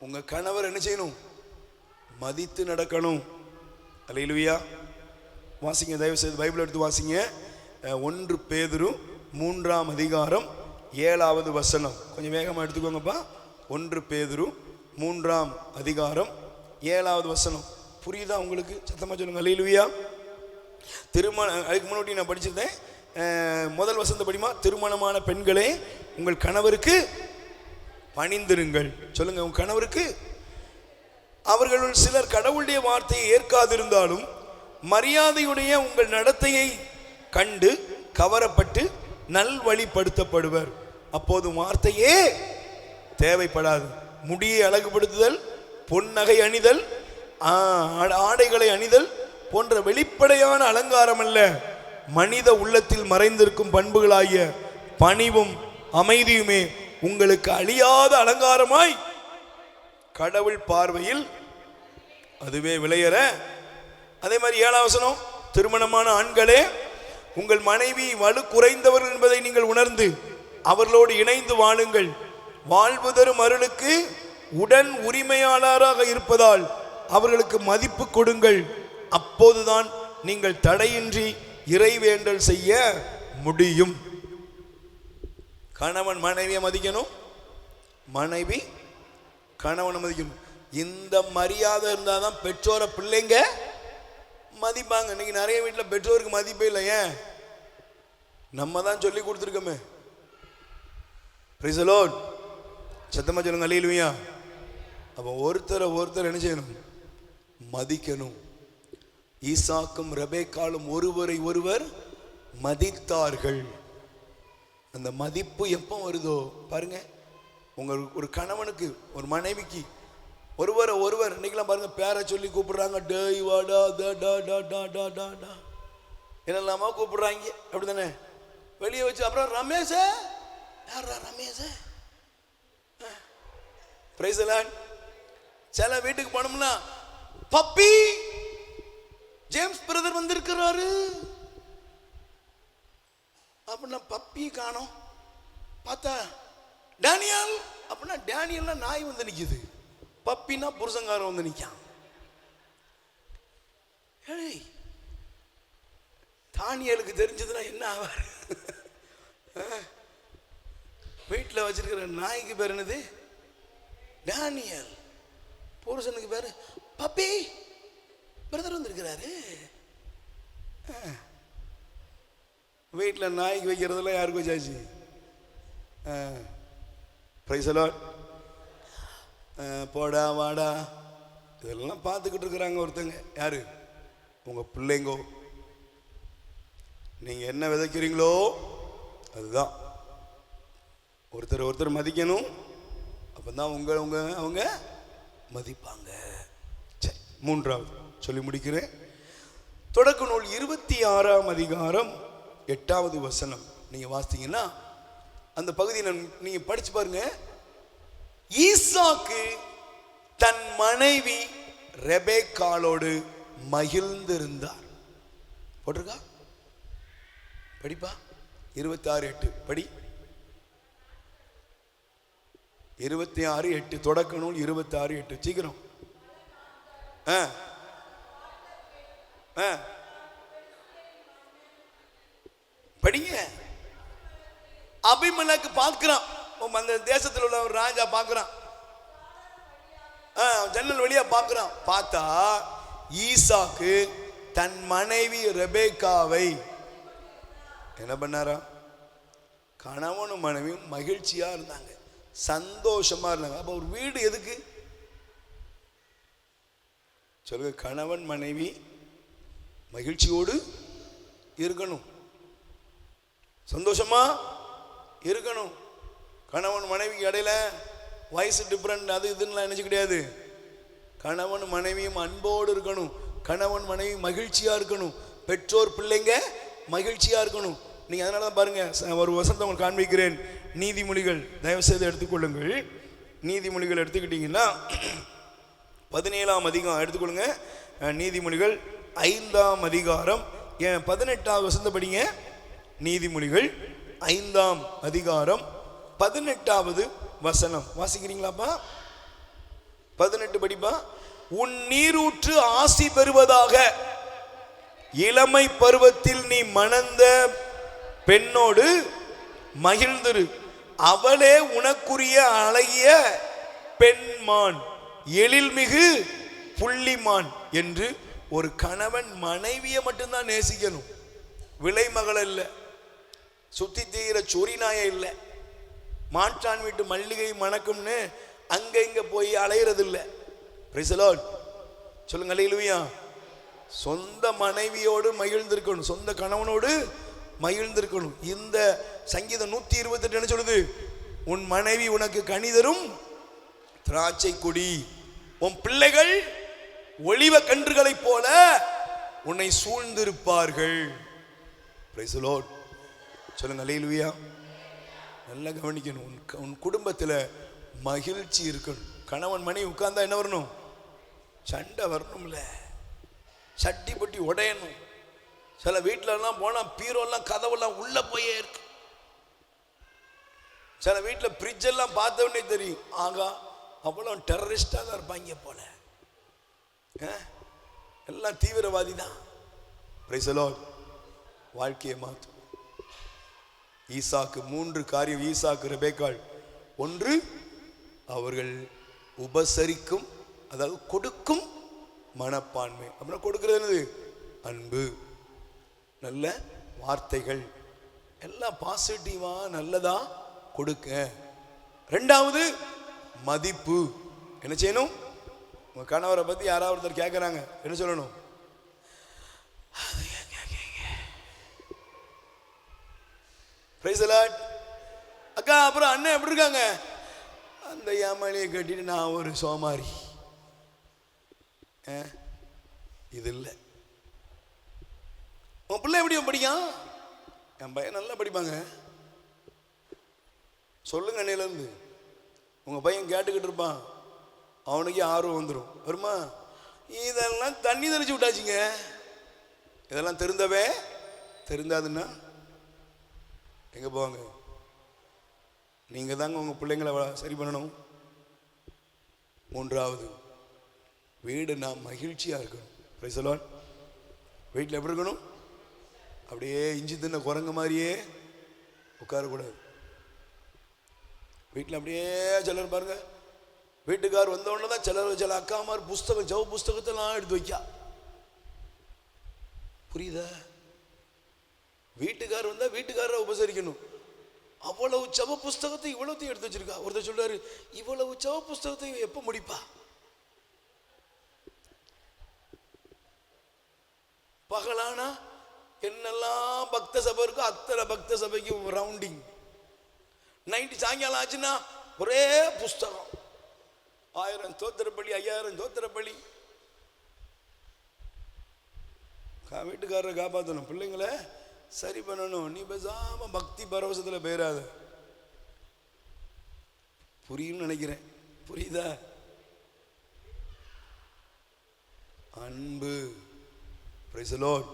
உங்க கணவர் என்ன செய்யணும்? மதித்து நடக்கணும். அல்லேலூயா. வாசிங்க, தயவு செய்து பைபிள் எடுத்து வாசிங்க. 1 பேதுரு 3ஆம் அதிகாரம் 7வது வசனம். கொஞ்சம் வேகமாக எடுத்துக்கோங்கப்பா. 1 பேதுரு 3ஆம் அதிகாரம் 7வது வசனம். புரியுதா உங்களுக்கு? சத்தமாக சொல்லுங்க. அல்லேலூயா. அதுக்கு முன்னாடி நான் படிச்சிருந்தேன். முதல் வசனத்தை படிமா. திருமணமான பெண்களே உங்கள் கணவருக்கு பணிந்திருங்கள். சொல்லுங்க, உங்கள் கணவருக்கு. அவர்களுள் சிலர் கடவுளுடைய வார்த்தையை ஏற்காதிருந்தாலும் மரியாதையுடைய உங்கள் நடத்தையை கண்டு கவரப்பட்டு நல்வழிப்படுத்தப்படுவர். அப்போது வார்த்தையே தேவைப்படாது. முடியை அழகுபடுத்துதல், பொன்னகை அணிதல், ஆடைகளை அணிதல் போன்ற வெளிப்படையான அலங்காரம் அல்ல, மனித உள்ளத்தில் மறைந்திருக்கும் பண்புகளாகிய பணிவும் அமைதியுமே உங்களுக்கு அழியாத அலங்காரமாய் கடவுள் பார்வையில் அதுவே விளையற. அதே மாதிரி 7ஆம் வசனம், திருமணமான ஆண்களே, உங்கள் மனைவி வலு குறைந்தவர்கள் என்பதை நீங்கள் உணர்ந்து அவர்களோடு இணைந்து வாழுங்கள். வாழ்வு தரும் அருளுக்கு உடன் உரிமையாளராக இருப்பதால் அவர்களுக்கு மதிப்பு கொடுங்கள். அப்போதுதான் நீங்கள் தடையின்றி இறைவேண்டல் செய்ய முடியும். கணவன் மனைவியை மதிக்கணும், மனைவி கணவனை மதிக்கணும். இந்த மரியாதை இருந்தால் தான் பெற்றோரை பிள்ளைங்க மதிப்பாங்க. இன்னைக்கு நிறைய வீட்டில் பெற்றோருக்கு மதிப்பே இல்லை. ஏன்? நம்ம தான் சொல்லி கொடுத்துருக்கோமே. Price the Lord. சத்தமா சொல்லுங்க அல்லேலூயா. அப்போ ஒருத்தர் என்ன செய்யணும்? மதிக்கணும். ஈசாக்கும் ரெபேக்காலும் ஒருவரை ஒருவர் மதித்தார்கள். அந்த மதிப்பு எப்போ வருதோ பாருங்க. உங்கள் ஒரு கணவனுக்கு ஒரு மனைவிக்கு ஒருவர் இன்னைக்கெல்லாம் பாருங்க பேரை சொல்லி கூப்பிடுறாங்க. டேய் வாடா டா டா டா டா டா டா டா என்னெல்லாமா கூப்பிடுறாங்க, அப்படி தானே? வெளியே வச்சு அப்புறம் ரமேஷ, யாரா ரமேஷ? Price the Lord. சில வீட்டுக்கு போனோம்னா பப்பி ஜேம்ஸ் பிரதர் வந்திருக்கிறாரு அப்படின்னா பப்பி காணோம். பார்த்தா டேனியல் அப்படின்னா டேனியல்னா நாய் வந்து நிக்குது, பப்பினா புருஷங்காரன் வந்து நிக்கான். தானியலுக்கு தெரிஞ்சதுன்னா என்ன ஆவார்? வீட்டில் வச்சிருக்கிற நாய்க்கு பேர் என்னது? டேனியல். புருஷனுக்கு பேரு பப்பி. பிரதர் வந்திருக்கிறாரு. வீட்டில் நாய்க்கு வைக்கிறதெல்லாம் யாருக்கு வச்சாச்சு? Price the Lord. போடா வாடா இதெல்லாம் பார்த்துக்கிட்டு இருக்கிறாங்க ஒருத்தங்க. யாரு? உங்கள் பிள்ளைங்கோ. நீங்கள் என்ன விதைக்கிறீங்களோ அதுதான். ஒருத்தர் மதிக்கணும். அப்போ தான் அவங்க மதிப்பாங்க. சரி, மூன்றாவது சொல்லி முடிக்கிறேன். தொடக்க நூல் 26ஆம் அதிகாரம் 8வது வசனம் நீங்கள் வாசித்தீங்கன்னா அந்த பகுதியில் நீங்கள் படிச்சு பாருங்க. ஈசாக்கு தன் மனைவி ரெபேக்காளோடு மகிழ்ந்திருந்தார். போட்டிருக்கா? படிப்பா. 26:8 படி. 26:8 தொடக்க நூல் 26:8 சீக்கிரம். படிங்க. அபிமெலேக்கு பார்க்கிறான். அந்த தேசத்தில் உள்ள ஒரு ராஜா பார்க்கிறான். ஜன்னல் வழியா பார்க்கிறான். பார்த்தா ஈசாக்கு தன் மனைவி ரெபேக்காவை என்ன பண்ணாரா? கணவனும் மனைவியும் மகிழ்ச்சியா இருந்தாங்க, சந்தோஷமா இருந்தாங்க. அப்ப ஒரு வீடு எதுக்கு சொல்லுங்க? கணவன் மனைவி மகிழ்ச்சியோடு இருக்கணும், சந்தோஷமா இருக்கணும். கணவன் மனைவிக்கு இடையில வயசு டிஃப்ரெண்ட் அது இதுன்னு நினைச்சு கிடையாது. கணவன் மனைவியும் அன்போடு இருக்கணும், கணவன் மனைவி மகிழ்ச்சியா இருக்கணும், பெற்றோர் பிள்ளைங்க மகிழ்ச்சியா இருக்கணும். நீங்க அதனால தான் பாருங்க, ஒரு வசனத்தை உங்களுக்கு காண்பிக்கிறேன். நீதிமொழிகள் தயவு செய்து எடுத்துக்கொள்ளுங்கள். நீதிமொழிகள் எடுத்துக்கிட்டீங்கன்னா 17ஆம் அதிகாரம் எடுத்துக்கொள்ளுங்க. நீதிமொழிகள் 5ஆம் அதிகாரம் 18வது வசனத்தை படிங்க. நீதிமொழிகள் 5ஆம் அதிகாரம் 18வது வசனம் வாசிக்கிறீங்களாப்பா? 18 படிப்பா. உன் நீரூற்று ஆசி பெறுவதாக, இளமை பருவத்தில் நீ மணந்த பெண்ணோடு மகிழ்ந்திரு, அவளே உனக்குரிய அழகிய பெண்மான், எழில்மிகு புள்ளிமான் என்று ஒரு கணவன் மனைவியை மட்டும்தான் நேசிக்கணும். விலை மகள் இல்லை, சுத்தி தீர சொரிநாய இல்லை, மாற்றான் வீட்டு மல்லிகை மணக்கும்னு அங்க இங்க போய் அலையிறது இல்லை. Price the Lord. சொல்லுங்க அல்லேலூயா. சொந்த மனைவியோடு மகிழ்ந்திருக்கணும், சொந்த கணவனோடு மகிழ்ந்திருக்கணும். இந்த சங்கீதம் 128 என்ன சொல்லுது? உன் மனைவி உனக்கு கனிதரும் திராட்சை கொடி, உன் பிள்ளைகள் ஒளிவ கன்றுகளைப் போல உன்னை சூழ்ந்திருப்பார்கள். Price the Lord. சொல்லுங்க அல்லேலூயா. நல்லா கவனிக்கணும். உன் குடும்பத்தில் மகிழ்ச்சி இருக்கணும். கணவன் மனைவி உட்கார்ந்தா என்ன வரணும்? சண்டை வரணும்ல, சட்டி பட்டி உடையணும், சில வீட்டிலலாம் போனால் பீரோலாம் கதவுலாம் உள்ளே போயே இருக்கு. சில வீட்டில் ஃப்ரிட்ஜ் எல்லாம் பார்த்த உடனே தெரியும், ஆகா அவ்வளோ டெரரிஸ்டாக தான் இருப்பாங்க போல, எல்லாம் தீவிரவாதி தான். Price the Lord. வாழ்க்கையை மாற்றும். ஈசாக்கு 3 காரியம். ஈசாக்கு ரெபேக்காள். 1, அவர்கள் உபசரிக்கும், அதாவது கொடுக்கும் மனப்பான்மை. அப்படின்னா கொடுக்கிறது என்னது? அன்பு, நல்ல வார்த்தைகள், எல்லாம் பாசிட்டிவா நல்லதா கொடுக்க. 2வது மதிப்பு. என்ன செய்யணும்? உங்க கணவரை பத்தி யாராவது ஒருத்தர் கேட்கறாங்க, என்ன சொல்லணும்? Price the Lord. அக்கா அப்புறம் அண்ணன் எப்படி இருக்காங்க? அந்த ஏமாளியை கட்டிட்டு நான் ஒரு சோமாரி. இது இல்லை. உன் பிள்ளை எப்படி படிக்கான்? என் பையன் நல்லா படிப்பாங்க. சொல்லுங்க அன்னையிலேருந்து. உங்க பையன் கேட்டுக்கிட்டு இருப்பான், அவனுக்கு ஆர்வம் வந்துடும். வருமா? இதெல்லாம் தண்ணி தெளிச்சு விட்டாச்சுங்க. இதெல்லாம் தெரிந்தவே தெரிந்தாதுன்னா எங்க போவாங்க? நீங்க தாங்க உங்க பிள்ளைங்களை சரி பண்ணணும். 3வது, வீடு நான் மகிழ்ச்சியா இருக்கணும். Price the Lord. வீட்டில் எப்படி இருக்கணும்? அப்படியே இஞ்சி தின்ன குரங்கு மாதிரியே உட்காரக்கூடாது. வீட்டில் அப்படியே சிலர் பாருங்க, வீட்டுக்கார் வந்தோடனே தான் சில அக்காமார் புஸ்தகம், ஜவு புஸ்தகத்தெல்லாம் எடுத்து வைக்கா. புரியுதா? வீட்டுக்கார் வந்தா வீட்டுக்காரரை உபசரிக்கணும். அவ்வளவு ஜப புஸ்தகத்தை இவ்வளவுத்தையும் எடுத்து வச்சிருக்கா. ஒருத்தர் சொல்றாரு, இவ்வளவு ஜப புஸ்தகத்தை எப்ப முடிப்பா? பகலானா என்னெல்லாம் பக்த சபை இருக்கோ அத்தனை பக்த சபைக்கு ரவுண்டிங். நைட்டு சாயங்காலம் ஆச்சுன்னா ஒரே புஸ்தகம். 1000 தோத்திரப்பள்ளி, 5000 தோத்திரப்பள்ளி. வீட்டுக்காரரை காப்பாற்றணும், பிள்ளைங்களை சரி பண்ணணும். நீ பேசாம பக்தி பரவசத்துல பேராத. புரியும்னு நினைக்கிறேன். புரியுதா? அன்பு. Price the Lord.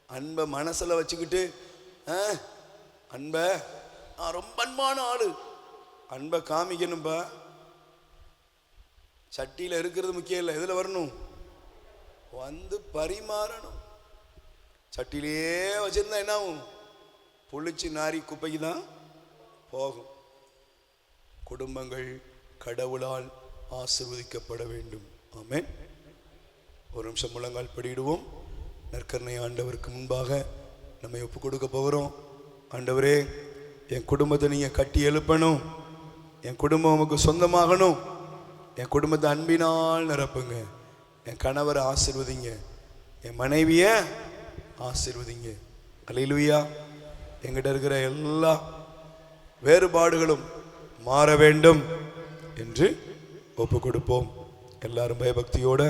அன்பை மனசுல வச்சுக்கிட்டு, அன்பை நான் ரொம்ப அன்பான ஆளு, அன்பை காமிக்கணும்பா. சட்டியில இருக்கிறது முக்கியம் இல்லை, எதுல வரணும்? வந்து பரிமாறணும். சட்டிலேயே வச்சிருந்தா என்ன ஆகும்? புளிச்சு நாரி குப்பைக்கு தான் போகும். குடும்பங்கள் கடவுளால் ஆசீர்வதிக்கப்பட வேண்டும். ஆமென். ஒரு நிமிஷம் முழங்கால் படியிடுவோம். நற்கருணை ஆண்டவருக்கு முன்பாக நம்மை ஒப்பு கொடுக்க போகிறோம். ஆண்டவரே, என் குடும்பத்தை நீங்க கட்டி எழுப்பணும். என் குடும்பம் உமக்கு சொந்தமாகணும். என் குடும்பத்தை அன்பினால் நிரப்புங்க. என் கணவரை ஆசீர்வதிங்க, என் மனைவியை ஆசீர்வதிங்க. அல்லேலூயா. எங்கிட்ட இருக்கிற எல்லா வேறுபாடுகளும் மாற வேண்டும் என்று ஒப்பு கொடுப்போம். எல்லாரும் பயபக்தியோட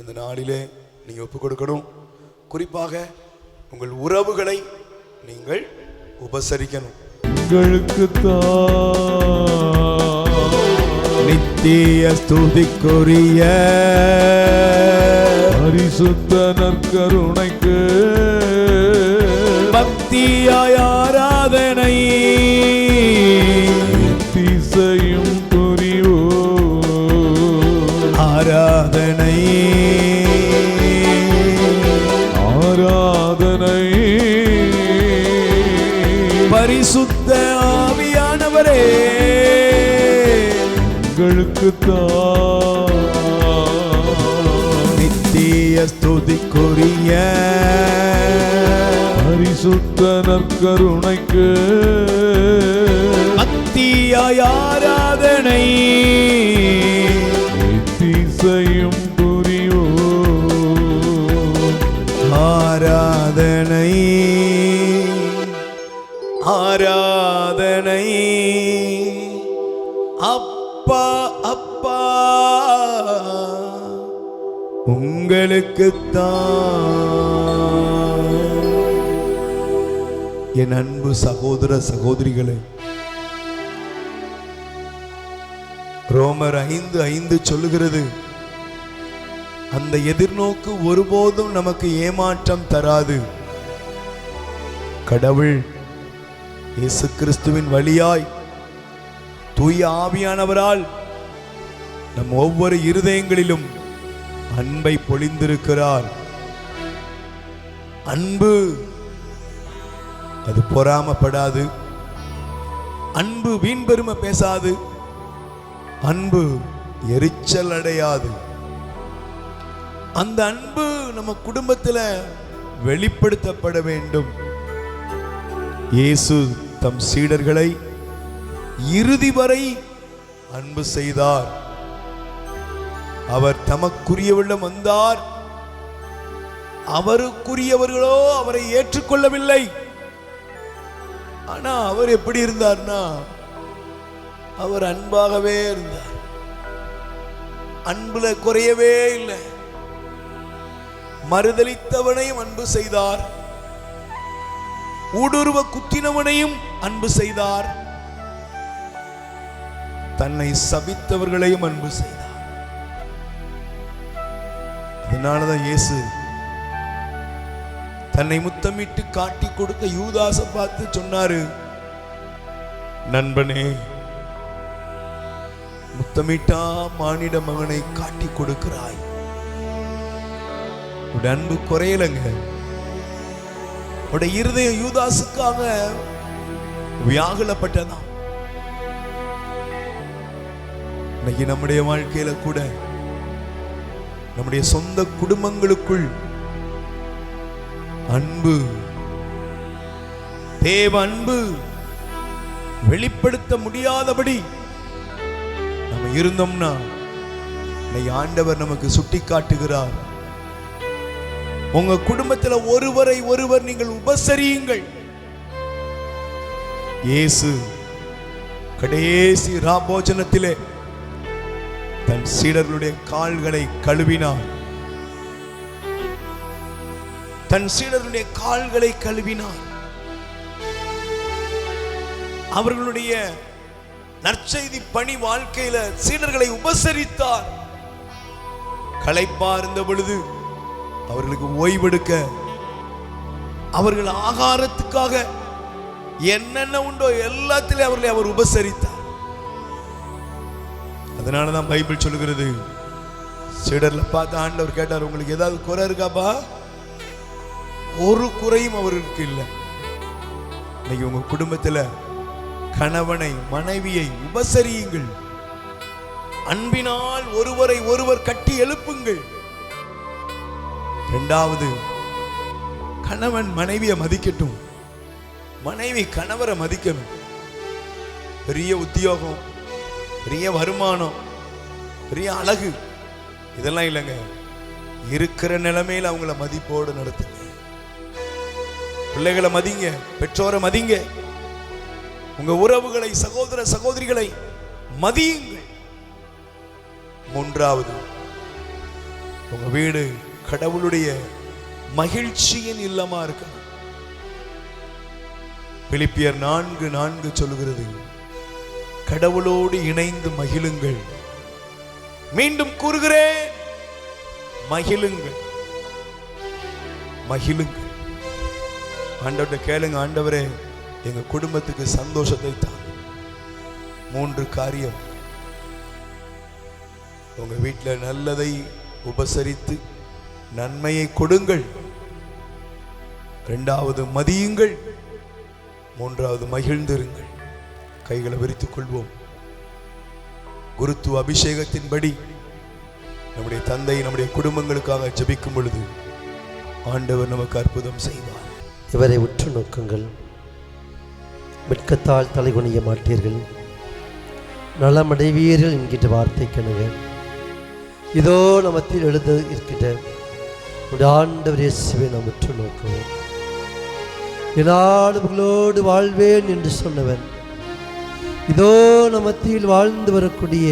இந்த நாளிலே நீங்க ஒப்பு கொடுக்கணும். குறிப்பாக உங்கள் உறவுகளை நீங்கள் உபசரிக்கணும். உங்களுக்கு நித்திய ஸ்துதிக்குரிய பரிசுத்த நற்கருணைக்கு பக்தியாய் ஆராதனை திசையும் புரியோ ஆராதனை ஆராதனை பரிசுத்த ஆவியானவரே உங்களுக்கு நித்திய ஸ்துதிக்குரிய பரிசுத்த நற்கருணைக்கு பக்தியாய் ஆராதனை திசையும் புரியோ ஆராதனை ஆராதனை அப்பா அப்பா உங்களுக்குத்தான். என் அன்பு சகோதர சகோதரிகளே, ரோமர் 5:5 சொல்லுகிறது, அந்த எதிர்நோக்கு ஒருபோதும் நமக்கு ஏமாற்றம் தராது. கடவுள் இயேசு கிறிஸ்துவின் வழியாய் தூய ஆவியானவரால் நம் ஒவ்வொரு இருதயங்களிலும் அன்பை பொழிந்திருக்கிறார். அன்பு அது பொறாமப்படாது, அன்பு வீண்பெருமை பேசாது, அன்பு எரிச்சல் அடையாது. அந்த அன்பு நம்ம குடும்பத்தில் வெளிப்படுத்தப்பட வேண்டும். இயேசு தம் சீடர்களை இறுதி வரை அன்பு செய்தார். அவர் தமக்குரியவரிடம் வந்தார், அவருக்குரியவர்களோ அவரை ஏற்றுக்கொள்ளவில்லை. ஆனா அவர் எப்படி இருந்தார்னா, அவர் அன்பாகவே இருந்தார், அன்புல குறையவே இல்லை. மறுதலித்தவனையும் அன்பு செய்தார், ஊடுருவ குத்தினவனையும் அன்பு செய்தார், தன்னை சபித்தவர்களையும் அன்பு செய்தார். அதனாலதான் இயேசு தன்னை முத்தமிட்டு காட்டி கொடுத்த யூதாசை பார்த்து சொன்னாரு, நண்பனே, முத்தமிட்டா மானிட மகனை காட்டி கொடுக்கிறாய். உடைய அன்பு குறையலங்க. உடைய இருதயம் யூதாசுக்காக வியாகுலப்பட்டதான். இன்னைக்கு நம்முடைய வாழ்க்கையில கூட நம்முடைய சொந்த குடும்பங்களுக்குள் அன்பு, தேவ அன்பு வெளிப்படுத்த முடியாதபடி நம்ம இருந்தோம்னா இன்னைக்கு ஆண்டவர் நமக்கு சுட்டி காட்டுகிறார். உங்க குடும்பத்தில் ஒருவரை ஒருவர் நீங்கள் உபசரியுங்கள். இயேசு கடைசி ராபோஜனத்திலே தன் சீடர்களுடைய கால்களை கழுவினார். தன் சீடர்களுடைய கால்களை கழுவினார். அவர்களுடைய நற்செய்தி பணி வாழ்க்கையில சீடர்களை உபசரித்தார். களைப்பார்ந்த பொழுது அவர்களுக்கு ஓய்வெடுக்க, அவர்கள் ஆகாரத்துக்காக என்னென்ன உண்டோ எல்லாத்திலும் அவர்களை அவர் உபசரித்தார். அதனாலதான் பைபிள் சொல்லுகிறது, சீடர்ல பார்த்து ஆண்டவர் கேட்டார், உங்களுக்கு ஏதாவது குறை இருக்காப்பா? ஒரு குறையும் அவருக்கு இல்லை. இன்னைக்கு உங்க குடும்பத்துல கணவனை மனைவியை உபசரியுங்கள். அன்பினால் ஒருவரை ஒருவர் கட்டி எழுப்புங்கள். இரண்டாவது, கணவன் மனைவியை மதிக்கட்டும், மனைவி கணவரை மதிக்கணும். பெரிய உத்தியோகம், பெரிய வருமானம், பெரிய அழகு இதெல்லாம் இல்லைங்க. இருக்கிற நிலைமையில் அவங்கள மதிப்போடு நடத்துங்க. பிள்ளைகளை மதிங்க, பெற்றோரை மதிங்க, உங்க உறவுகளை, சகோதர சகோதரிகளை மதியுங்கள். மூன்றாவது, உங்க வீடு கடவுளுடைய மகிழ்ச்சியின் இல்லமா இருக்கணும். பிலிப்பியர் 4:4 சொல்லுகிறது, கடவுளோடு இணைந்து மகிழுங்கள். மீண்டும் கூறுகிறேன், மகிழுங்கள், மகிழுங்கள். ஆண்டவர்கிட்ட கேளுங்க, ஆண்டவரே எங்க குடும்பத்துக்கு சந்தோஷத்தை தான். 3 காரியம். உங்க வீட்டில் நல்லதை உபசரித்து நன்மையை கொடுங்கள். 2வது மதியுங்கள். 3வது மகிழ்ந்திருங்கள். கைகளை விரித்துக் கொள்வோம். குருத்துவ அபிஷேகத்தின்படி நம்முடைய தந்தை நம்முடைய குடும்பங்களுக்காக ஜெபிக்கும் பொழுது ஆண்டவர் நமக்கு அற்புதம் செய்வார். இவரை உற்று நோக்குங்கள், வெட்கத்தால் தலைகுனிய மாட்டீர்கள், நலமடைவீர்கள் என்கின்ற வார்த்தை கணுக. இதோ நமத்தில் எழுத இருக்கின்ற ஆண்டவர் இயேசுவை நாம் உற்று நோக்குவோம். என்னாலும் உங்களோடு வாழ்வேன் என்று சொன்னவன், இதோ நமத்தில் வாழ்ந்து வரக்கூடிய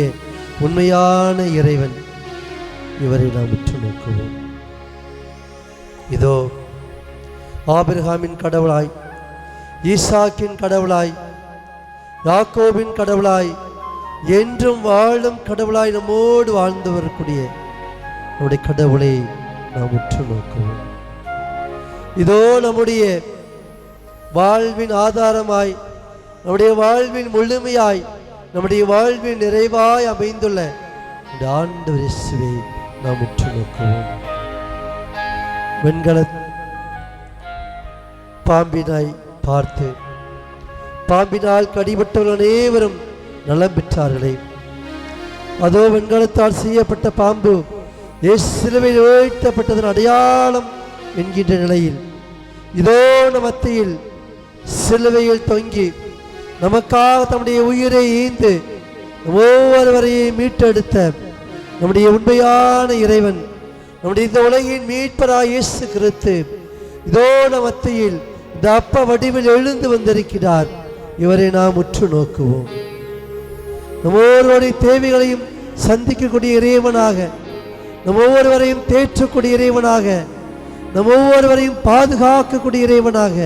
உண்மையான இறைவன், இவரை நாம் உற்று நோக்குவோம். இதோ ஆபிரகாமின் கடவுளாய், ஈசாக்கின் கடவுளாய், யாக்கோபின் கடவுளாய், என்றும் வாழும் கடவுளாய் நம்மோடு வாழ்ந்து வரக்கூடிய நம்முடைய கடவுளை நாம் உற்று நோக்குவோம். இதோ நம்முடைய வாழ்வின் ஆதாரமாய், நம்முடைய வாழ்வின் முழுமையாய், நம்முடைய வாழ்வின் நிறைவாய் அமைந்துள்ள இந்த ஆண்டவர் இயேசுவை நாம் உற்று நோக்குவோம். வெண்கல பாம்பினாய் பார்த்து பாம்பினால் கடிபட்டவர்கள் அனைவரும் நலம் பெற்றார்களே, அதோ வெண்கலத்தால் செய்யப்பட்ட பாம்பு சிலுவையில் உயர்த்தப்பட்டதன் அடையாளம் என்கின்ற நிலையில் இதோ நம் மத்தியில் சிலுவையில் தொங்கி நமக்காக தம்முடைய உயிரை ஈந்து ஒவ்வொருவரையும் மீட்டெடுத்த நம்முடைய உண்மையான இறைவன், நம்முடைய இந்த உலகின் மீட்பராய் இயேசு கிறிஸ்து இதோ நம் மத்தியில் இந்த அப்ப வடிவில் எழுந்து வந்திருக்கிறார். இவரை நாம் உற்று நோக்குவோம். நம் ஒவ்வொருவருடைய தேவைகளையும் சந்திக்கக்கூடிய இறைவனாக, நம் ஒவ்வொருவரையும் தேற்றக்கூடிய இறைவனாக, நம் ஒவ்வொருவரையும் பாதுகாக்கக்கூடிய இறைவனாக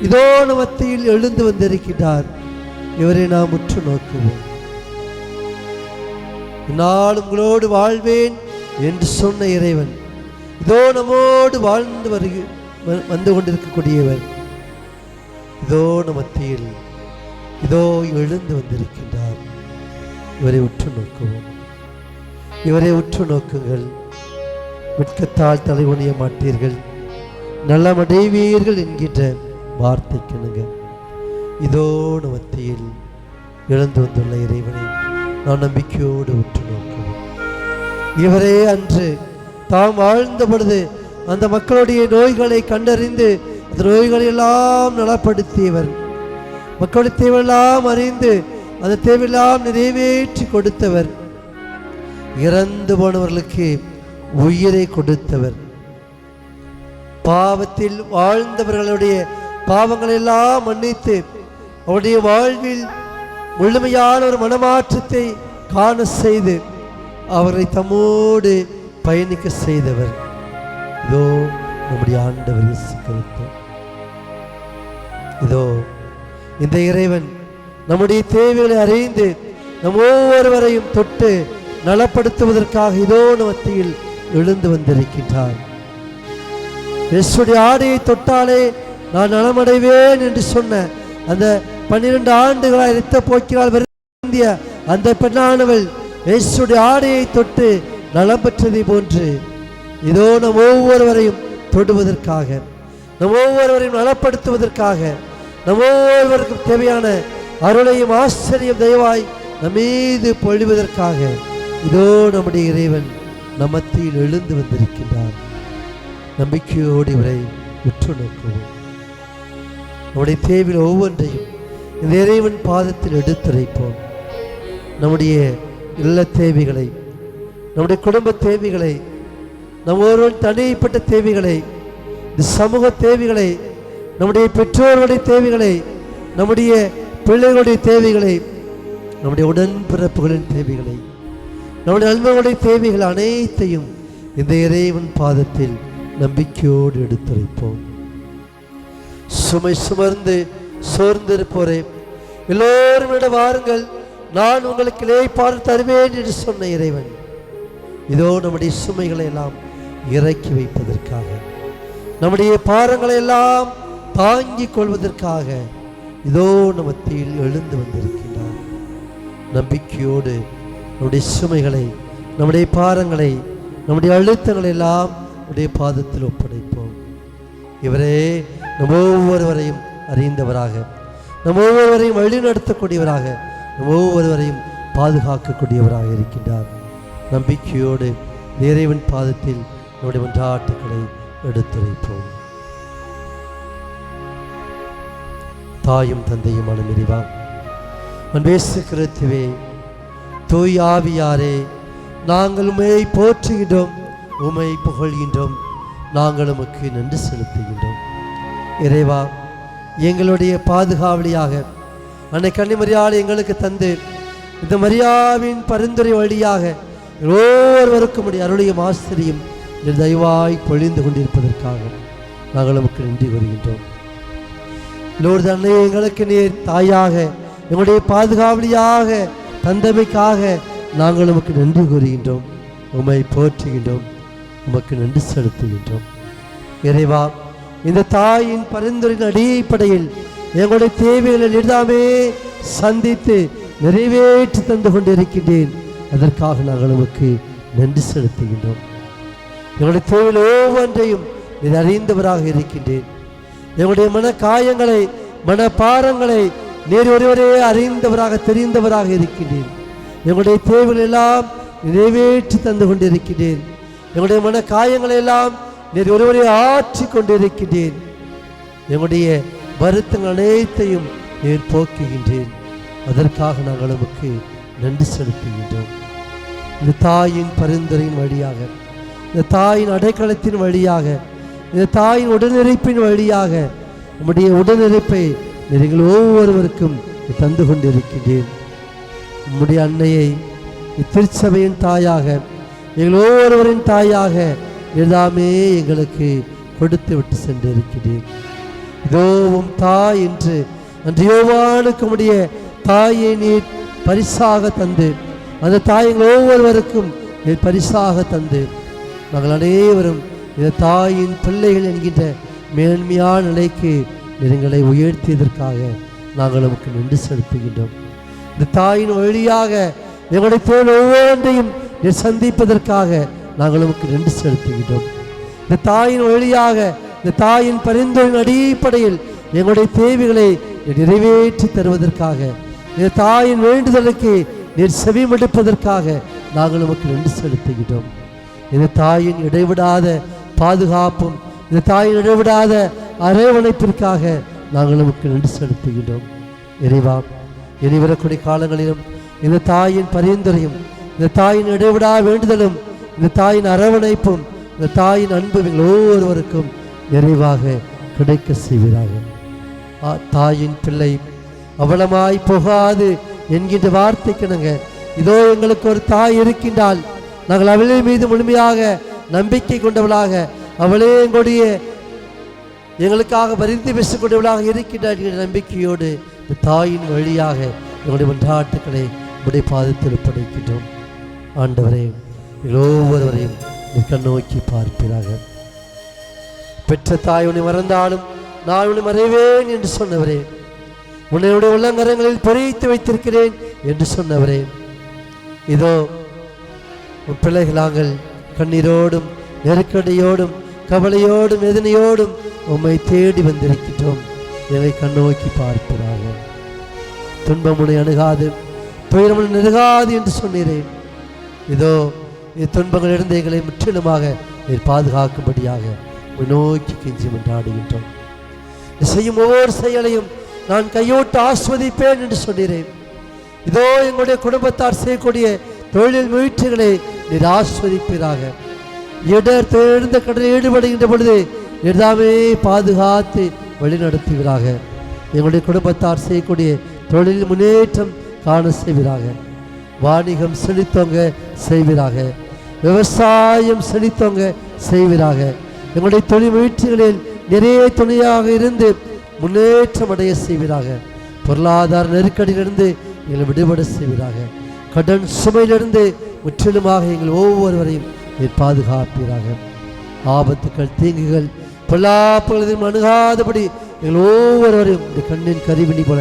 இதோ நம் மத்தியில் எழுந்து வந்திருக்கிறார். இவரை நாம் உற்று நோக்குவோம். நாளும் உங்களோடு வாழ்வேன் என்று சொன்ன இறைவன் இதோ நம்மோடு வாழ்ந்து வந்து கொண்டிருக்கக்கூடியவர் இதோ நம் மத்தியில் இதோ எழுந்து வந்திருக்கின்றார். இவரை உற்று நோக்குவோம். இவரை உற்று நோக்குங்கள். வெட்கத்தால் தலைகுனிய மாட்டீர்கள், நலமடைவீர்கள் என்கின்ற வார்த்தைக்கிணங்க இதோ நம் மத்தியில் எழுந்து வந்துள்ள இறைவனை நாம் நம்பிக்கையோடு உற்று நோக்குவோம். இவரே அன்று தாம் வாழ்ந்த பொழுது அந்த மக்களுடைய நோய்களை கண்டறிந்து அந்த நோய்களை எல்லாம் நலப்படுத்தியவர், மக்களுடைய தேவையெல்லாம் அறிந்து அந்த தேவையெல்லாம் நிறைவேற்றி கொடுத்தவர், இறந்து போனவர்களுக்கு உயிரை கொடுத்தவர், பாவத்தில் வாழ்ந்தவர்களுடைய பாவங்களை எல்லாம் மன்னித்து அவருடைய வாழ்வில் முழுமையான ஒரு மனமாற்றத்தை காண செய்து அவரை தம்மோடு பயணிக்க செய்தவர் இதோ நம்முடைய ஆண்டவர் இயேசு கிறிஸ்து. இதோ இந்த இறைவன் நம்முடைய தேவைகளை அறிந்து நம் ஒவ்வொருவரையும் தொட்டு நலப்படுத்துவதற்காக இதோ மத்தியில் எழுந்து வந்திருக்கின்றார். இயேசுடைய ஆடையை தொட்டாலே நான் நலமடைவேன் என்று சொன்ன அந்த 12 ஆண்டுகளாய் இரத்த போக்கினால் வருந்திய அந்த பெண்ணானவள் இயேசுடைய ஆடையை தொட்டு நலம் பெற்றதை போன்று இதோ நம் ஒவ்வொருவரையும் தொடுவதற்காக, நம் ஒவ்வொருவரையும் நலப்படுத்துவதற்காக, நம் ஒவ்வொருவருக்கும் தேவையான அருளையும் ஆச்சரியம் தயவாய் நம் மீது பொழிவதற்காக இதோ நம்முடைய இறைவன் நம் மத்தியில் எழுந்து வந்திருக்கின்றார். நம்பிக்கையோடு இவரை உற்று நோக்குவோம். நம்முடைய தேவையில் ஒவ்வொன்றையும் இந்த இறைவன் பாதத்தில் எடுத்துரைப்போம். நம்முடைய இல்ல தேவைகளை, நம்முடைய குடும்ப தேவைகளை, நம் ஒருவன் தனிப்பட்ட தேவைகளை, இந்த சமூக தேவைகளை, நம்முடைய பெற்றோர்களுடைய தேவைகளை, நம்முடைய பிள்ளைகளுடைய தேவைகளை, நம்முடைய உடன்பிறப்புகளின் தேவைகளை, நம்முடைய நண்பர்களுடைய தேவைகள் அனைத்தையும் இந்த இறைவன் பாதத்தில் நம்பிக்கையோடு எடுத்துரைப்போம். சுமை சுமர்ந்து சோர்ந்திருப்போரே, எல்லோரும் விட வாருங்கள், நான் உங்களுக்கு இளைப்பாறுதல் தருவேன் என்று சொன்ன இறைவன் இதோ நம்முடைய சுமைகளை எல்லாம் இறக்கி வைப்பதற்காக, நம்முடைய பாரங்களை எல்லாம் தாங்கிக் கொள்வதற்காக இதோ நம் மத்தியில் எழுந்து வந்திருக்கிறார். நம்பிக்கையோடு நம்முடைய சுமைகளை, நம்முடைய பாரங்களை, நம்முடைய அழுத்தங்களை எல்லாம் நம்முடைய பாதத்தில் ஒப்படைப்போம். இவரே நம் ஒவ்வொருவரையும் அறிந்தவராக, நம் ஒவ்வொருவரையும் வழிநடத்தக்கூடியவராக, நம் ஒவ்வொருவரையும் பாதுகாக்கக்கூடியவராக இருக்கின்றார். நம்பிக்கையோடு இறைவன் பாதத்தில் நம்முடைய மன்றாட்டுக்களை எடுத்துரைப்போம். தாயும் தந்தையும் மனமிரிவா அன்பேசு கிறிஸ்துவே, தூய் ஆவியாரே, நாங்கள் உம்மை போற்றுகின்றோம், உம்மை புகழ்கின்றோம், நாங்கள் உமக்கு நன்றி செலுத்துகின்றோம். இறைவா, எங்களுடைய பாதுகாவலியாக அன்னை கன்னிமரியாளை எங்களுக்கு தந்து இந்த மரியாவின் பரிந்துரை வழியாக ஒவ்வொருவருக்கும் அருளையும் ஆசிரியும் தயவாய் பொழிந்து கொண்டிருப்பதற்காக நாங்கள் உமக்கு நன்றி கூறுகின்றோம். லோர்து அன்னை எங்களுக்கு நீர் தாயாக, எங்களுடைய பாதுகாவலியாக தந்தமைக்காக நாங்கள் உமக்கு நன்றி கூறுகின்றோம், உம்மை போற்றுகின்றோம், உமக்கு நன்றி செலுத்துகின்றோம். இறைவா, இந்த தாயின் பரிந்துரையின் அடிப்படையில் எங்களுடைய தேவைகளை எளிதாமே சந்தித்து நிறைவேற்றி தந்து கொண்டிருக்கின்றேன். அதற்காக நாங்கள் உமக்கு நன்றி செலுத்துகின்றோம். எங்களுடைய தேவையில் ஒவ்வொன்றையும் நீர் அறிந்தவராக இருக்கின்றேன். எங்களுடைய மன காயங்களை, மன பாரங்களை நீர் ஒருவரே அறிந்தவராக தெரிந்தவராக இருக்கின்றேன். எங்களுடைய தேவைகள் எல்லாம் நிறைவேற்றி தந்து கொண்டிருக்கின்றேன். எங்களுடைய மன காயங்களை எல்லாம் நீர் ஒருவரே ஆற்றி கொண்டிருக்கின்றேன். எங்களுடைய வருத்தங்கள் அனைத்தையும் நீர் போக்குகின்றேன். அதற்காக நாங்கள் உமக்கு நன்றி செலுத்துகின்றோம். இந்த தாயின் பரிந்துரையின் வழியாக, இந்த தாயின் அடைக்கலத்தின் வழியாக, இந்த தாயின் உடனிருப்பின் வழியாக உம்முடைய உடனிருப்பை நீங்கள் ஒவ்வொருவருக்கும் தந்து கொண்டிருக்கின்றேன். உம்முடைய அன்னையை திருச்சபையின் தாயாக, எங்கள் ஒவ்வொருவரின் தாயாக எல்லாமே எங்களுக்கு கொடுத்து விட்டு சென்றிருக்கிறேன். இதோவும் தாய் என்று அன்று யோவானுக்கு உம்முடைய தாயை நீர் பரிசாக தந்து, அந்த தாய் எங்கள் ஒவ்வொருவருக்கும் நீர் பரிசாக தந்து, நாங்கள் அனைவரும் இந்த தாயின் பிள்ளைகள் என்கின்ற மேன்மையான நிலைக்கு எங்களை உயர்த்தியதற்காக நாங்கள் நமக்கு நன்றி செலுத்துகின்றோம். இந்த தாயின் வழியாக எங்களுடைய தேவை ஒவ்வொன்றையும் சந்திப்பதற்காக நாங்கள் நமக்கு நன்றி செலுத்துகின்றோம். இந்த தாயின் வழியாக, இந்த தாயின் பரிந்துரையின் அடிப்படையில் எங்களுடைய தேவைகளை நிறைவேற்றி தருவதற்காக, இந்த தாயின் வேண்டுதலுக்கு நீர் செவிமடுப்பதற்காக நாங்கள் நமக்கு நன்றி செலுத்துகின்றோம். இந்த தாயின் இடைவிடாத பாதுகாப்பும், இந்த தாயின் இடைவிடாத அரவணைப்பிற்காக நாங்கள் நமக்கு நன்றி செலுத்துகின்றோம். இறைவா, இனி வரக்கூடிய காலங்களிலும் இந்த தாயின் பரிந்துரையும், இந்த தாயின் இடைவிடா வேண்டுதலும், இந்த தாயின் அரவணைப்பும், இந்த தாயின் அன்பு எங்கள் ஒவ்வொருவருக்கும் நிறைவாக கிடைக்க செய்வீராக. தாயின் பிள்ளை அவலமாய் போகாது என்கின்ற வார்த்தைக்கிணங்க, இதோ எங்களுக்கு ஒரு தாய் இருக்கின்றால் நாங்கள் அவளே மீது முழுமையாக நம்பிக்கை கொண்டவளாக, அவளே எங்களுக்காக பரிந்து பேசக்கூடியவளாக இருக்கின்றார் என்ற நம்பிக்கையோடு இந்த தாயின் வழியாக எங்களுடைய மன்றாட்டுக்களை உடைய பாதத்தில் படைக்கின்றோம். ஆண்டவரே, ஒவ்வொருவரையும் கண்ணோக்கி பார்ப்பீராக. பெற்ற தாய் உன்னை மறந்தாலும் நான் உன்னை மறைவேன் என்று சொன்னவரே, உன்னுடைய உள்ளங்கரங்களில் பொறித்து வைத்திருக்கிறேன் என்று சொன்னவரே, இதோ உன் பிள்ளைகள் நாங்கள் கண்ணீரோடும் நெருக்கடியோடும் கவலையோடும் வேதனையோடும் உம்மை தேடி வந்திருக்கின்றோம். என்னை கண்ணோக்கி பார்ப்பதாக. துன்பம் உன்னை அணுகாது, துயரம் உன்னை நெருகாது என்று சொன்னீரேன். இதோ துன்பங்களிலிருந்து எங்களை முற்றிலுமாக நீர் பாதுகாக்கும்படியாக நோக்கி கெஞ்சி மன்றாடுகின்றோம். செய்யும் ஒவ்வொரு செயலையும் நான் கையோட்டு ஆஸ்வதிப்பேன் என்று சொன்னீரேன். இதோ எங்களுடைய குடும்பத்தார் செய்யக்கூடிய தொழில் முயற்சிகளை நீர் ஆஸ்வதிப்பீராக. இடர் தேர்ந்த கடலில் ஈடுபடுகின்ற பொழுது நீர்தாமே பாதுகாத்து வழிநடத்துவீராக. எங்களுடைய குடும்பத்தார் செய்யக்கூடிய தொழில் முன்னேற்றம் காண செய்வீராக. வாணிகம் செழித்தோங்க செய்வீராக. விவசாயம் செழித்தோங்க செய்வீராக. எங்களுடைய தொழில் முயற்சிகளில் நிறைய துணையாக இருந்து முன்னேற்றம் அடைய செய்வீராக. பொருளாதார நெருக்கடியிலிருந்து எங்களை விடுபட செய்வீராக. கடன் சுமையிலிருந்து முற்றிலுமாக எங்கள் ஒவ்வொருவரையும் பாதுகாப்பீராக. ஆபத்துக்கள், தீங்குகள், பொல்லாப்புகள் அணுகாதபடி எங்கள் ஒவ்வொருவரையும் இந்த கண்ணின் கருவினி போல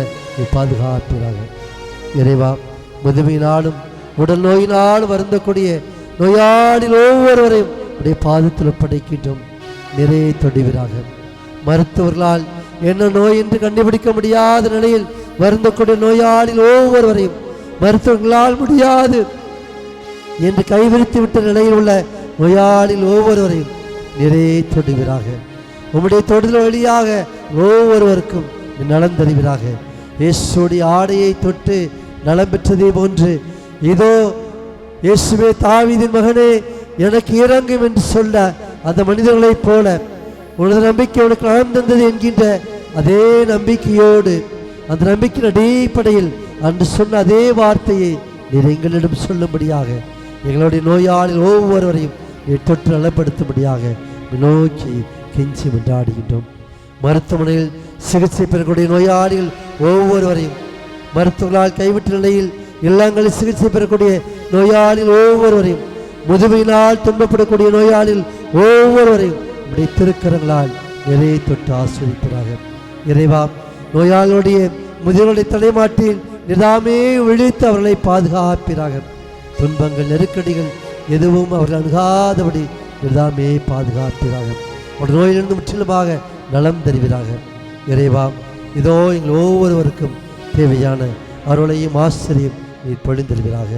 பாதுகாப்பீராக. இறைவா, முதுமையினாலும் உடல் நோயினாலும் வருந்தக்கூடிய நோயாளிகள் ஒவ்வொருவரையும் உடைய பாதத்தில் ஒப்படைக்கின்றோம். நிறைய தொடுவீராக. மருத்துவர்களால் என்ன நோய் என்று கண்டுபிடிக்க முடியாத நிலையில் வருந்தக்கூடிய நோயாளிகள் ஒவ்வொருவரையும், மருத்துவர்களால் முடியாது என்று கைவிரித்து விட்ட நிலையில் உள்ள நோயாளிகள் ஒவ்வொருவரையும் நிறைய தொடுவீராக. உம்முடைய தொடுதல் வழியாக ஒவ்வொருவருக்கும் நலம் தருவீராக. இயேசுடைய ஆடையை தொட்டு நலம் பெற்றதே போன்று, இதோ இயேசுவே தாவீதின் மகனே எனக்கு இறங்கும் என்று சொல்ல அந்த மனிதர்களைப் போல உனது நம்பிக்கை உனக்கு நலம் தந்தது என்கின்ற அதே நம்பிக்கையோடு, அந்த நம்பிக்கையின் அடிப்படையில் அன்று சொன்ன அதே வார்த்தையை நீர் எங்களிடம் சொல்லும்படியாக எங்களுடைய நோயாளிகள் ஒவ்வொருவரையும் தொற்று நலப்படுத்தும்படியாக நோக்கி கெஞ்சி மன்றாடுகின்றோம். மருத்துவமனையில் சிகிச்சை பெறக்கூடிய நோயாளிகள் ஒவ்வொருவரையும், மருத்துவர்களால் கைவிட்ட நிலையில் இல்லங்களில் சிகிச்சை பெறக்கூடிய நோயாளிகள் ஒவ்வொருவரையும், முதுமையினால் துன்பப்படக்கூடிய நோயாளிகள் ஒவ்வொருவரையும் உடைய திருக்கரங்களால் நிறைய தொட்டு ஆஸ்வதிப்பதாக. இறைவா, நோயாளியுடைய முதியோருடைய தலைமாட்டில் நிதாமே விழித்து அவர்களை பாதுகாப்பீராக. துன்பங்கள் நெருக்கடிகள் எதுவும் அவர்கள் அணுகாதபடி நிதாமே பாதுகாப்பீராக. ஒரு நோயிலிருந்து முற்றிலுமாக நலம் தருவீராக. இறைவா, இதோ எங்கள் ஒவ்வொருவருக்கும் தேவையான அருளையும் ஆசிரியம் நீர் பொழிந்தருவீராக.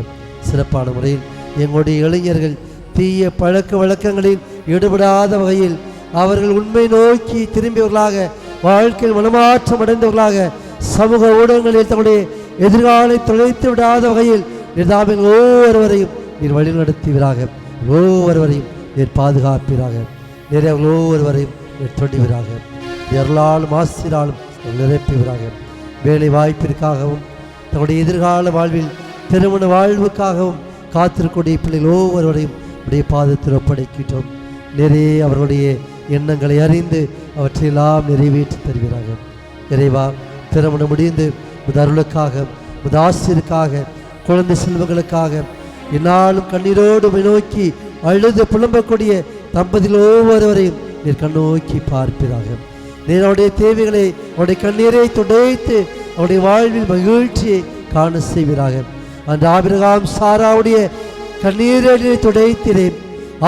சிறப்பான முறையில் எங்களுடைய இளைஞர்கள் தீய பழக்க வழக்கங்களில் ஈடுபடாத வகையில் அவர்கள் உண்மை நோக்கி திரும்பியவர்களாக, வாழ்க்கையில் மனமாற்றம் அடைந்தவர்களாக, சமூக ஊடகங்களில் தங்களுடைய எதிர்காலை தொலைத்து விடாத வகையில் நிர்தாபிகள் ஒவ்வொருவரையும் நீர் வழிநடத்துவீராக. ஒவ்வொருவரையும் நீர் பாதுகாப்பீராக. நீர் அவர்கள் ஒவ்வொருவரையும் நீர் தொடுவீராக. எருளாலும் ஆசிராலும் நிரப்புவீராக. வேலை வாய்ப்பிற்காகவும் தங்களுடைய எதிர்கால வாழ்வில் திருமண வாழ்வுக்காகவும் காத்திருக்கூடிய பிள்ளைகள் ஒவ்வொருவரையும் உடைய பாதத்தில் ஒப்படைக்கிட்டோம். நிறைய அவர்களுடைய எண்ணங்களை அறிந்து அவற்றையெல்லாம் நிறைவேற்றி தருவீராக. இறைவா, திருமணம் முடிந்து அருளுக்காக, ஆசிரியருக்காக, குழந்தை செல்வங்களுக்காக என்னாலும் கண்ணீரோடு நோக்கி அழுது புலம்பக்கூடிய தம்பதிகள் ஒவ்வொருவரையும் நீர் கண்ணோக்கி பார்ப்பீராக. நீர் அவருடைய தேவைகளை, அவருடைய கண்ணீரை துடைத்து அவருடைய வாழ்வில் மகிழ்ச்சியை காண செய்வீராக. அந்த ஆபிரகாம் சாராவுடைய கண்ணீரை துடைத்திரேன்,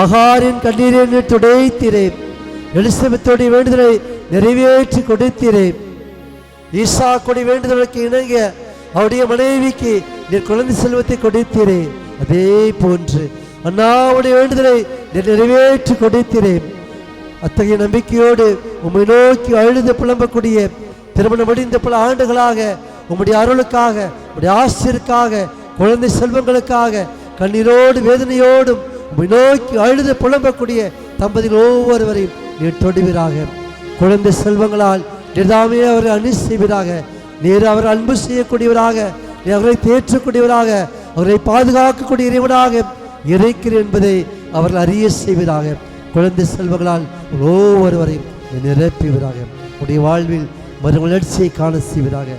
அகாரின் கண்ணீரை துடைத்திரேன், எலிசபெத்துடைய வேண்டுதலை நிறைவேற்றி கொடுத்திரேன். ஈசாக்குடைய வேண்டுதலுக்கு இணங்க அவருடைய மனைவிக்கு நீர் குழந்தை செல்வத்தை கொடுத்தீரேன். அதே போன்று அண்ணாவுடைய வேண்டுதலை நீர் நிறைவேற்றி கொடுத்தீரேன். அத்தகைய நம்பிக்கையோடு உம்மை நோக்கி அழுது புலம்பக்கூடிய திருமணம் முடிந்த பல ஆண்டுகளாக உம்முடைய அருளுக்காக, உம்முடைய ஆசிரியருக்காக, குழந்தை செல்வங்களுக்காக கண்ணீரோடு வேதனையோடும் உம்மை நோக்கி அழுது புலம்பக்கூடிய தம்பதிகள் ஒவ்வொருவரையும் நீர் தொடுவீராக. குழந்தை செல்வங்களால் நீர்தாமே அவரை அணி செய்வீராக. நீர் அவரை அன்பு செய்யக்கூடியவராக, நீர் அவரை தேற்றக்கூடியவராக, அவரை பாதுகாக்கக்கூடிய இறைவனாக இருக்கிறேன் என்பதை அவர்கள் அறிய செய்வீராக. குழந்தை செல்வங்களால் ஒவ்வொருவரையும் நிரப்புவீராக. உடைய வாழ்வில் மறுமலர்ச்சியை காண செய்வீராக.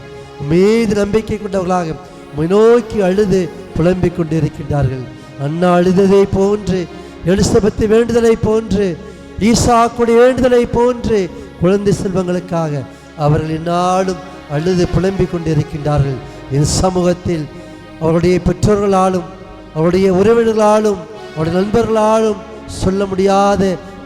மீது நம்பிக்கை கொண்டவர்களாக உம்மை நோக்கி அழுது புலம்பிக் கொண்டிருக்கின்றார்கள். அண்ணா அழுததை போன்று, எலிசபெத்து வேண்டுதலை போன்று, ஈசாக்குடைய வேண்டுதலை போன்று குழந்தை செல்வங்களுக்காக அவர்கள் என்னாலும் அழுது புலம்பிக் கொண்டிருக்கின்றார்கள். இந்த சமூகத்தில் அவருடைய பெற்றோர்களாலும், அவருடைய உறவினர்களாலும், அவருடைய நண்பர்களாலும் சொல்ல முடியாத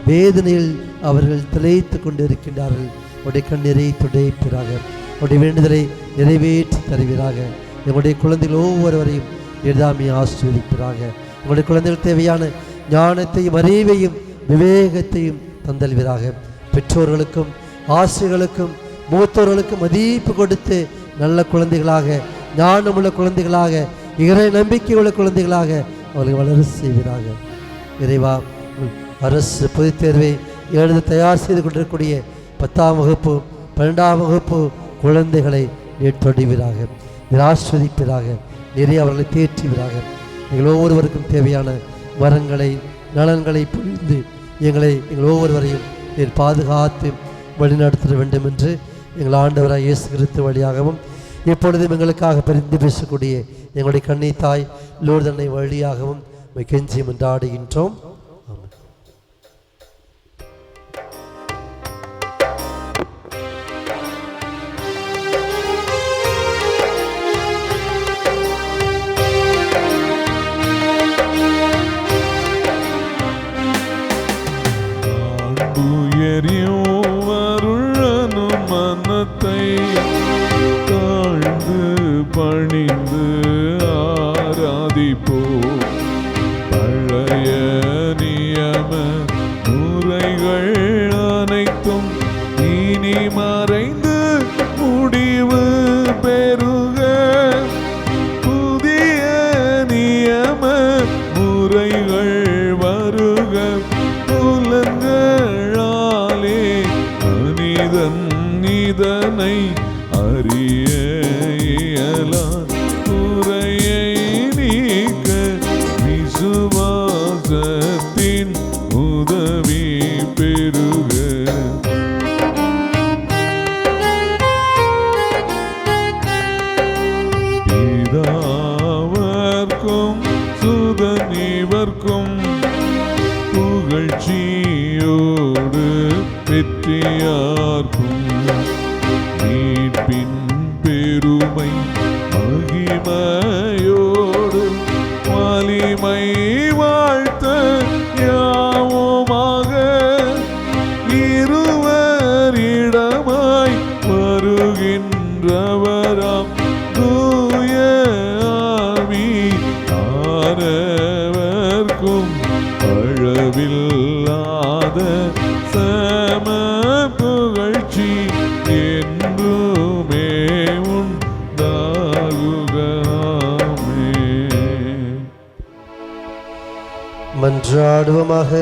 வேதனையில் அவர்கள் திளைத்து கொண்டிருக்கின்றார்கள். அவருடைய கண்ணீரை துடைப்பீராக. அவருடைய வேண்டுதலை நிறைவேற்றி தருவீராக. எங்களுடைய குழந்தைகள் ஒவ்வொருவரையும் நிர்தாமி ஆசீர்வதிப்பீராக. எங்களுடைய குழந்தைகள் தேவையான ஞானத்தையும் அறிவையும் விவேகத்தையும் தந்தல்வீராக. பெற்றோர்களுக்கும் ஆசிரியர்களுக்கும் மூத்தோர்களுக்கும் மதிப்பு கொடுத்து நல்ல குழந்தைகளாக, ஞானமுள்ள குழந்தைகளாக, இறை நம்பிக்கை உள்ள குழந்தைகளாக அவர்களை வளர செய்வீராக. இறைவா, அரசு பொதுத் தேர்வை எழுத தயார் செய்து கொண்டிருக்கக்கூடிய 10ஆம் வகுப்பு 12ஆம் வகுப்பு குழந்தைகளை நீர் தொடுவீராக, ஆஸ்வதிப்பீராக, நிறைய அவர்களை தேற்றுவீராக. எங்கள் ஒவ்வொருவருக்கும் தேவையான வரங்களை நலன்களை புரிந்து எங்கள் ஒவ்வொருவரையும் நீர் பாதுகாத்து வழிநடத்த வேண்டும் என்று எங்கள் ஆண்டவராய் இயேசு கிறிஸ்து வழியாகவும் இப்பொழுதும் எங்களுக்காக பரிந்து பேசக்கூடிய எங்களுடைய கண்ணி தாய் லூர்தன்னை வழியாகவும் கெஞ்சி மன்றாடுகின்றோம். பணிந்து ஆராதிப்போ பழைய நியம முறைகள் அனைத்தும் இனி மறைந்து முடிவு பெறுக. புதிய நியம முறைகள் வருக. புலன்களாலே மனிதன் இதனை அறிய குறையை நீக்க விசுவாசத்தின் உதவி பெறுக. பிதாவர்க்கும் சுதனிவர்க்கும் புகழ்ச்சி அடியார்க்கும் மீட்பின் பெருமை மகிமையோடு வலிமை வாழ்த்த யாவுமாக இருவரிடமாய் வருகின்றவராம் தூய ஆவியானவர்க்கும் அளவில்லாத சம புகழ்ச்சி என்றுமே உண்டாகுகமே. மன்றாடுவோமாக.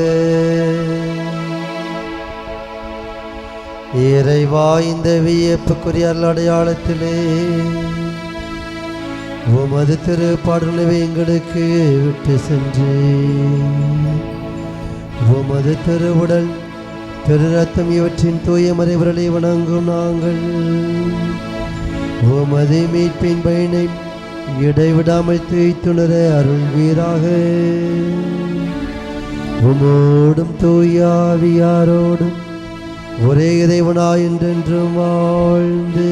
இறைவா, இந்த வியப்புக்குரிய அடையாளத்திலே உமது திருப்பாடலை எங்களுக்கு விட்டு சென்று உமது திருவுடல் திரு ரத்தம் இவற்றின் தூய மறைவர்களை வணங்கும் நாங்கள் உமது மீட்பின் பயனை இடைவிடாமல் தேய்த்துணர அருள்வீராக. உமோடும் தூயாவியாரோடும் ஒரே இறைவனாய் என்றென்றும் வாழ்ந்து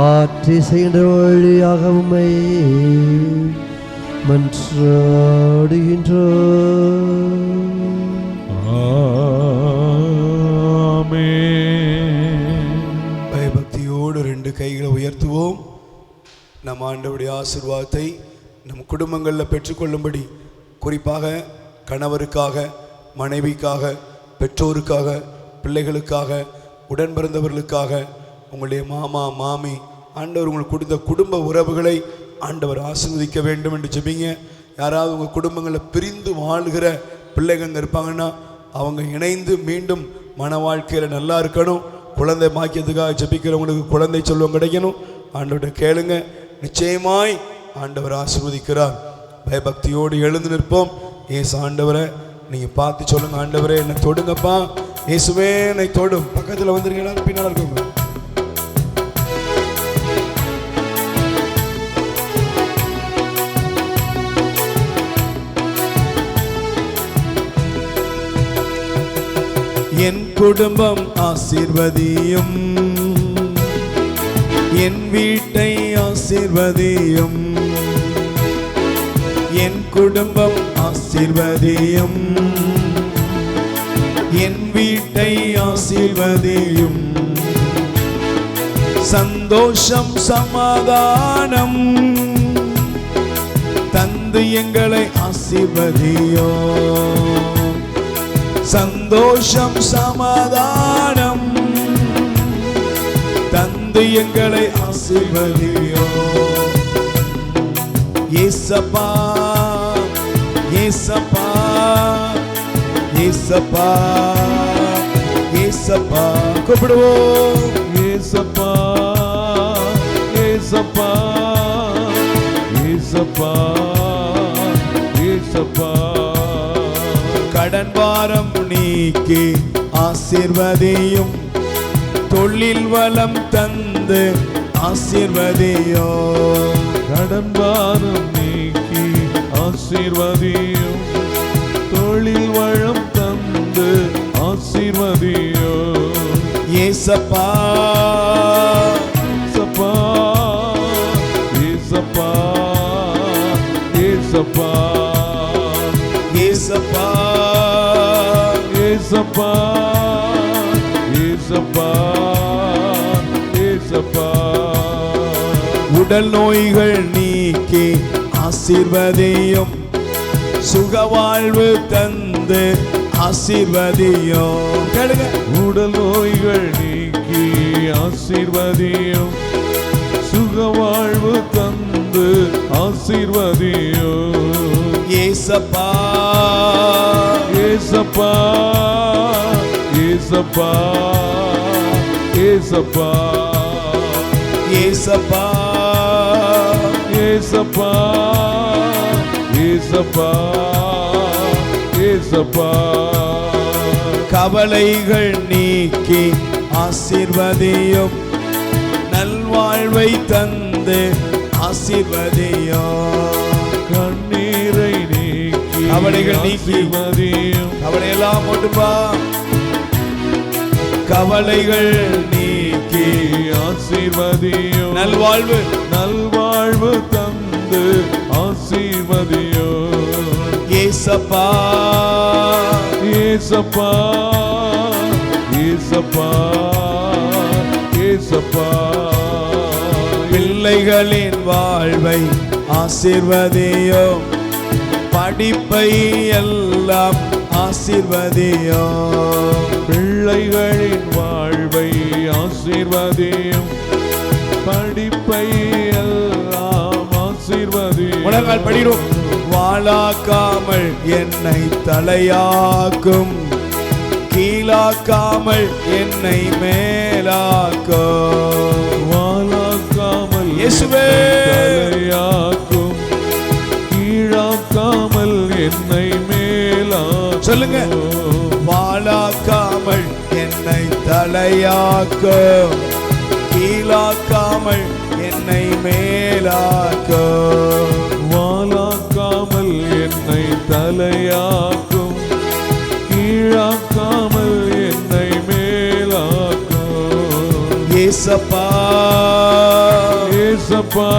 ஆற்றி செய்கின்ற வழியாக உம்மை மன்றாடுகின்றோம். பயபக்தியோடு ரெண்டு கைகளை உயர்த்துவோம். நம் ஆண்டவருடைய ஆசீர்வாதத்தை நம் குடும்பங்களில் பெற்றுக்கொள்ளும்படி, குறிப்பாக கணவருக்காக, மனைவிக்காக, பெற்றோருக்காக, பிள்ளைகளுக்காக, உடன் பிறந்தவர்களுக்காக, உங்களுடைய மாமா மாமி, ஆண்டவர் உங்களுக்கு கொடுத்த குடும்ப உறவுகளை ஆண்டவர் ஆசீர்வதிக்க வேண்டும் என்று ஜெபிங்க. யாராவது உங்கள் குடும்பங்களில் பிரிந்து வாழ்கிற பிள்ளைங்க இருப்பாங்கன்னா அவங்க இணைந்து மீண்டும் மன வாழ்க்கையில் நல்லா இருக்கணும். குழந்தை பாக்கியத்துக்காக ஜெபிக்கிறவங்களுக்கு குழந்தை செல்வம் கிடைக்கணும். ஆண்டவர்கிட்ட கேளுங்க, நிச்சயமாய் ஆண்டவர் ஆசீர்வதிக்கிறார். பயபக்தியோடு எழுந்து நிற்போம். ஏசு ஆண்டவரை நீங்கள் பார்த்து சொல்லுங்க, ஆண்டவரே என்னை தொடுங்கப்பா, இயேசுவே என்னை தொடும். பக்கத்தில் வந்துருக்கீங்களா, பின்னால் இருக்கவங்க. என் குடும்பம் ஆசீர்வதியும், என் வீட்டை ஆசீர்வதியும், என் குடும்பம் ஆசீர்வதியும், என் வீட்டை ஆசீர்வதியும். சந்தோஷம் சமாதானம் தந்து எங்களை ஆசீர்வதியும். சந்தோஷம் சமாதானம் தந்து எங்களை ஆசீர்வதியும். ஏசப்பா ஏசப்பா ஏசப்பா ஏசப்பா கூப்பிடுவோம். ஏசப்பா ஏசப்பா ஏசப்பா ஏசப்பா. கடன் பாரம் நீக்கி ஆசீர்வதியும், தொழில் வளம் தந்து ஆசீர்வதியும். கடன் பாரம் நீக்கி ஆசீர்வதியும், தொழில் வளம் தந்து ஆசீர்வதியும். ஏசப்பா ஏசப்பா ஏசப்பா ஏசப்பா ஏசப்பா ஏசப்பா ஏசப்பா ஏசப்பா. உடல் நோய்கள் நீக்கி ஆசீர்வதியும், சுகவாழ்வு தந்து ஆசீர்வதியும். கேளுங்க. உடல் நோய்கள் நீக்கி ஆசீர்வதியும், சுகவாழ்வு தந்து ஆசீர்வதியும். ஏசப்பா ஏசப்பா ஏசப்பா ஏசப்பா ஏசப்பா ஏசப்பா ஏசப்பா ஏசப்பா. கவலைகள் நீக்கி ஆசீர்வதியும், நல்வாழ்வை தந்து ஆசீர்வதியும். கண்ணீரை நீக்கி கவலைகள் நீக்கி ஆசீர்வதியும், கவலையெல்லாம் போட்டுப்பா. கவலைகள் நீக்கி ஆசீர்வதியோ நல்வாழ்வு நல்வாழ்வு தந்து ஆசீர்வதியோ ஏசப்பா ஏசப்பா ஏசப்பா ஏசப்பா பிள்ளைகளின் வாழ்வை ஆசீர்வதியோ படிப்பை எல்லாம் ஆசீர்வதியோ பிள்ளைகளின் வாழ்வை ஆசீர்வதியும் படிப்பை எல்லாம் ஆசீர்வதியும் முழங்கால் படிடும் வாளாக்காமல் என்னை தலையாக்கும் கீழாக்காமல் என்னை மேலாக்கும் வாளாக்காமல் இயேசுவே தலையாக்கும் கீழாக்காமல் என்னை மேலா சொல்லுங்க வாளாக்காமல் என்னை தலையாக்கும் கீழாக்காமல் என்னை மேலாக்கும் வாளாக்காமல் என்னை தலையாக்கும் கீழாக்காமல் என்னை மேலாக்கும் ஏசப்பா ஏசப்பா